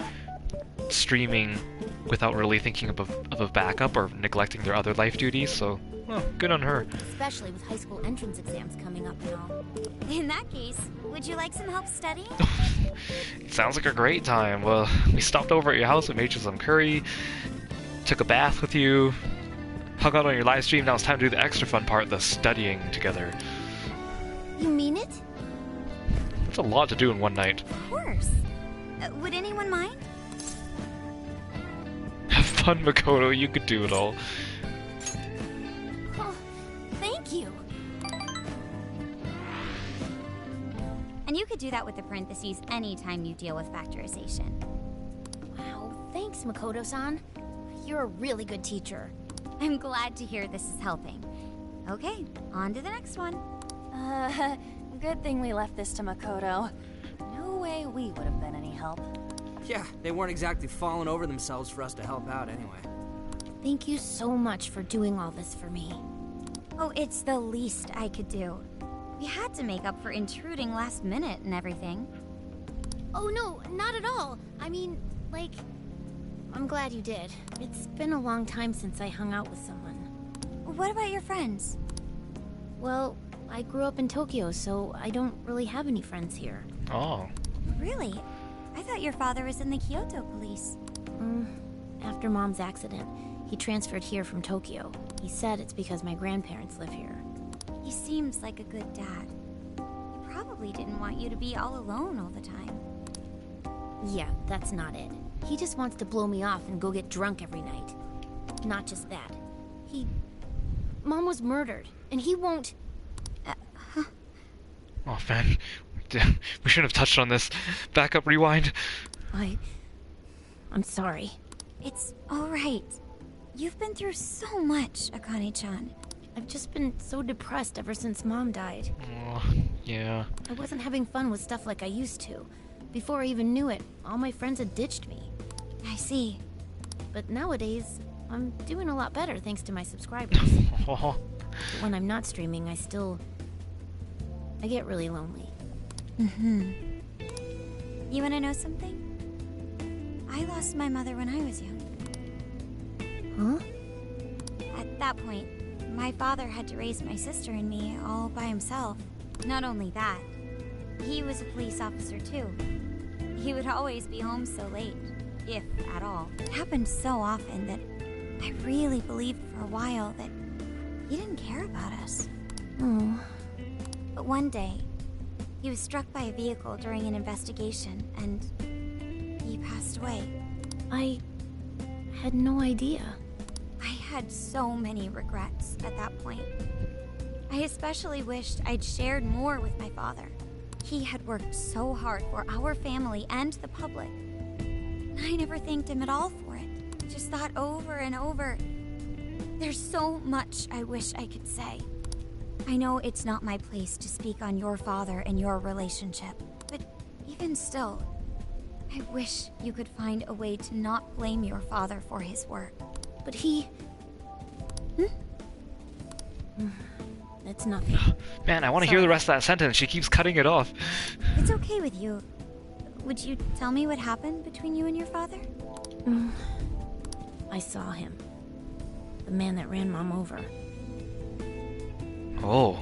streaming without really thinking of a backup or neglecting their other life duties, so, well, good on her. Especially with high school entrance exams coming up and all. In that case, would you like some help studying? It sounds like a great time. Well, we stopped over at your house, we made you some curry, took a bath with you, hung out on your live stream. Now it's time to do the extra fun part, the studying together. You mean it? That's a lot to do in one night. Of course. Would anyone mind? Have fun, Makoto, you could do it all. Oh, thank you. And you could do that with the parentheses anytime you deal with factorization. Wow, thanks, Makoto-san. You're a really good teacher. I'm glad to hear this is helping. Okay, on to the next one. Good thing we left this to Makoto. No way we would have been any help. Yeah, they weren't exactly falling over themselves for us to help out anyway. Thank you so much for doing all this for me. Oh, it's the least I could do. We had to make up for intruding last minute and everything. Oh no, not at all. I mean, like, I'm glad you did. It's been a long time since I hung out with someone. What about your friends? Well, I grew up in Tokyo, so I don't really have any friends here. Oh. Really? I thought your father was in the Kyoto police. After Mom's accident, he transferred here from Tokyo. He said it's because my grandparents live here. He seems like a good dad. He probably didn't want you to be all alone all the time. Yeah, that's not it. He just wants to blow me off and go get drunk every night. Not just that. Mom was murdered, and he won't... Oh, man. We shouldn't have touched on this. Back up, rewind. I'm sorry. It's alright. You've been through so much, Akane-chan. I've just been so depressed ever since Mom died. Oh, yeah. I wasn't having fun with stuff like I used to. Before I even knew it, all my friends had ditched me. I see. But nowadays, I'm doing a lot better thanks to my subscribers. But when I'm not streaming, I get really lonely. You wanna know something? I lost my mother when I was young. Huh? At that point, my father had to raise my sister and me all by himself. Not only that, he was a police officer too. He would always be home so late, if at all. It happened so often that I really believed for a while that he didn't care about us. Oh. But one day, he was struck by a vehicle during an investigation, and he passed away. I had no idea. I had so many regrets at that point. I especially wished I'd shared more with my father. He had worked so hard for our family and the public. And I never thanked him at all for it. Just thought over and over. There's so much I wish I could say. I know it's not my place to speak on your father and your relationship, but even still, I wish you could find a way to not blame your father for his work. But he... That's nothing. Man, I want to hear the rest of that sentence. She keeps cutting it off. It's okay with you. Would you tell me what happened between you and your father? I saw him. The man that ran Mom over. Oh.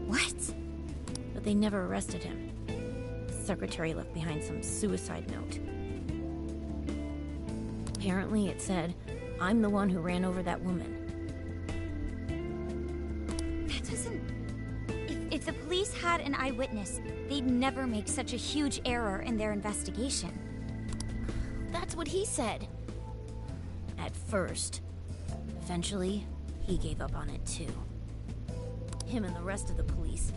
What? But they never arrested him. The secretary left behind some suicide note. Apparently it said, "I'm the one who ran over that woman." That doesn't... If the police had an eyewitness, they'd never make such a huge error in their investigation. That's what he said. At first. Eventually, he gave up on it too. Him and the rest of the police.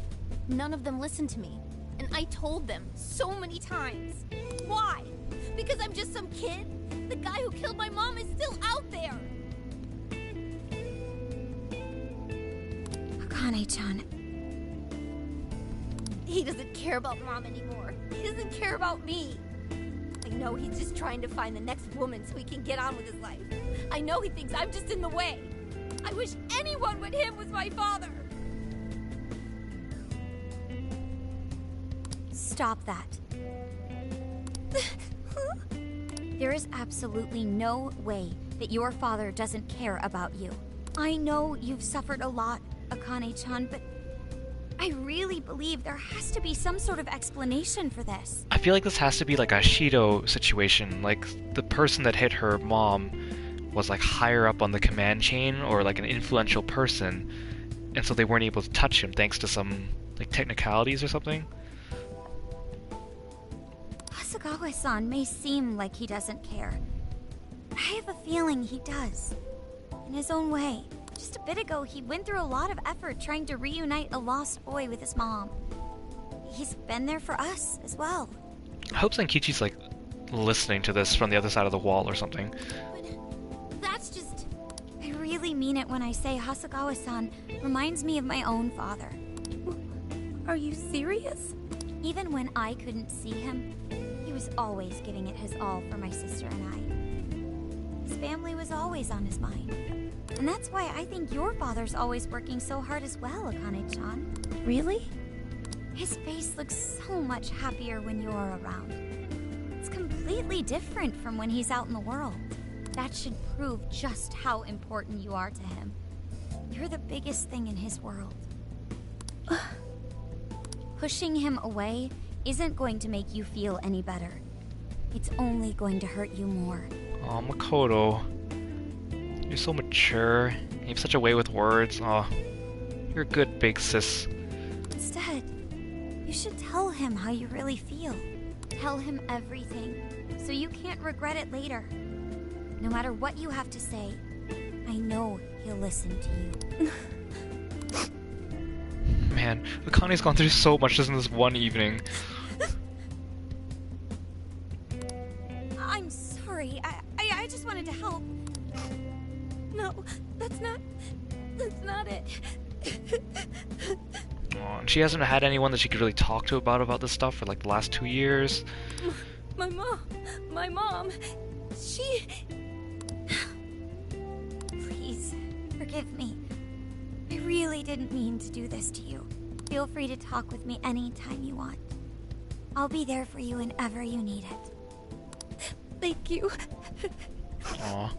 None of them listened to me. And I told them so many times. Why? Because I'm just some kid? The guy who killed my mom is still out there! Akane-chan. He doesn't care about Mom anymore. He doesn't care about me. I know he's just trying to find the next woman so he can get on with his life. I know he thinks I'm just in the way. I wish anyone but him was my father. Stop that. There is absolutely no way that your father doesn't care about you. I know you've suffered a lot, Akane-chan, but I really believe there has to be some sort of explanation for this. I feel like this has to be like a Shido situation. Like, the person that hit her mom was like higher up on the command chain, or like an influential person, and so they weren't able to touch him thanks to some like technicalities or something. Hasegawa-san may seem like he doesn't care, but I have a feeling he does. In his own way. Just a bit ago, he went through a lot of effort trying to reunite a lost boy with his mom. He's been there for us as well. I hope Senkichi's like listening to this from the other side of the wall or something. But that's just... I really mean it when I say Hasegawa-san reminds me of my own father. Are you serious? Even when I couldn't see him, he was always giving it his all for my sister and I. His family was always on his mind. And that's why I think your father's always working so hard as well, Akane-chan. Really? His face looks so much happier when you're around. It's completely different from when he's out in the world. That should prove just how important you are to him. You're the biggest thing in his world. Pushing him away isn't going to make you feel any better. It's only going to hurt you more. Oh, Makoto. You're so mature. You have such a way with words. Oh, you're a good big sis. Instead, you should tell him how you really feel. Tell him everything, so you can't regret it later. No matter what you have to say, I know he'll listen to you. Man, Akane's gone through so much just in this one evening. I'm sorry. I just wanted to help. No, that's not it. Oh, and she hasn't had anyone that she could really talk to about this stuff for like the last 2 years. My mom, she... Please, forgive me. I really didn't mean to do this to you. Feel free to talk with me anytime you want. I'll be there for you whenever you need it. Thank you. Aw.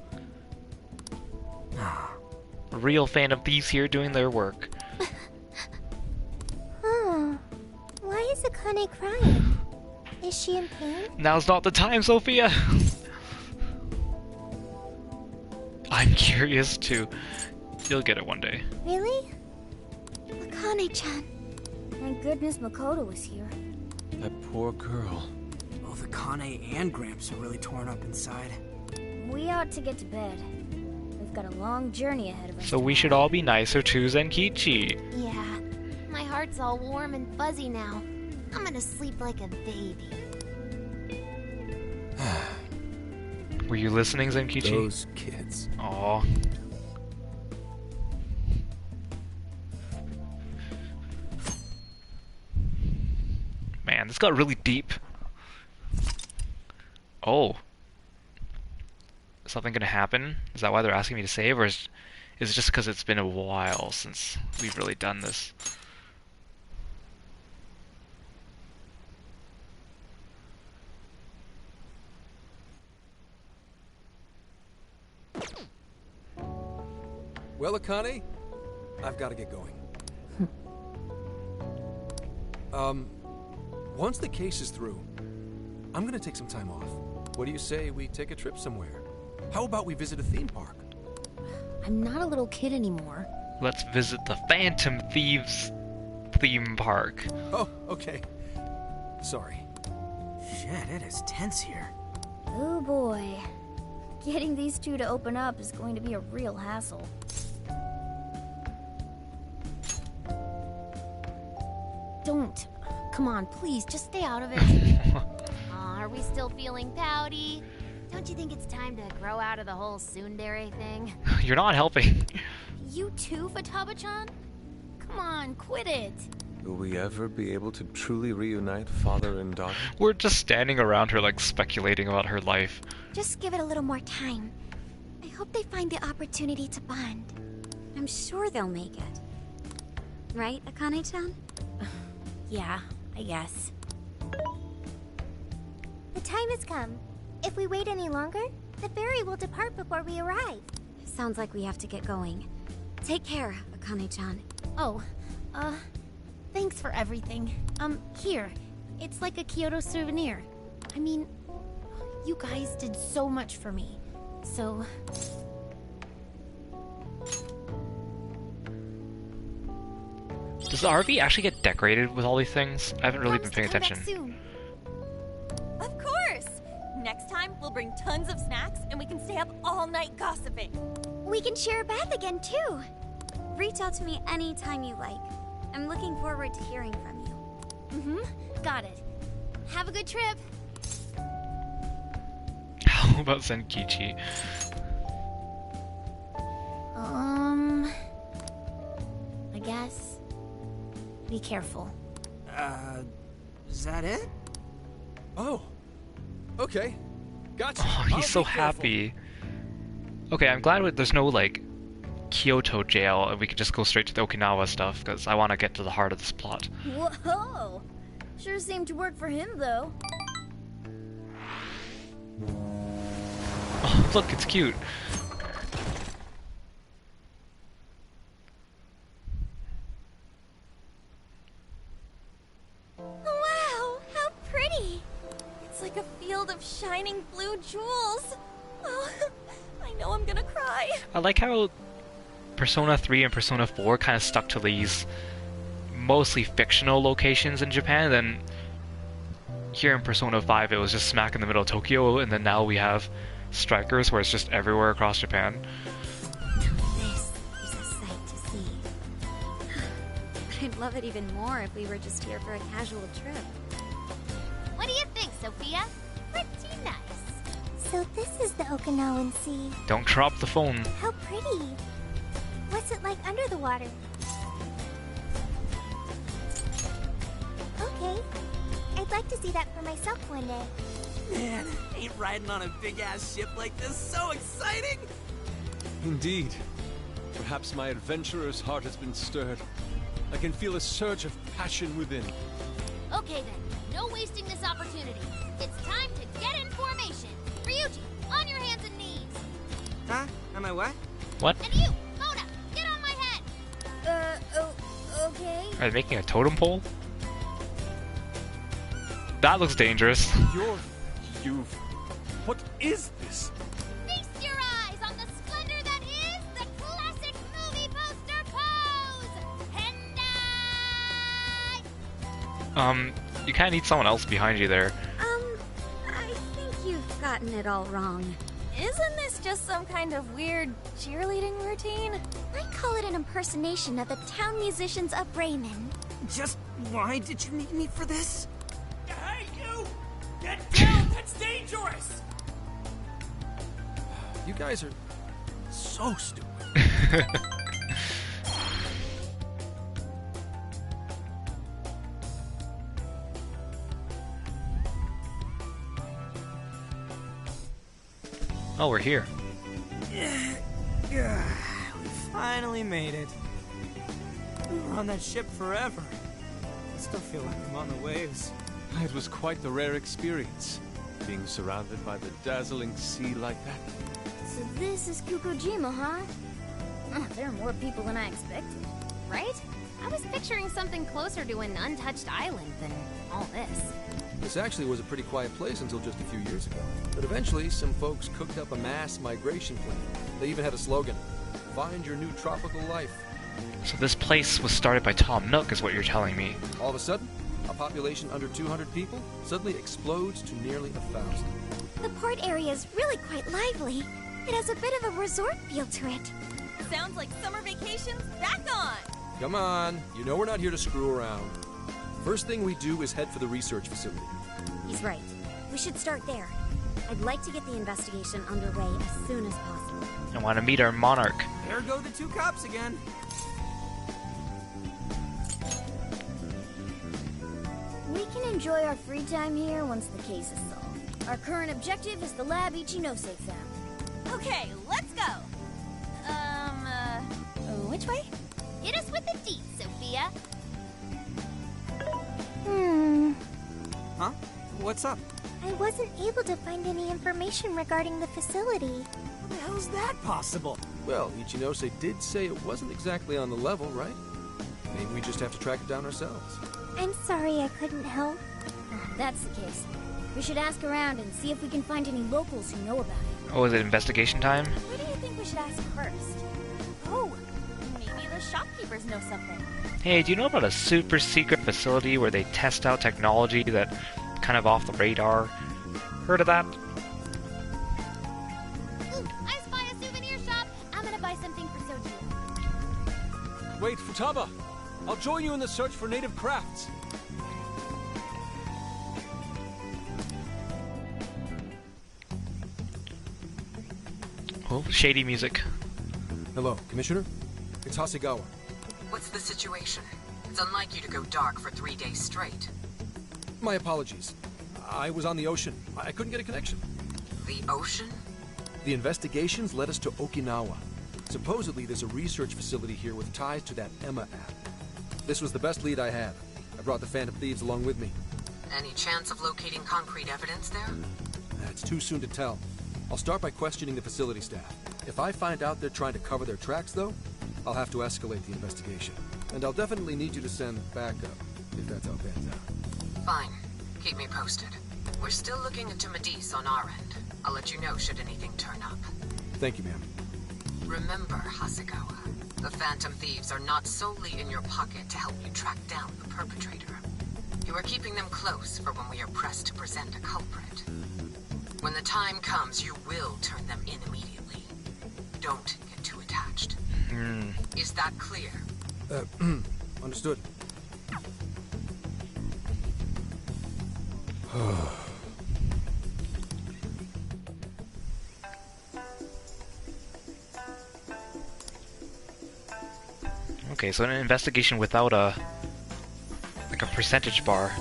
A real fan of these here doing their work. Why is Akane crying? Is she in pain? Now's not the time, Sophia! I'm curious too. You'll get it one day. Really? Akane-chan. Thank goodness Makoto was here. That poor girl. Both Akane and Gramps are really torn up inside. We ought to get to bed. we've got a long journey ahead of us. So we should all be nicer to Zenkichi. Yeah, my heart's all warm and fuzzy now. I'm gonna sleep like a baby. Were you listening, Zenkichi? Those kids. Aww. Man, this got really deep. Oh. Is something gonna happen? Is that why they're asking me to save, or is it just because it's been a while since we've really done this? Well, Akane, I've got to get going. Once the case is through, I'm gonna take some time off. What do you say we take a trip somewhere? How about we visit a theme park? I'm not a little kid anymore. Let's visit the Phantom Thieves theme park. Oh, okay. Sorry. Shit, it is tense here. Oh boy. Getting these two to open up is going to be a real hassle. Don't. Come on, please, just stay out of it. Aw, are we still feeling pouty? Don't you think it's time to grow out of the whole tsundere thing? You're not helping. You too, Futaba-chan? Come on, quit it. Will we ever be able to truly reunite father and daughter? We're just standing around her like speculating about her life. Just give it a little more time. I hope they find the opportunity to bond. I'm sure they'll make it. Right, Akane-chan? Yeah, I guess. The time has come. If we wait any longer, the ferry will depart before we arrive. Sounds like we have to get going. Take care, Akane-chan. Oh, thanks for everything. Here. It's like a Kyoto souvenir. I mean, you guys did so much for me. So... Does the RV actually get decorated with all these things? I haven't really been paying attention. Of course! Next time, we'll bring tons of snacks and we can stay up all night gossiping. We can share a bath again, too. Reach out to me anytime you like. I'm looking forward to hearing from you. Mm-hmm. Got it. Have a good trip. How about Zenkichi? I guess. Be careful. Is that it? Oh. Okay. Gotcha. Oh, he's so happy. Okay, I'm glad there's no, like, Kyoto jail and we can just go straight to the Okinawa stuff, because I want to get to the heart of this plot. Whoa! Sure seemed to work for him, though. Oh, look, it's cute. Wow, how pretty! It's like a field of shining blue jewels. Oh, I know I'm gonna cry. I like how Persona 3 and Persona 4 kind of stuck to these mostly fictional locations in Japan, then here in Persona 5 it was just smack in the middle of Tokyo, and then now we have Strikers where it's just everywhere across Japan. This is a sight to see. But I'd love it even more if we were just here for a casual trip. What do you think, Sophia? Pretty nice. So this is the Okinawan Sea. Don't drop the phone. How pretty. What's it like under the water? Okay. I'd like to see that for myself one day. Man, ain't riding on a big-ass ship like this so exciting? Indeed. Perhaps my adventurer's heart has been stirred. I can feel a surge of passion within. Okay then, no wasting this opportunity. It's time to get in formation. Ryuji, on your hands and knees. Huh? Am I what? What? And you, Mona, get on my head. Okay. Are they making a totem pole? That looks dangerous. What is this? Feast your eyes on the splendor that is the classic movie poster pose! Hendai! You kind of need someone else behind you there. I think you've gotten it all wrong. Isn't this just some kind of weird cheerleading routine? I call it an impersonation of the town musicians of Bremen. Just why did you need me for this? Hey, you! Get down! That's dangerous! You guys are so stupid. Oh, we're here. We finally made it. We were on that ship forever. I still feel like I'm on the waves. It was quite the rare experience, being surrounded by the dazzling sea like that. So this is Kokojima, huh? Oh, there are more people than I expected. Right? I was picturing something closer to an untouched island than all this. This actually was a pretty quiet place until just a few years ago. But eventually, some folks cooked up a mass migration plan. They even had a slogan, "Find your new tropical life." So this place was started by Tom Nook, is what you're telling me. All of a sudden, a population under 200 people suddenly explodes to nearly 1,000. The port area is really quite lively. It has a bit of a resort feel to it. Sounds like summer vacation's back on! Come on, you know we're not here to screw around. First thing we do is head for the research facility. He's right. We should start there. I'd like to get the investigation underway as soon as possible. I want to meet our monarch. There go the two cops again. We can enjoy our free time here once the case is solved. Our current objective is the lab Ichinose found. Okay, let's go! Which way? Hit us with the deets, Sophia. Huh? What's up? I wasn't able to find any information regarding the facility. How the hell's that possible? Well, Ichinose did say it wasn't exactly on the level, right? Maybe we just have to track it down ourselves. I'm sorry I couldn't help. If that's the case, we should ask around and see if we can find any locals who know about it. Oh, is it investigation time? Who do you think we should ask first? Oh, maybe the shopkeepers know something. Hey, do you know about a super secret facility where they test out technology that kind of off the radar? Heard of that? Ooh, I spy a souvenir shop. I'm gonna buy something for Soju. Wait, Futaba! I'll join you in the search for native crafts. Oh, shady music. Hello, Commissioner? It's Hasegawa. What's the situation? It's unlike you to go dark for 3 days straight. My apologies. I was on the ocean. I couldn't get a connection. The ocean? The investigations led us to Okinawa. Supposedly, there's a research facility here with ties to that Emma app. This was the best lead I had. I brought the Phantom Thieves along with me. Any chance of locating concrete evidence there? It's too soon to tell. I'll start by questioning the facility staff. If I find out they're trying to cover their tracks, though, I'll have to escalate the investigation. And I'll definitely need you to send backup, if that's how it pans out. Fine. Keep me posted. We're still looking into Medis on our end. I'll let you know should anything turn up. Thank you, ma'am. Remember, Hasegawa, the Phantom Thieves are not solely in your pocket to help you track down the perpetrator. You are keeping them close for when we are pressed to present a culprit. When the time comes, you will turn them in immediately. Don't get too attached. Is that clear? Understood. Okay, so an investigation without a percentage bar.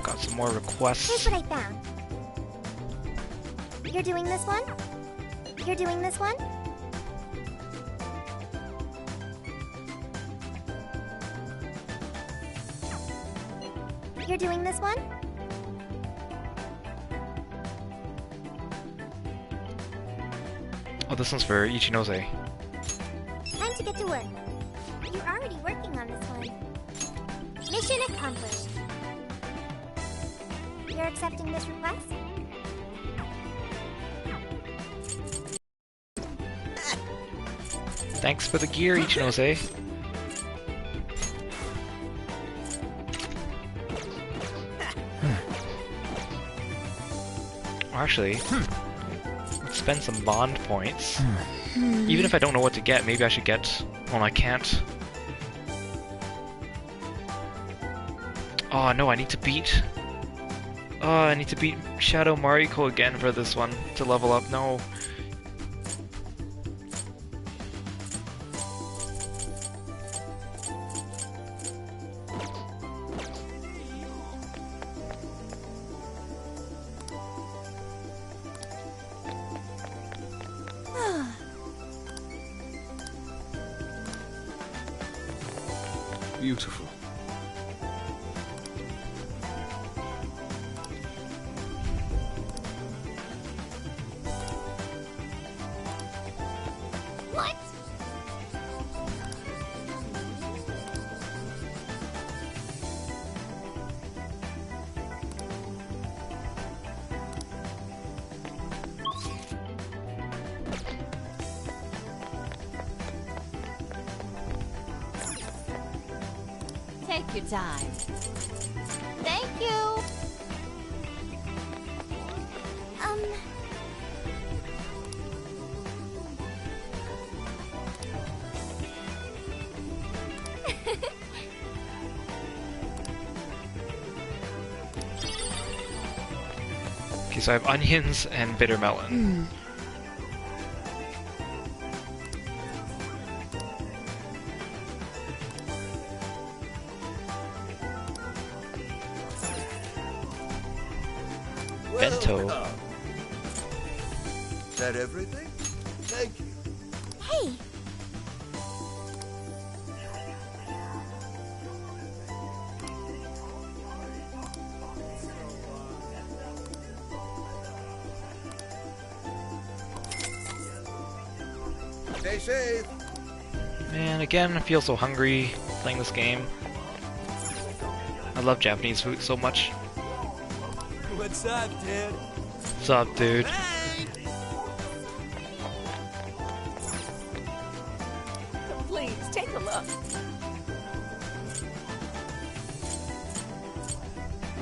Got some more requests. Here's what I found. You're doing this one? You're doing this one? You're doing this one? Oh, this one's for Ichinose. Time to get to work. You're already working on this one. Mission accomplished. You're accepting this request? Thanks for the gear, Ichinose. Actually, let's spend some bond points. Even if I don't know what to get, maybe I should get... Well, I can't. Oh no, I need to beat... Oh, I need to beat Shadow Mariko again for this one to level up. No. Beautiful. What? Take your time. Thank you. Okay, so I have onions and bitter melon. Bento. Is that everything? Thank you. Hey! Stay safe. Man, again, I feel so hungry playing this game. I love Japanese food so much. What's up, dude? What's up, dude? Please, take a look.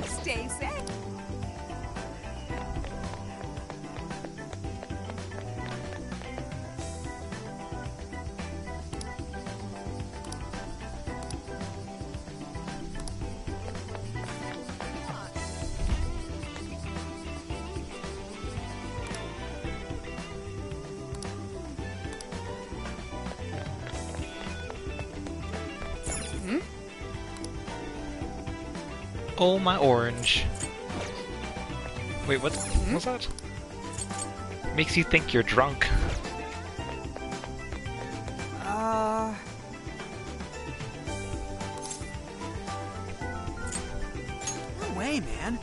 Stay safe. Oh, my orange. Wait, what? What's that? Makes you think you're drunk. No way, man.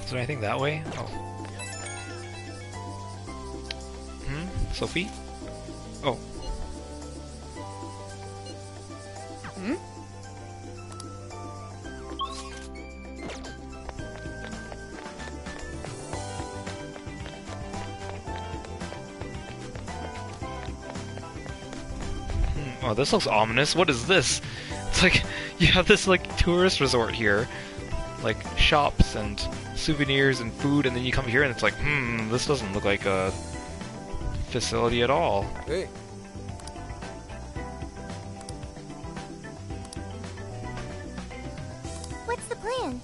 Is there anything that way? Oh. Sophie? Oh. Oh, this looks ominous. What is this? It's like, you have this, like, tourist resort here. Like, shops and souvenirs and food, and then you come here and it's like, this doesn't look like a facility at all. Hey. What's the plan?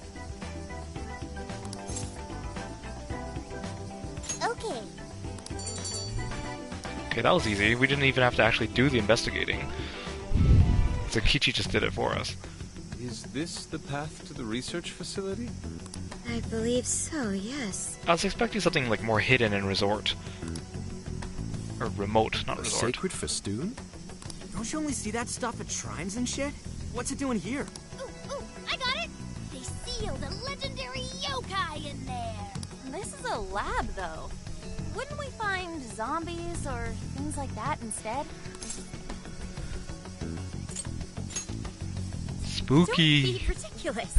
Okay. Okay, that was easy. We didn't even have to actually do the investigating. So Kichi just did it for us. Is this the path to the research facility? I believe so, yes. I was expecting something like more hidden and resort. Or remote, not A resort. sacred festoon? Don't you only see that stuff at shrines and shit? What's it doing here? Ooh, I got it! They sealed a legendary yokai in there! This is a lab, though. Wouldn't we find zombies or things like that instead? Spooky! Don't be ridiculous!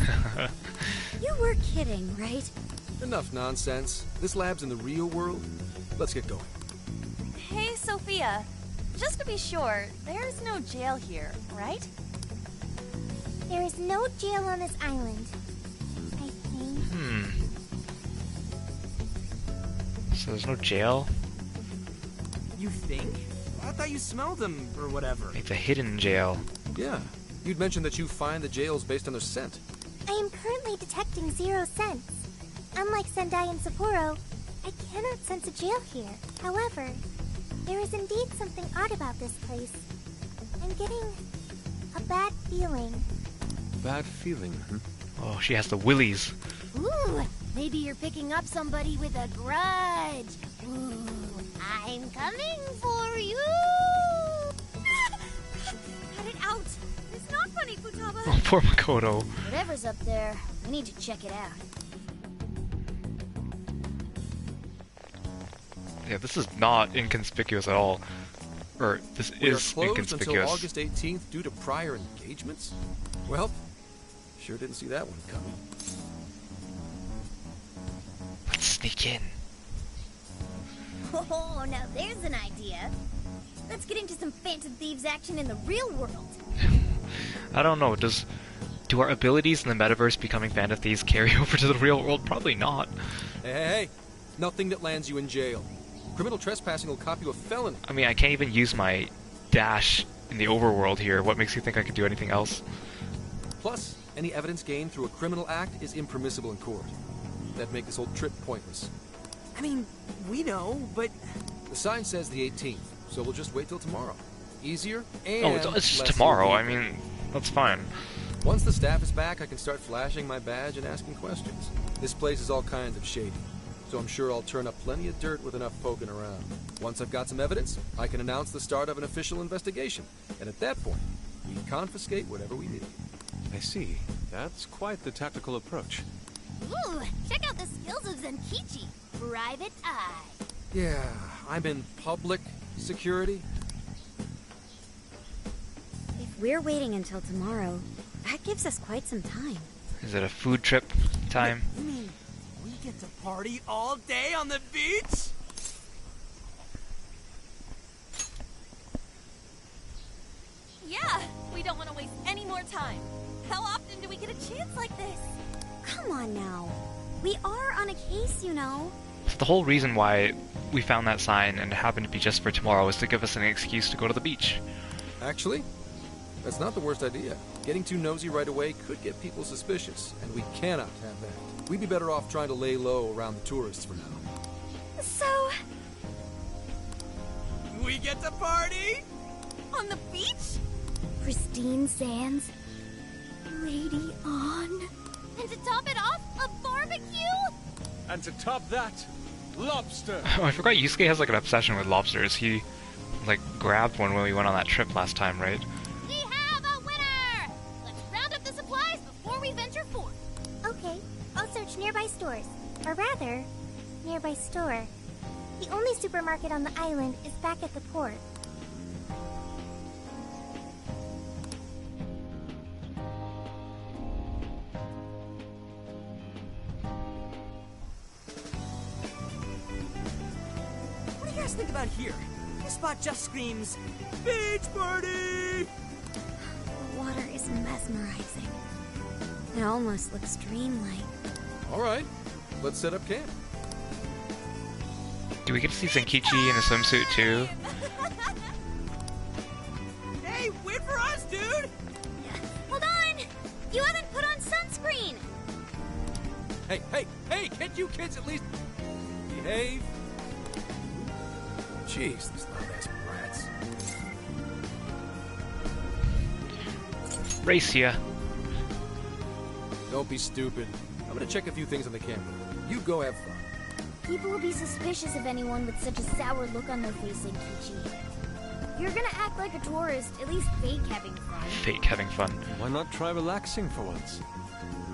You were kidding, right? Enough nonsense. This lab's in the real world. Let's get going. Hey, Sophia. just to be sure, there's no jail here, right? There is no jail on this island, I think. So there's no jail? You think? I thought you smelled them, or whatever. It's a hidden jail. Yeah. You'd mentioned that you find the jails based on their scent. I am currently detecting 0 scents. Unlike Sendai and Sapporo, I cannot sense a jail here. However, there is indeed something odd about this place. I'm getting a bad feeling. Bad feeling, huh? Oh, she has the willies. Ooh, maybe you're picking up somebody with a grudge. Ooh, I'm coming for you. Cut it out. It's not funny, Futaba. Oh, poor Makoto. Whatever's up there, we need to check it out. Yeah, this is not inconspicuous at all. Or, this We are is closed inconspicuous. until August 18th due to prior engagements? Well, sure didn't see that one coming. Let's sneak in. Oh, now there's an idea. Let's get into some Phantom Thieves action in the real world. I don't know, do our abilities in the metaverse becoming Phantom Thieves carry over to the real world? Probably not. Hey, nothing that lands you in jail. Criminal trespassing will cop you a felony. I mean, I can't even use my dash in the overworld here. What makes you think I could do anything else? Plus, any evidence gained through a criminal act is impermissible in court. That'd make this whole trip pointless. I mean, we know, but... The sign says the 18th, so we'll just wait till tomorrow. Easier and Oh, it's just less tomorrow. illegal. I mean, that's fine. Once the staff is back, I can start flashing my badge and asking questions. This place is all kinds of shady, so I'm sure I'll turn up plenty of dirt with enough poking around. Once I've got some evidence, I can announce the start of an official investigation, and at that point, we confiscate whatever we need. I see. That's quite the tactical approach. Ooh, check out the skills of Zenkichi. Private Eye. Yeah, I'm in public security. If we're waiting until tomorrow, that gives us quite some time. Is it a food trip time? You mean we get to party all day on the beach? Yeah, we don't want to waste any more time. How often do we get a chance like this? Come on now. We are on a case, you know. So the whole reason why we found that sign and it happened to be just for tomorrow is to give us an excuse to go to the beach. Actually, that's not the worst idea. Getting too nosy right away could get people suspicious, and we cannot have that. We'd be better off trying to lay low around the tourists for now. So... We get to party? on the beach? Pristine sands. Lady on. And to top it off, a barbecue? And to top that, lobster! Oh, I forgot Yusuke has like an obsession with lobsters. He like grabbed one when we went on that trip last time, right? We have a winner! Let's round up the supplies before we venture forth. Okay, I'll search nearby stores. Or rather, nearby store. The only supermarket on the island is back at the port. What do you guys think about here? This spot just screams, beach party! The water is mesmerizing. It almost looks dreamlike. All right, let's set up camp. Do we get to see Zenkichi in a swimsuit too? Hey, wait for us, dude! Hold on! You haven't put on sunscreen! Hey, can't you kids at least behave? Jeez, these loud-ass brats. Race ya. Don't be stupid. I'm gonna check a few things on the camera. You go have fun. People will be suspicious of anyone with such a sour look on their face, Zenkichi. If you're gonna act like a tourist, at least fake having fun. Fake having fun. Why not try relaxing for once?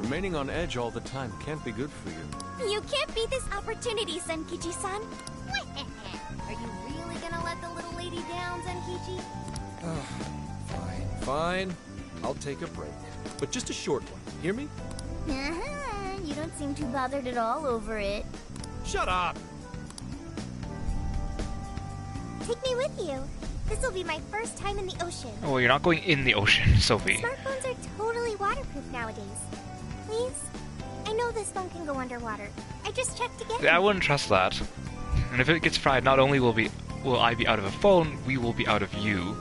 Remaining on edge all the time can't be good for you. You can't beat this opportunity, Zenkichi-san. Are you really gonna let the little lady down, Zenkichi? Fine. I'll take a break. But just a short one. Hear me? You don't seem too bothered at all over it. Shut up! Take me with you. This'll be my first time in the ocean. Oh, you're not going in the ocean, Sophie. Smartphones are totally waterproof nowadays. Please? I know this phone can go underwater. I just checked again. I wouldn't trust that. And if it gets fried, not only will I be out of a phone, we will be out of you.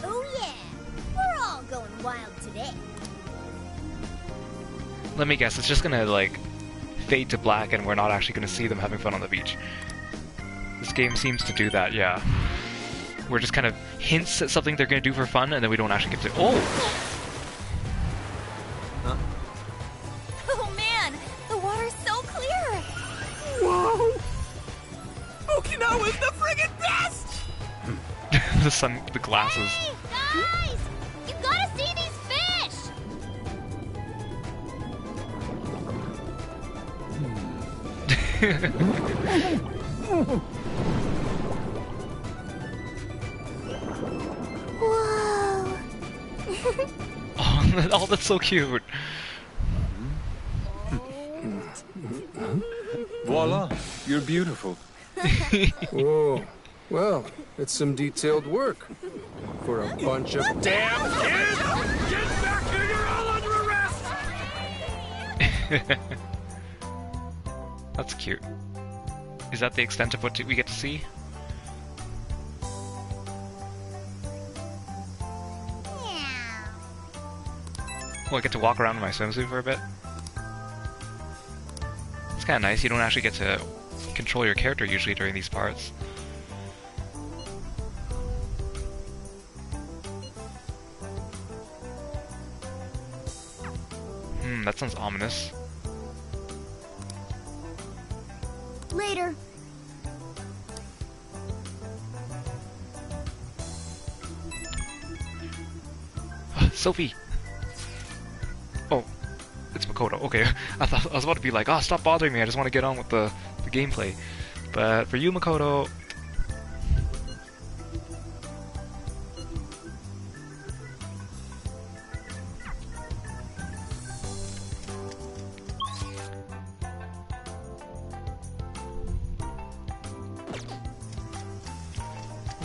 Oh yeah, we're all going wild today. Let me guess, it's just gonna, like, fade to black and we're not actually gonna see them having fun on the beach. This game seems to do that, yeah. We're just kind of hints at something they're gonna do for fun and then we don't actually get to— Oh! Huh? Oh man, the water's so clear! Whoa! Okinawa's the friggin' best! the glasses. Hey, guys! You gotta see these fish! Whoa! Oh, that's so cute. Voila! You're beautiful. Whoa. Well, it's some detailed work. For a bunch of damn kids! Get back here! You're all under arrest! That's cute. Is that the extent of what we get to see? Oh, I get to walk around in my swimsuit for a bit. It's kind of nice. You don't actually get to control your character usually during these parts. That sounds ominous. Later. Sophie! Oh, it's Makoto. Okay, I was about to be like, oh, stop bothering me, I just want to get on with the gameplay. But for you, Makoto...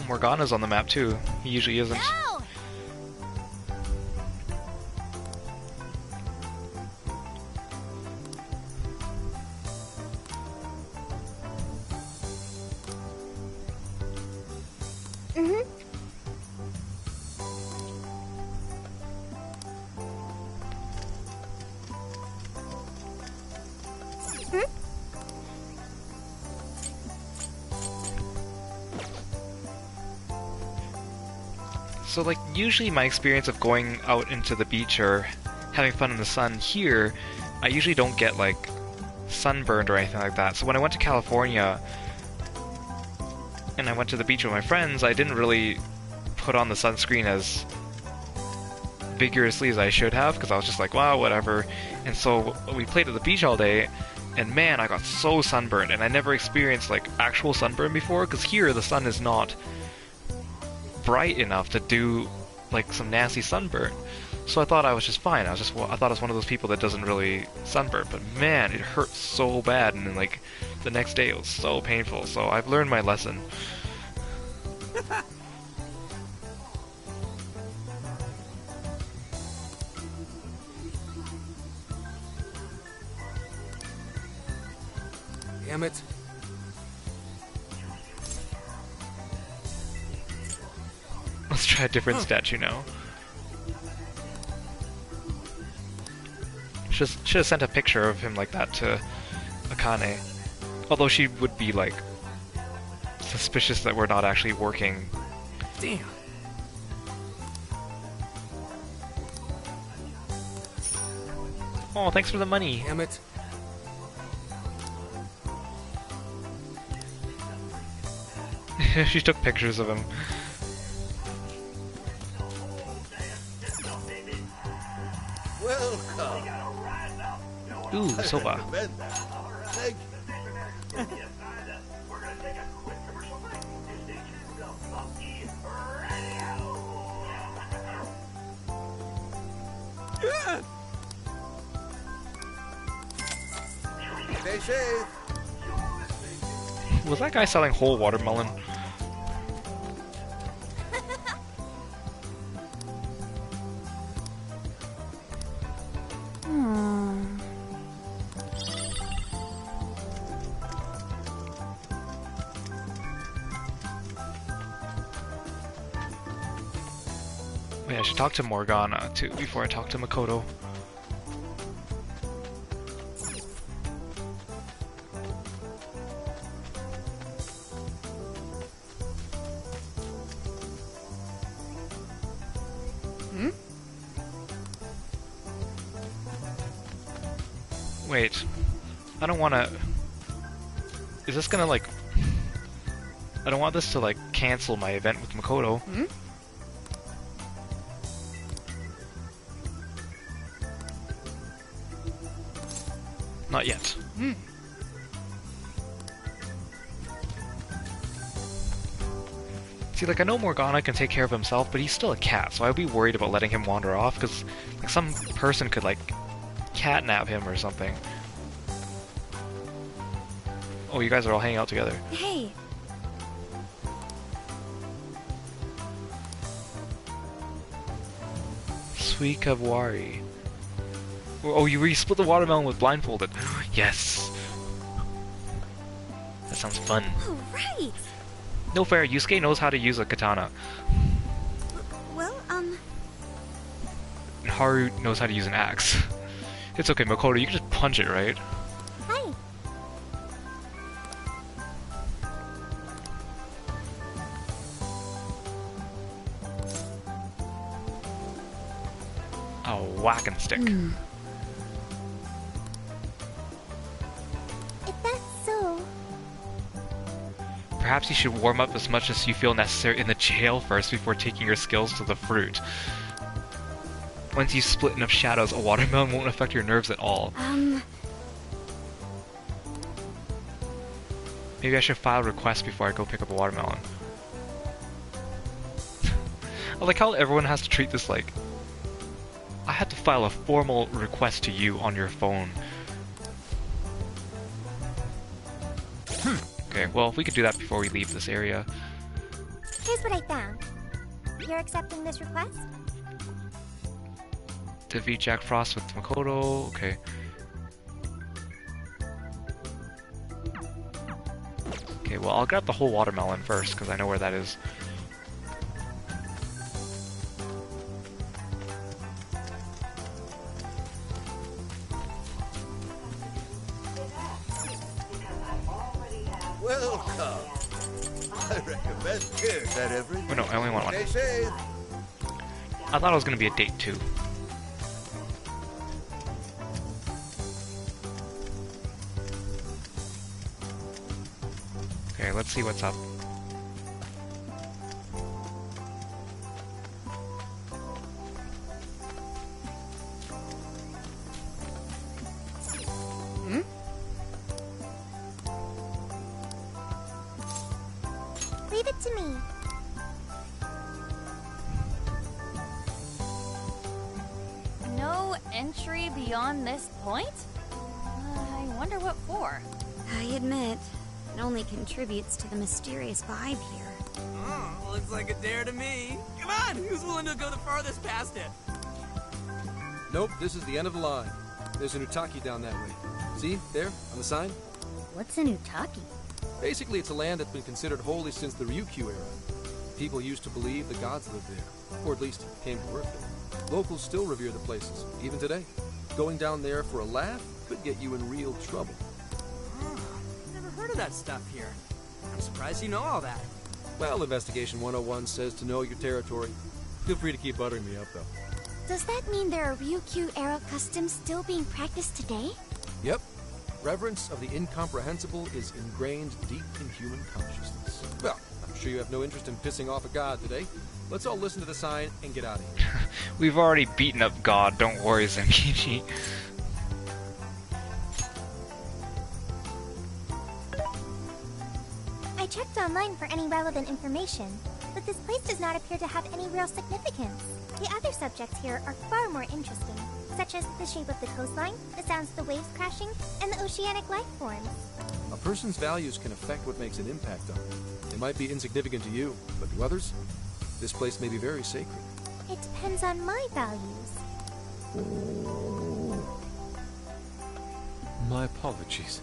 Morgana's on the map too. He usually isn't. No! So, like, usually my experience of going out into the beach or having fun in the sun here, I usually don't get, like, sunburned or anything like that. So when I went to California and I went to the beach with my friends, I didn't really put on the sunscreen as vigorously as I should have, because I was just like, wow, whatever. And so we played at the beach all day, and man, I got so sunburned, and I never experienced, like, actual sunburn before, because here the sun is not bright enough to do like some nasty sunburn. So I thought I was just fine. I thought I was one of those people that doesn't really sunburn, but man, it hurt so bad, and then like the next day it was so painful. So I've learned my lesson. Damn it. Let's try a different statue now. Should have sent a picture of him like that to Akane. Although she would be like suspicious that we're not actually working. Damn. Oh, thanks for the money. Damn it. She took pictures of him. Welcome. Ooh, soba. Thank you. Stay safe. Was that guy selling whole watermelon? Wait, I should talk to Morgana too before I talk to Makoto. Wait, I don't want to... Is this gonna, like... I don't want this to, like, cancel my event with Makoto. Not yet. See, like, I know Morgana can take care of himself, but he's still a cat, so I'd be worried about letting him wander off, because, like, some person could, like, catnap him or something. Oh, you guys are all hanging out together. Hey. Sweet Kavari. Oh, you split the watermelon with blindfolded. Yes. That sounds fun. Oh, right. No fair, Yusuke knows how to use a katana. Well, And Haru knows how to use an axe. It's okay, Makoto, you can just punch it, right? Hi. A whack and stick. If that's so... Perhaps you should warm up as much as you feel necessary in the jail first before taking your skills to the fruit. Once you split enough shadows, a watermelon won't affect your nerves at all. Maybe I should file a request before I go pick up a watermelon. I like how everyone has to treat this like... I had to file a formal request to you on your phone. Okay, well, we could do that before we leave this area. Here's what I found. You're accepting this request? Defeat Jack Frost with Makoto, okay. Okay, well, I'll grab the whole watermelon first, because I know where that is. Welcome. I recommend Is that everything? Oh no, I only want one. Stay safe. I thought it was going to be a date too. Okay, let's see what's up. Leave it to me. No entry beyond this point? I wonder what for. I admit, it only contributes to the mysterious vibe here. Oh, looks like a dare to me. Come on, who's willing to go the farthest past it? Nope, this is the end of the line. There's an Utaki down that way. See, there, on the sign? What's an Utaki? Basically, it's a land that's been considered holy since the Ryukyu era. People used to believe the gods lived there, or at least came to work there. Locals still revere the places, even today. Going down there for a laugh could get you in real trouble. Never heard of that stuff here. I'm surprised you know all that. Well, Investigation 101 says to know your territory. Feel free to keep buttering me up, though. Does that mean there are Ryukyu-era customs still being practiced today? Yep. Reverence of the incomprehensible is ingrained deep in human consciousness. Well, I'm sure you have no interest in pissing off a god today. Let's all listen to the sign and get out of here. We've already beaten up God, don't worry, Zenkichi. I checked online for any relevant information, but this place does not appear to have any real significance. The other subjects here are far more interesting. such as the shape of the coastline, the sounds of the waves crashing, and the oceanic life forms. A person's values can affect what makes an impact on them. They might be insignificant to you, but to others, this place may be very sacred. It depends on my values. My apologies.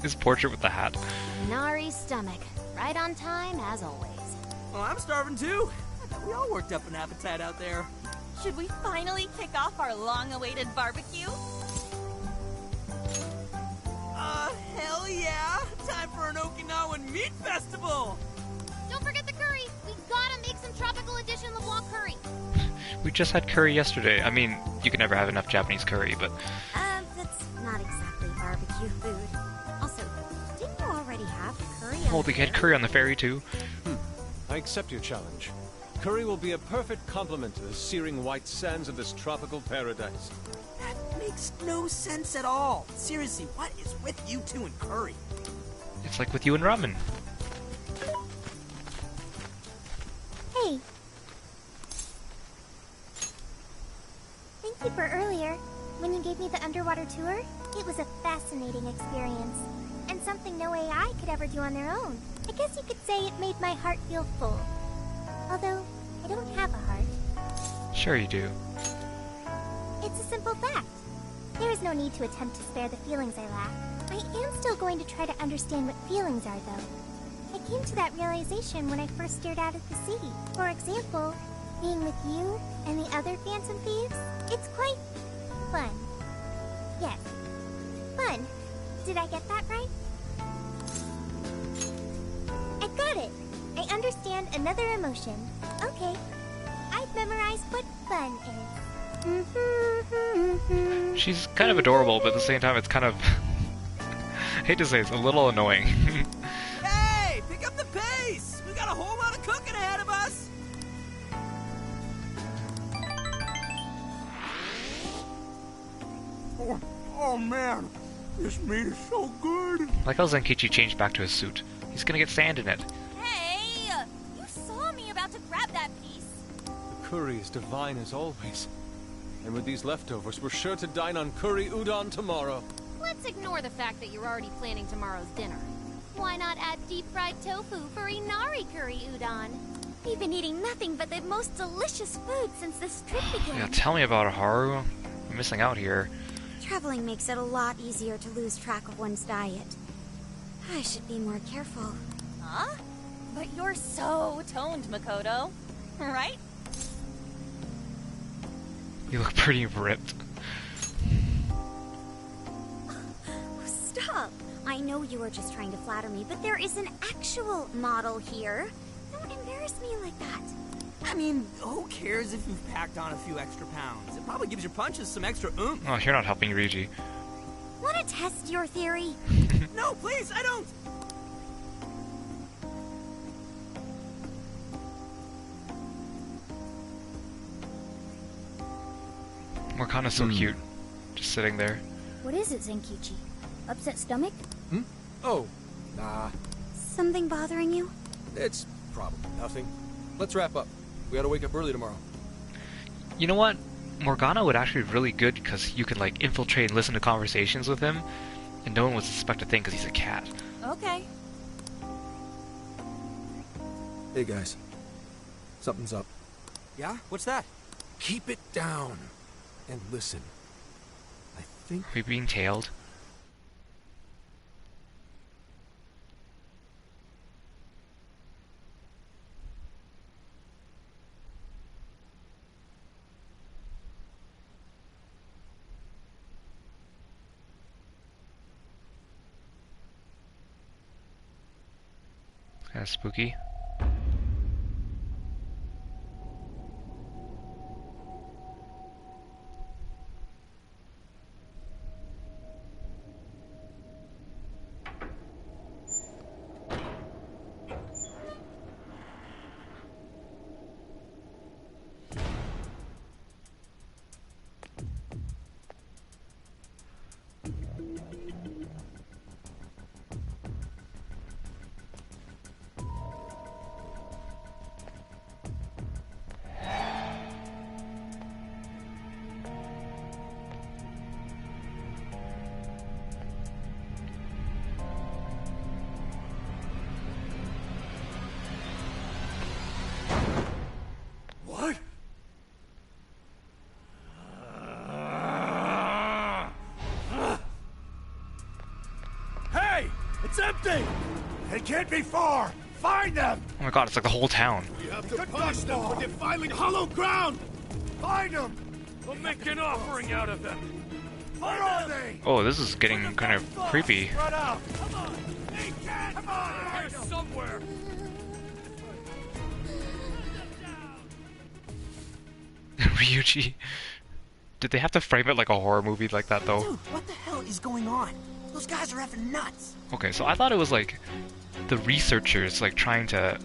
His portrait with the hat. Nari's stomach. Right on time, as always. Well, I'm starving too. I thought we all worked up an appetite out there. Should we finally kick off our long-awaited barbecue? Hell yeah! Time for an Okinawan meat festival! Don't forget the curry! We gotta make some tropical edition LeBlanc curry! We just had curry yesterday. I mean, you can never have enough Japanese curry, but... That's not exactly barbecue food. Also, didn't you already have curry on Oh, the they had ferry? curry on the ferry too. I accept your challenge. Curry will be a perfect complement to the searing white sands of this tropical paradise. That makes no sense at all. Seriously, what is with you two and curry? It's like with you and ramen. Hey. Thank you for earlier. When you gave me the underwater tour, it was a fascinating experience. And something no AI could ever do on their own. I guess you could say it made my heart feel full. Although, I don't have a heart. Sure you do. It's a simple fact. There is no need to attempt to spare the feelings I lack. I am still going to try to understand what feelings are, though. I came to that realization when I first stared out at the sea. For example, being with you and the other Phantom Thieves, it's quite fun. Yes, fun. Did I get that right? I got it. I understand another emotion. Okay, I've memorized what fun is. She's kind of adorable, but at the same time it's kind of... I hate to say it's a little annoying. Hey, pick up the pace! We got a whole lot of cooking ahead of us! Oh man, this meat is so good! I like how Zenkichi changed back to his suit. He's gonna get sand in it. Hey! You saw me about to grab that piece. Curry is divine as always. And with these leftovers, we're sure to dine on curry udon tomorrow. Let's ignore the fact that you're already planning tomorrow's dinner. Why not add deep-fried tofu for Inari curry udon? We've been eating nothing but the most delicious food since this trip began. Yeah, tell me about it, Haru. I'm missing out here. Traveling makes it a lot easier to lose track of one's diet. I should be more careful. Huh? But you're so toned, Makoto. Right? You look pretty ripped. Stop! I know you were just trying to flatter me, but there is an actual model here. Don't embarrass me like that. I mean, who cares if you've packed on a few extra pounds? It probably gives your punches some extra oomph. Oh, you're not helping Ryuji. Want to test your theory? No, please, I don't! Morgana's so cute. Just sitting there. What is it, Zenkichi? Upset stomach? Oh, nah. Something bothering you? It's probably nothing. Let's wrap up. We gotta wake up early tomorrow. You know what? Morgana would actually be really good because you can like infiltrate and listen to conversations with him, and no one would suspect a thing because he's a cat. Okay. Hey guys. Something's up. Yeah? What's that? Keep it down. And listen. I think... Are we being tailed? Kind of spooky. Hey! It's empty! It can't be far! Find them! Oh my god, it's like the whole town. We have to punish them for defiling hollow ground! Find them! We'll make an offering out of them! Where are they? Oh, this is getting kind of creepy. Spread out! Come on! They can't! Come on! Here somewhere! Ryuji. Did they have to frame it like a horror movie like that, though? Dude, what the hell is going on? Those guys are effing nuts. Okay, so I thought it was like the researchers like trying to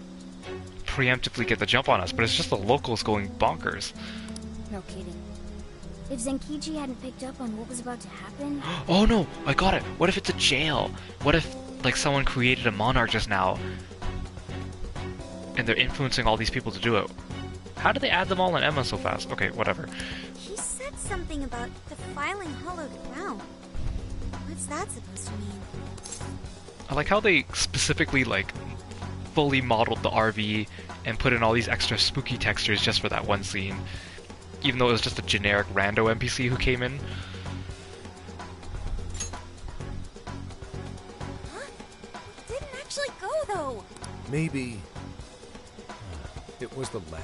preemptively get the jump on us, but it's just the locals going bonkers. No kidding. If Zenkichi hadn't picked up on what was about to happen... Oh no, I got it. What if it's a jail? What if like someone created a monarch just now and they're influencing all these people to do it? How did they add them all in Emma so fast? Okay, whatever. He said something about defiling hollowed ground. What's that supposed to mean? I like how they specifically like fully modeled the RV and put in all these extra spooky textures just for that one scene, even though it was just a generic rando NPC who came in. Huh? It didn't actually go though. Maybe it was the lab?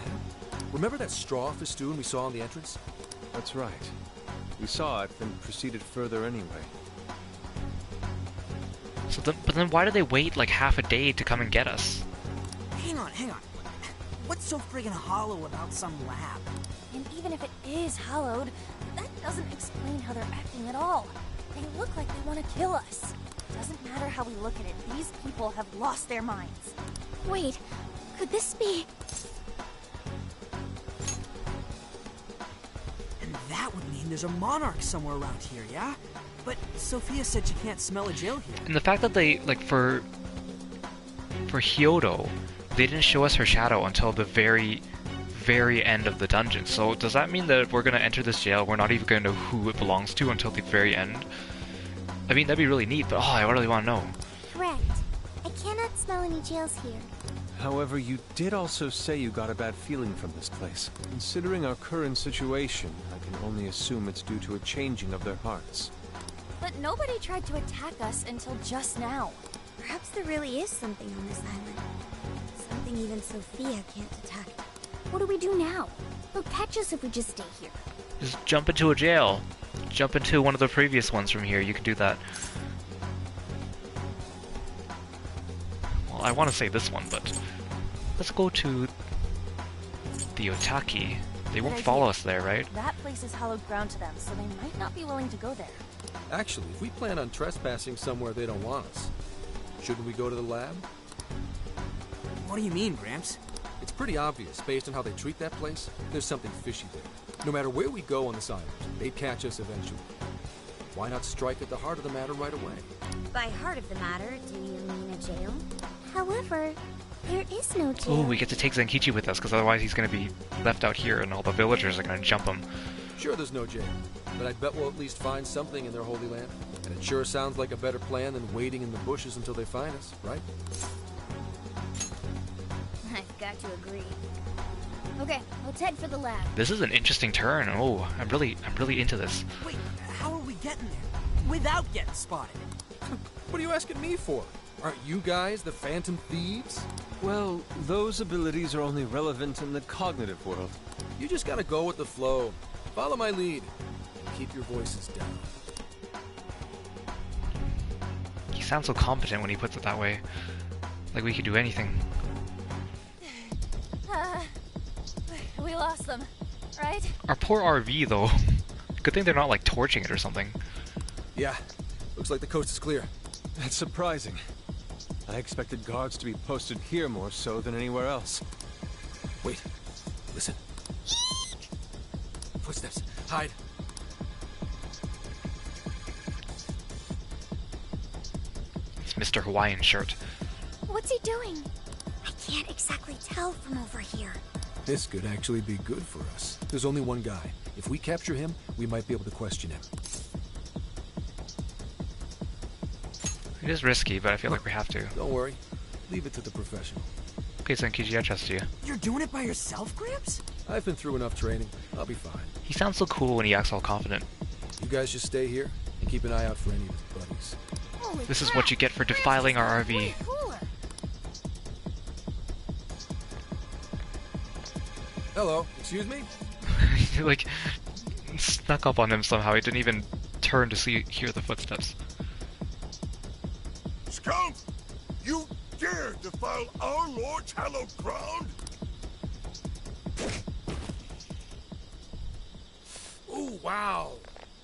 Remember that straw festoon we saw on the entrance? That's right. We saw it, then proceeded further anyway. So but then why did they wait like half a day to come and get us? Hang on. What's so friggin' hollow about some lab? And even if it is hollowed, that doesn't explain how they're acting at all. They look like they want to kill us. Doesn't matter how we look at it, these people have lost their minds. Wait, could this be... And that would mean there's a monarch somewhere around here, yeah? But Sophia said you can't smell a jail here. And the fact that they, like, for Hyodo, they didn't show us her shadow until the very end of the dungeon. So does that mean that if we're going to enter this jail, we're not even going to know who it belongs to until the very end? I mean, that'd be really neat, but I really want to know. Correct. I cannot smell any jails here. However, you did also say you got a bad feeling from this place. Considering our current situation, I can only assume it's due to a changing of their hearts. But nobody tried to attack us until just now. Perhaps there really is something on this island. Something even Sophia can't detect. What do we do now? They'll catch us if we just stay here. Just jump into a jail. Jump into one of the previous ones from here. You can do that. Well, I want to say this one, but let's go to the Otaki. They won't follow us there, right? That place is hallowed ground to them, so they might not be willing to go there. Actually, if we plan on trespassing somewhere they don't want us, shouldn't we go to the lab? What do you mean, Gramps? It's pretty obvious, based on how they treat that place, there's something fishy there. No matter where we go on this island, they'd catch us eventually. Why not strike at the heart of the matter right away? By heart of the matter, do you mean a jail? However, there is no jail. Oh, we get to take Zenkichi with us, because otherwise he's going to be left out here and all the villagers are going to jump him. Sure, there's no jail, but I bet we'll at least find something in their holy land. And it sure sounds like a better plan than waiting in the bushes until they find us, right? I've got to agree. Okay, let's head for the lab. This is an interesting turn. Oh, I'm really into this. Wait, how are we getting there without getting spotted? What are you asking me for? Aren't you guys the phantom thieves? Well, those abilities are only relevant in the cognitive world. You just gotta go with the flow. Follow my lead. And keep your voices down. He sounds so competent when he puts it that way. Like we could do anything. We lost them, right? Our poor RV, though. Good thing they're not, like, torching it or something. Yeah, looks like the coast is clear. That's surprising. I expected guards to be posted here more so than anywhere else. Wait, listen. Footsteps. Hide. It's Mr. Hawaiian shirt. What's he doing? I can't exactly tell from over here. This could actually be good for us. There's only one guy. If we capture him, we might be able to question him. It is risky, but I feel like we have to. Don't worry. Leave it to the professional. Okay, Zenkichi, I trust you. You're doing it by yourself, Gramps? I've been through enough training. I'll be fine. He sounds so cool when he acts all confident. You guys just stay here and keep an eye out for any of his buddies. This is what you get for defiling our RV. Hello, excuse me? Like, snuck up on him somehow. He didn't even turn to hear the footsteps. Scout! You dare defile our Lord's hallowed ground? Oh, wow.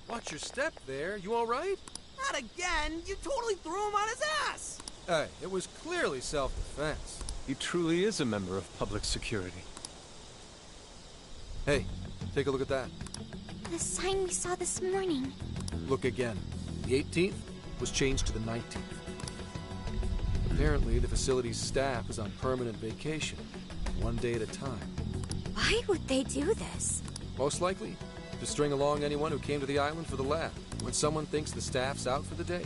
Watch your step there. You all right? Not again! You totally threw him on his ass! Hey, it was clearly self-defense. He truly is a member of public security. Hey, take a look at that. The sign we saw this morning. Look again. The 18th was changed to the 19th. Apparently, the facility's staff is on permanent vacation, one day at a time. Why would they do this? Most likely, to string along anyone who came to the island for the lab. When someone thinks the staff's out for the day,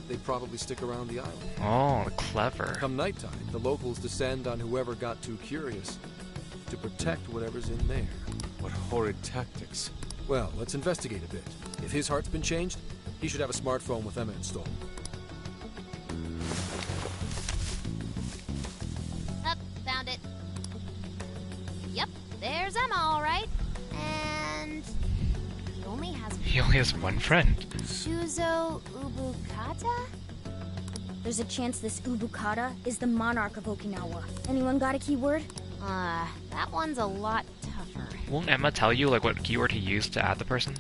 they probably stick around the island. Oh, clever. Come nighttime, the locals descend on whoever got too curious to protect whatever's in there. What horrid tactics. Well, let's investigate a bit. If his heart's been changed, he should have a smartphone with Emma installed. Up, found it. Yep, there's Emma, all right. And he only has one friend. Shuzo Ubukata? There's a chance this Ubukata is the monarch of Okinawa. Anyone got a keyword? That one's a lot tougher. Won't Emma tell you like what keyword he used to add the person?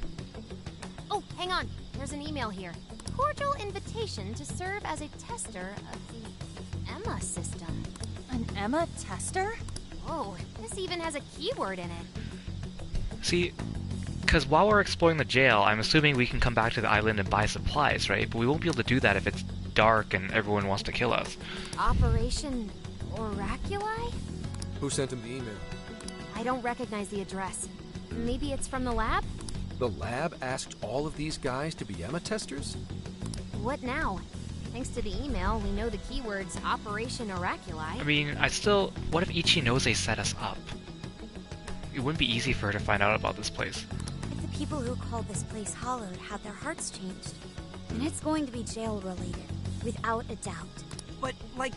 Oh, hang on. There's an email here. Cordial invitation to serve as a tester of the Emma system. An Emma tester? Oh, this even has a keyword in it. See, because while we're exploring the jail, I'm assuming we can come back to the island and buy supplies, right? But we won't be able to do that if it's dark and everyone wants to kill us. Operation Oraculi? Who sent him the email? I don't recognize the address. Maybe it's from the lab? The lab asked all of these guys to be Emma testers? What now? Thanks to the email, we know the keywords Operation Oraculi. I mean, what if Ichi knows they set us up? It wouldn't be easy for her to find out about this place. If the people who called this place Hollowed had their hearts changed, then it's going to be jail-related, without a doubt. But, like,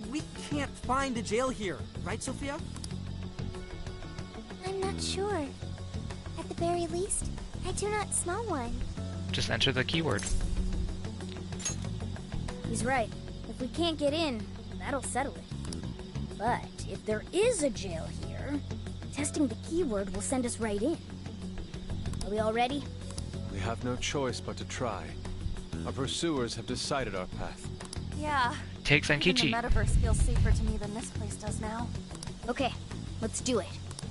we can't find a jail here, right, Sophia? I'm not sure. At the very least, I do not smell one. Just enter the keyword. He's right. If we can't get in, that'll settle it. But if there is a jail here, testing the keyword will send us right in. Are we all ready? We have no choice but to try. Our pursuers have decided our path. Yeah. Take Senkichi. Even the metaverse feels safer to me than this place does now. Okay, let's do it.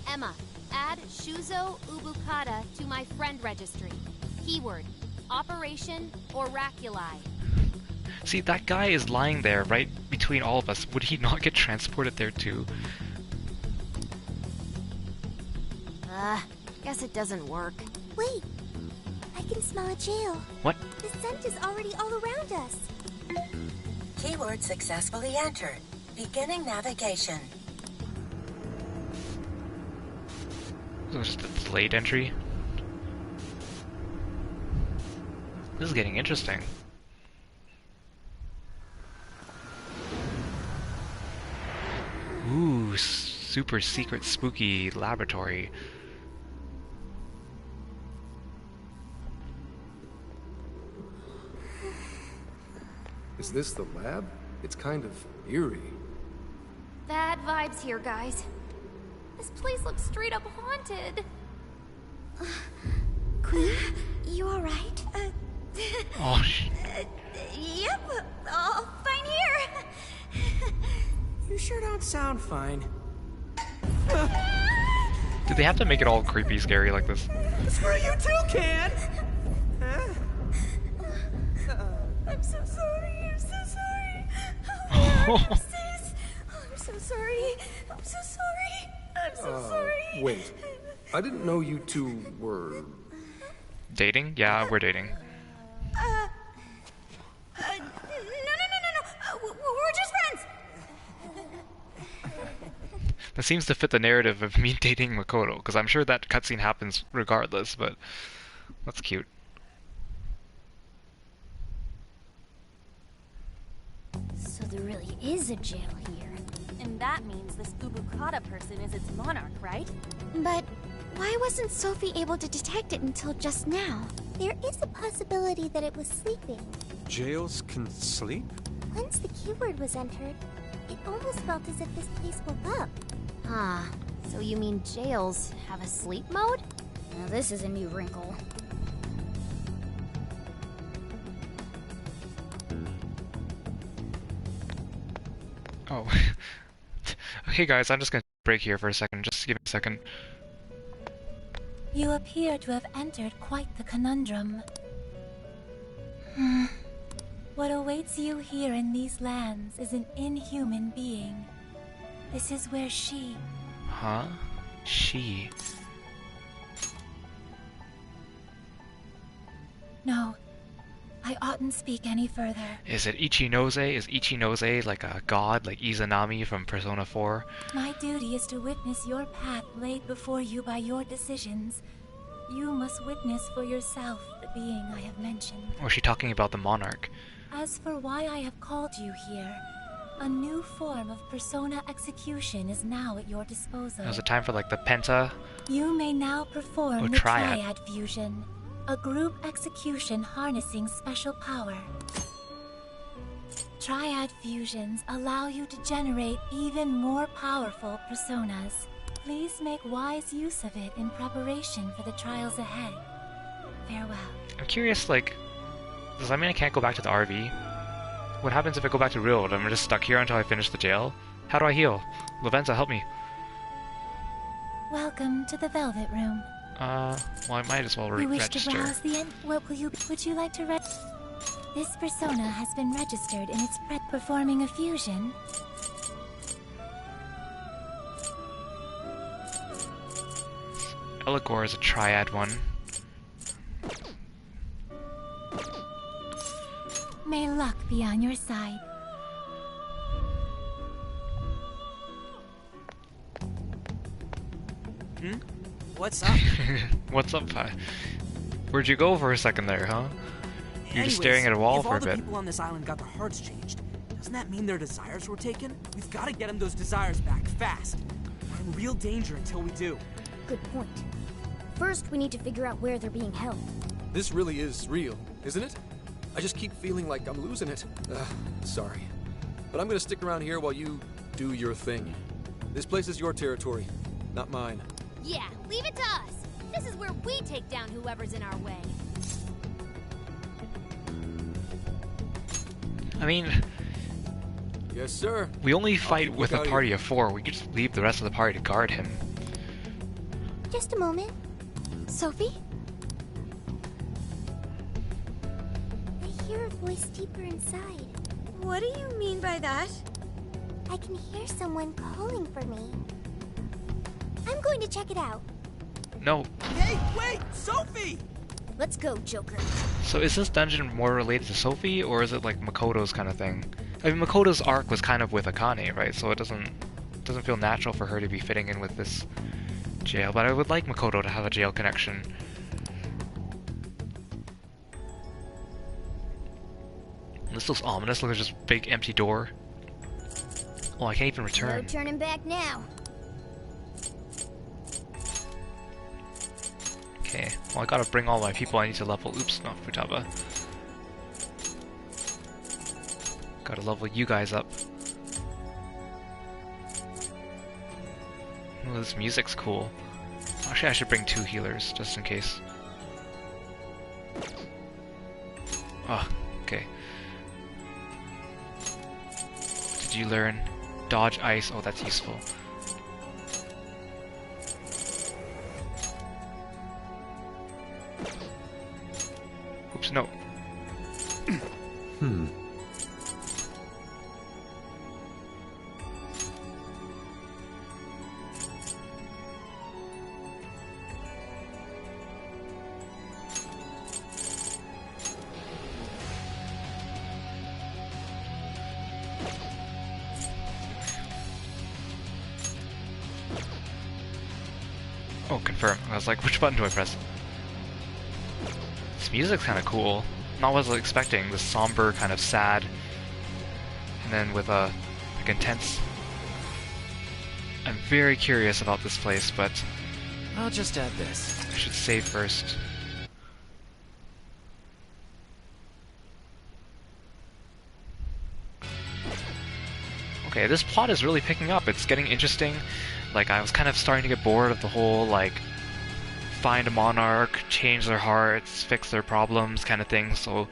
Emma, add Shuzo Ubukata to my friend registry. Keyword, Operation Oraculi. See, that guy is lying there right between all of us. Would he not get transported there too? Guess it doesn't work. Wait, I can smell a jail. What? The scent is already all around us. Keyword successfully entered. Beginning navigation. It was just a delayed entry. This is getting interesting. Ooh, super secret spooky laboratory. Is this the lab? It's kind of eerie. Bad vibes here, guys. This place looks straight up haunted. Queen, you alright? Oh, Yep, all fine here. You sure don't sound fine. did they have to make it all creepy, scary like this? Screw you too, Can! I'm so sorry, I'm so sorry. Oh. I'm so sorry. I'm so sorry. I'm so sorry. Wait. I didn't know you two were... Dating? Yeah, we're dating. No. We're just friends. That seems to fit the narrative of me dating Makoto, because I'm sure that cutscene happens regardless, but that's cute. there really is a jail here. And that means this Ubukata person is its monarch, right? But why wasn't Sophie able to detect it until just now? There is a possibility that it was sleeping. Jails can sleep? Once the keyword was entered, it almost felt as if this place woke up. Huh. So you mean jails have a sleep mode? Now this is a new wrinkle. Oh. Okay guys, I'm just gonna break here for a second. Just give me a second. You appear to have entered quite the conundrum. What awaits you here in these lands is an inhuman being. This is where she... Huh? She... No, I oughtn't speak any further. Is it Ichinose? Is Ichinose like a god, like Izanami from Persona 4? My duty is to witness your path laid before you by your decisions. You must witness for yourself the being I have mentioned. Or is she talking about the monarch? As for why I have called you here, a new form of persona execution is now at your disposal. Is it time for like the Penta? You may now perform the Triad Fusion, a group execution harnessing special power. Triad fusions allow you to generate even more powerful personas. Please make wise use of it in preparation for the trials ahead. Farewell. I'm curious, like, does that mean I can't go back to the RV? What happens if I go back to real world? Am I just stuck here until I finish the jail? How do I heal? Lavenza, help me. Welcome to the Velvet Room. Well, I might as well You wish register. to browse the what will you? Would you like to This persona has been registered in its performing a fusion. Eligor is a triad one. May luck be on your side. What's up? What's up, Pi? Where'd you go for a second there, huh? You're just staring at a wall for a If all bit. the people on this island got their hearts changed, doesn't that mean their desires were taken? We've got to get them those desires back, fast. We're in real danger until we do. Good point. First, we need to figure out where they're being held. This really is real, isn't it? I just keep feeling like I'm losing it. Sorry. But I'm gonna stick around here while you do your thing. This place is your territory, not mine. Yeah, leave it to us. This is where we take down whoever's in our way. I mean... Yes, sir. We only fight with a out party of 4. We could just leave the rest of the party to guard him. Just a moment. Sophie? I hear a voice deeper inside. What do you mean by that? I can hear someone calling for me. I'm going to check it out. No. Hey, wait! Sophie! Let's go, Joker. So is this dungeon more related to Sophie, or is it like Makoto's kind of thing? I mean, Makoto's arc was kind of with Akane, right? So it doesn't feel natural for her to be fitting in with this jail. But I would like Makoto to have a jail connection. This looks ominous. Look at this big empty door. Oh, I can't even return. No turning back now. Okay, well I gotta bring all my people I need to level. Oops, not Futaba. Gotta level you guys up. Oh, this music's cool. Actually, I should bring 2 healers, just in case. Oh, okay. Did you learn? Dodge ice. Oh, that's useful. Oops, no. Oh, confirm. I was like, which button do I press? This music's kind of cool. Not what I was expecting. This somber, kind of sad, and then with a like intense. I'm very curious about this place, but I'll just add this. I should save first. Okay, this plot is really picking up. It's getting interesting. Like, I was kind of starting to get bored of the whole, like, find a monarch, change their hearts, fix their problems kind of thing, so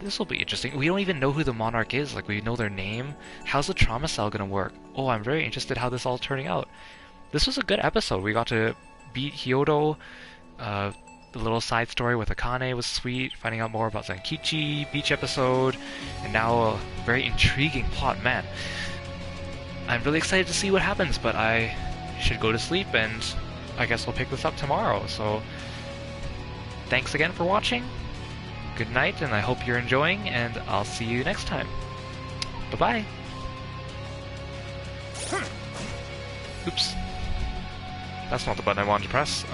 this will be interesting. We don't even know who the monarch is. Like, we know their name. How's the trauma cell gonna work? Oh, I'm very interested how this all turning out. This was a good episode. We got to beat Hyodo. The little side story with Akane was sweet. Finding out more about Zankichi, beach episode, and now a very intriguing plot. Man, I'm really excited to see what happens, but I should go to sleep, and I guess we'll pick this up tomorrow. So, thanks again for watching. Good night, and I hope you're enjoying, and I'll see you next time. Bye-bye. Oops. That's not the button I wanted to press.